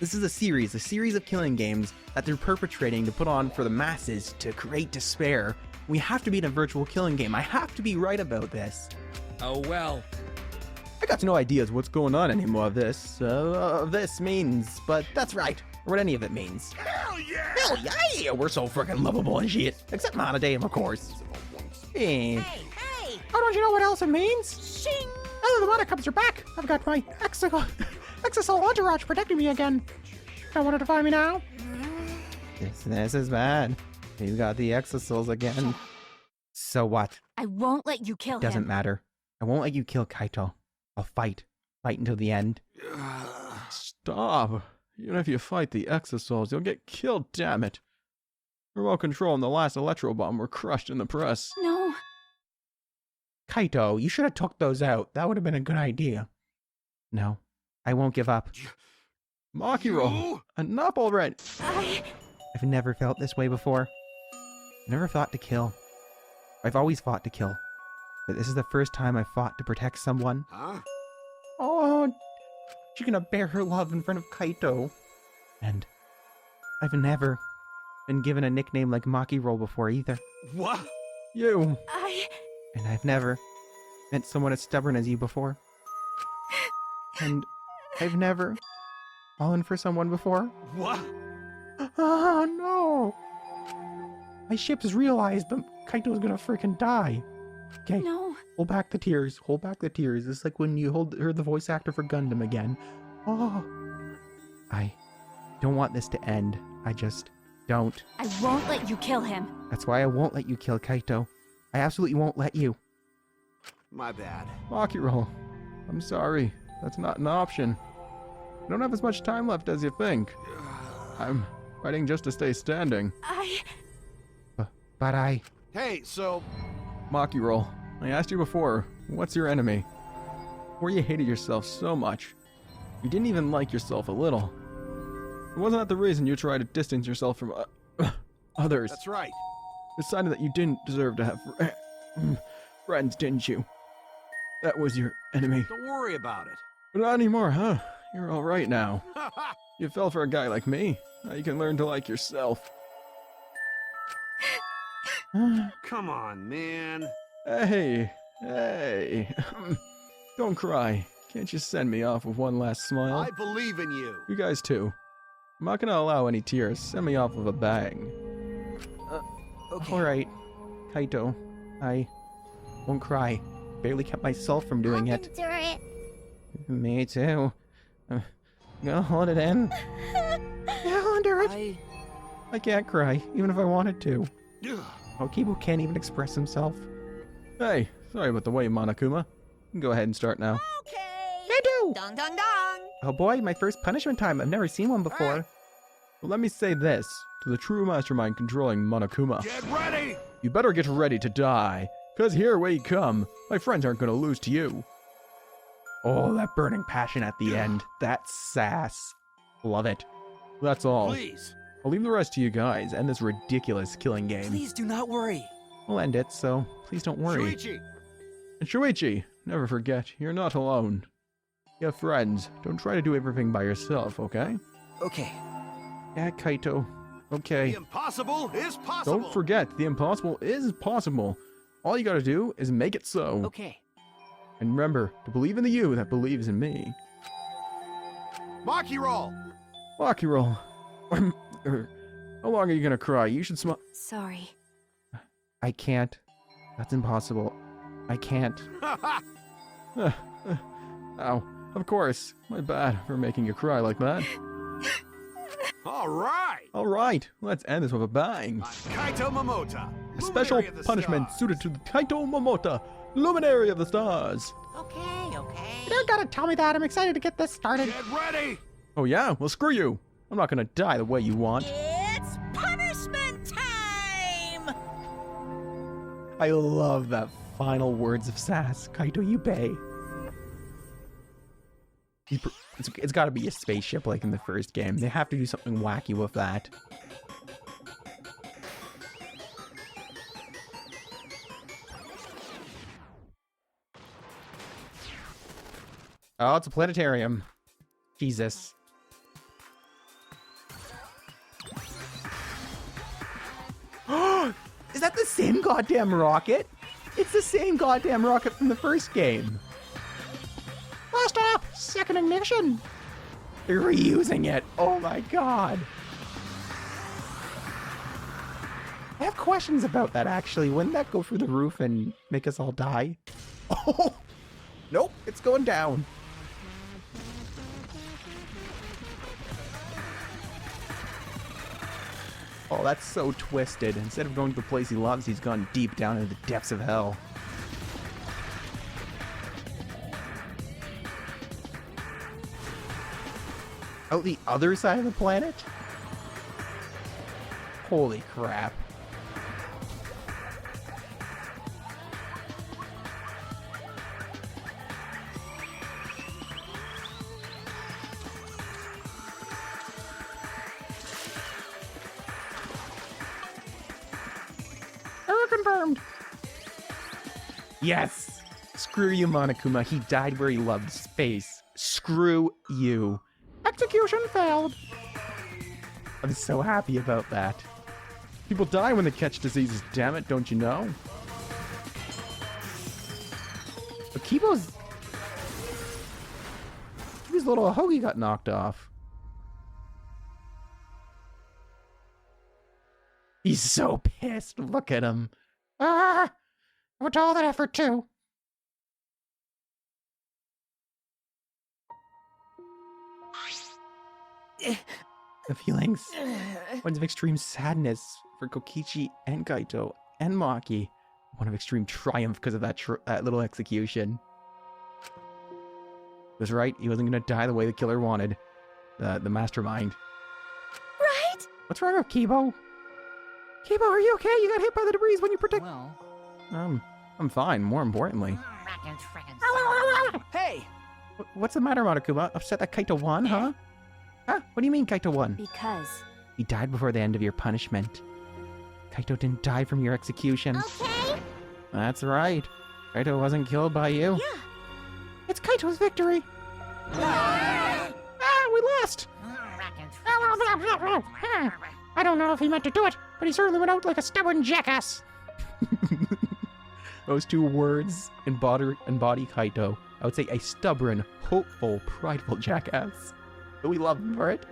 This is a series of killing games that they're perpetrating to put on for the masses to create despair. We have to be in a virtual killing game. I have to be right about this. Oh well. I got no ideas what's going on anymore of this means, but that's right. Or what any of it means. Hell yeah! Hell yeah! We're so freaking lovable and shit. Except Monodame, of course. And Hey! Oh, don't you know what else it means? Shing! Oh, the Monocups are back. I've got my Exisol entourage protecting me again. Don't want her to find me now. this is bad. You got the Exisals again. So what? I won't let you kill him. Doesn't matter. I won't let you kill Kaito. I'll fight. Fight until the end. Stop. Even if you fight the Exisals, you'll get killed, damn it. Remote control and the last electro bomb were crushed in the press. No. Kaito, you should have took those out. That would have been a good idea. No, I won't give up. Makiro, enough already. I've never felt this way before. Never thought to kill. I've always fought to kill. But this is the first time I've fought to protect someone. Huh? Oh, she's gonna bear her love in front of Kaito. And I've never been given a nickname like Makiro before either. What? You. And I've never met someone as stubborn as you before. And I've never fallen for someone before. What? Oh, no. My ship has realized that Kaito's gonna freaking die. Okay. No. Hold back the tears. Hold back the tears. It's like when you heard the voice actor for Gundam again. Oh. I don't want this to end. I just don't. I won't let you kill him. That's why I won't let you kill Kaito. I absolutely won't let you. My bad. Makiro, I'm sorry. That's not an option. I don't have as much time left as you think. I'm fighting just to stay standing. But I... Hey, so... Makiro, I asked you before, what's your enemy? Before you hated yourself so much, you didn't even like yourself a little. Wasn't that the reason you tried to distance yourself from others? That's right. Decided that you didn't deserve to have friends, didn't you? That was your enemy. Don't worry about it. But not anymore, huh? You're alright now. You fell for a guy like me. Now you can learn to like yourself. Come on, man. Hey. Don't cry. Can't you send me off with one last smile? I believe in you. You guys too. I'm not gonna allow any tears. Send me off with a bang. Okay. Alright, Kaito. I won't cry. Barely kept myself from doing I'll it. endure it. Me too. Gonna hold it in. Yeah, I'll endure it. I can't cry, even if I wanted to. Ugh. Okibu can't even express himself. Hey, sorry about the wait, Monokuma. You can go ahead and start now. Okay. I do. Dong dong dong. Oh boy, my first punishment time. I've never seen one before. Well, let me say this to the true mastermind controlling Monokuma. Get ready! You better get ready to die, 'cause here we come. My friends aren't gonna lose to you. Oh, that burning passion at the end. That sass. Love it. That's all. Please. I'll leave the rest to you guys and this ridiculous killing game. Please do not worry. We'll end it, so please don't worry. Shuichi. And Shuichi, never forget, you're not alone. You have friends. Don't try to do everything by yourself, okay? Okay. Yeah, Kaito. The Okay. impossible is possible. Don't forget, the impossible is possible. All you gotta do is make it so. Okay. And remember, to believe in the you that believes in me. Makiro! Makiro. How long are you gonna cry? You should smile. Sorry. I can't. That's impossible. I can't. Ow. Of course. My bad for making you cry like that. All right. Alright, let's end this with a bang. Kaito Momota. A special Luminary of the punishment Stars. suited to the Kaito Momota, Luminary of the Stars. Okay. You don't gotta tell me that. I'm excited to get this started. Get ready. Oh yeah? Well, screw you. I'm not gonna die the way you want. It's punishment time. I love that final words of sass. Kaito Yubei. It's got to be a spaceship like in the first game. They have to do something wacky with that. Oh, it's a planetarium. Jesus. Is that the same goddamn rocket? It's the same goddamn rocket from the first game. Blast off! Second ignition! They're reusing it. Oh my god. I have questions about that, actually. Wouldn't that go through the roof and make us all die? Oh! Nope, it's going down. Oh, that's so twisted. Instead of going to the place he loves, he's gone deep down into the depths of hell. Out the other side of the planet? Holy crap. Error confirmed. Yes! Screw you, Monokuma. He died where he loved, space. Screw you. Execution failed. I'm so happy about that. People die when they catch diseases, damn it, don't you know? Akibo's little hoagie got knocked off. He's so pissed. Look at him. With all that effort, too. The feelings. One's of extreme sadness for Kokichi and Kaito and Maki. One of extreme triumph because of that little execution. He was right. He wasn't going to die the way the killer wanted. The mastermind. Right? What's wrong with Kibo? Kibo, are you okay? You got hit by the debris when you protect... Well, I'm fine, more importantly. hey! What's the matter, Monokuma? Upset that Kaito won, huh? Huh? What do you mean Kaito won? Because He died before the end of your punishment. Kaito didn't die from your execution. Okay? That's right. Kaito wasn't killed by you. Yeah. It's Kaito's victory. We lost. I don't know if he meant to do it, but he certainly went out like a stubborn jackass. Those two words embody Kaito. I would say a stubborn, hopeful, prideful jackass. But we love him for it.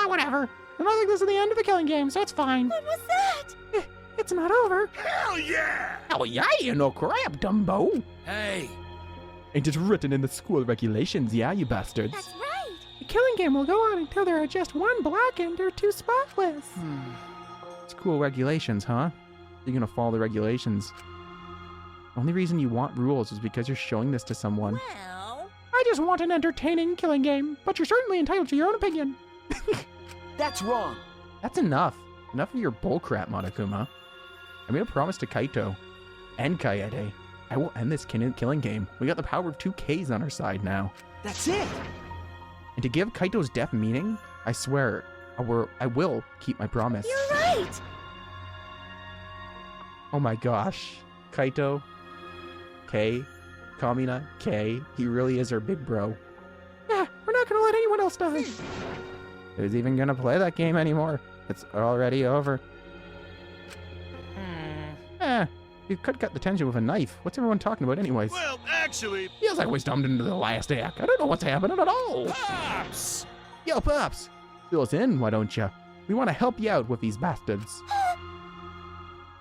Whatever. I don't think this is the end of the killing game, so it's fine. What was that? It's not over. Hell yeah! Hell yeah, you no crap, Dumbo. Hey! Ain't it written in the school regulations, yeah, you bastards? That's right. The killing game will go on until there are just one blackened or two spotless. School regulations, huh? You're gonna follow the regulations. The only reason you want rules is because you're showing this to someone. Well, I just want an entertaining killing game, but you're certainly entitled to your own opinion. That's wrong. That's enough. Enough of your bullcrap, Monokuma. I made a promise to Kaito and Kaede. I will end this killing game. We got the power of 2 Ks on our side now. That's it. And to give Kaito's death meaning, I swear, I will keep my promise. You're right. Oh my gosh. Kaito, K, Kamina, K, he really is our big bro. Yeah, we're not gonna let anyone else die. Who's even gonna play that game anymore? It's already over. You could cut the tension with a knife. What's everyone talking about anyways? Well, actually... Feels like we stumped into the last act. I don't know what's happening at all. Pops! Yo, Pops! Fill us in, why don't you? We want to help you out with these bastards.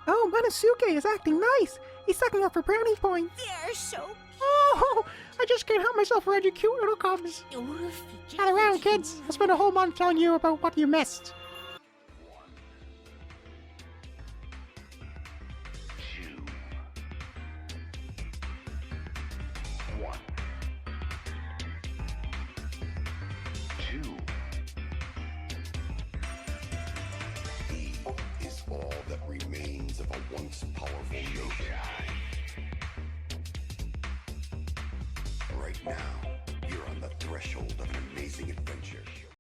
Oh, Manosuke is acting nice. He's sucking up for brownie points. They're so Oh, I just can't help myself for you cute little cubs. Gather around, kids. I'll spend a whole month telling you about what you missed. Is all that remains of a once powerful nation. Right now, you're on the threshold of an amazing adventure.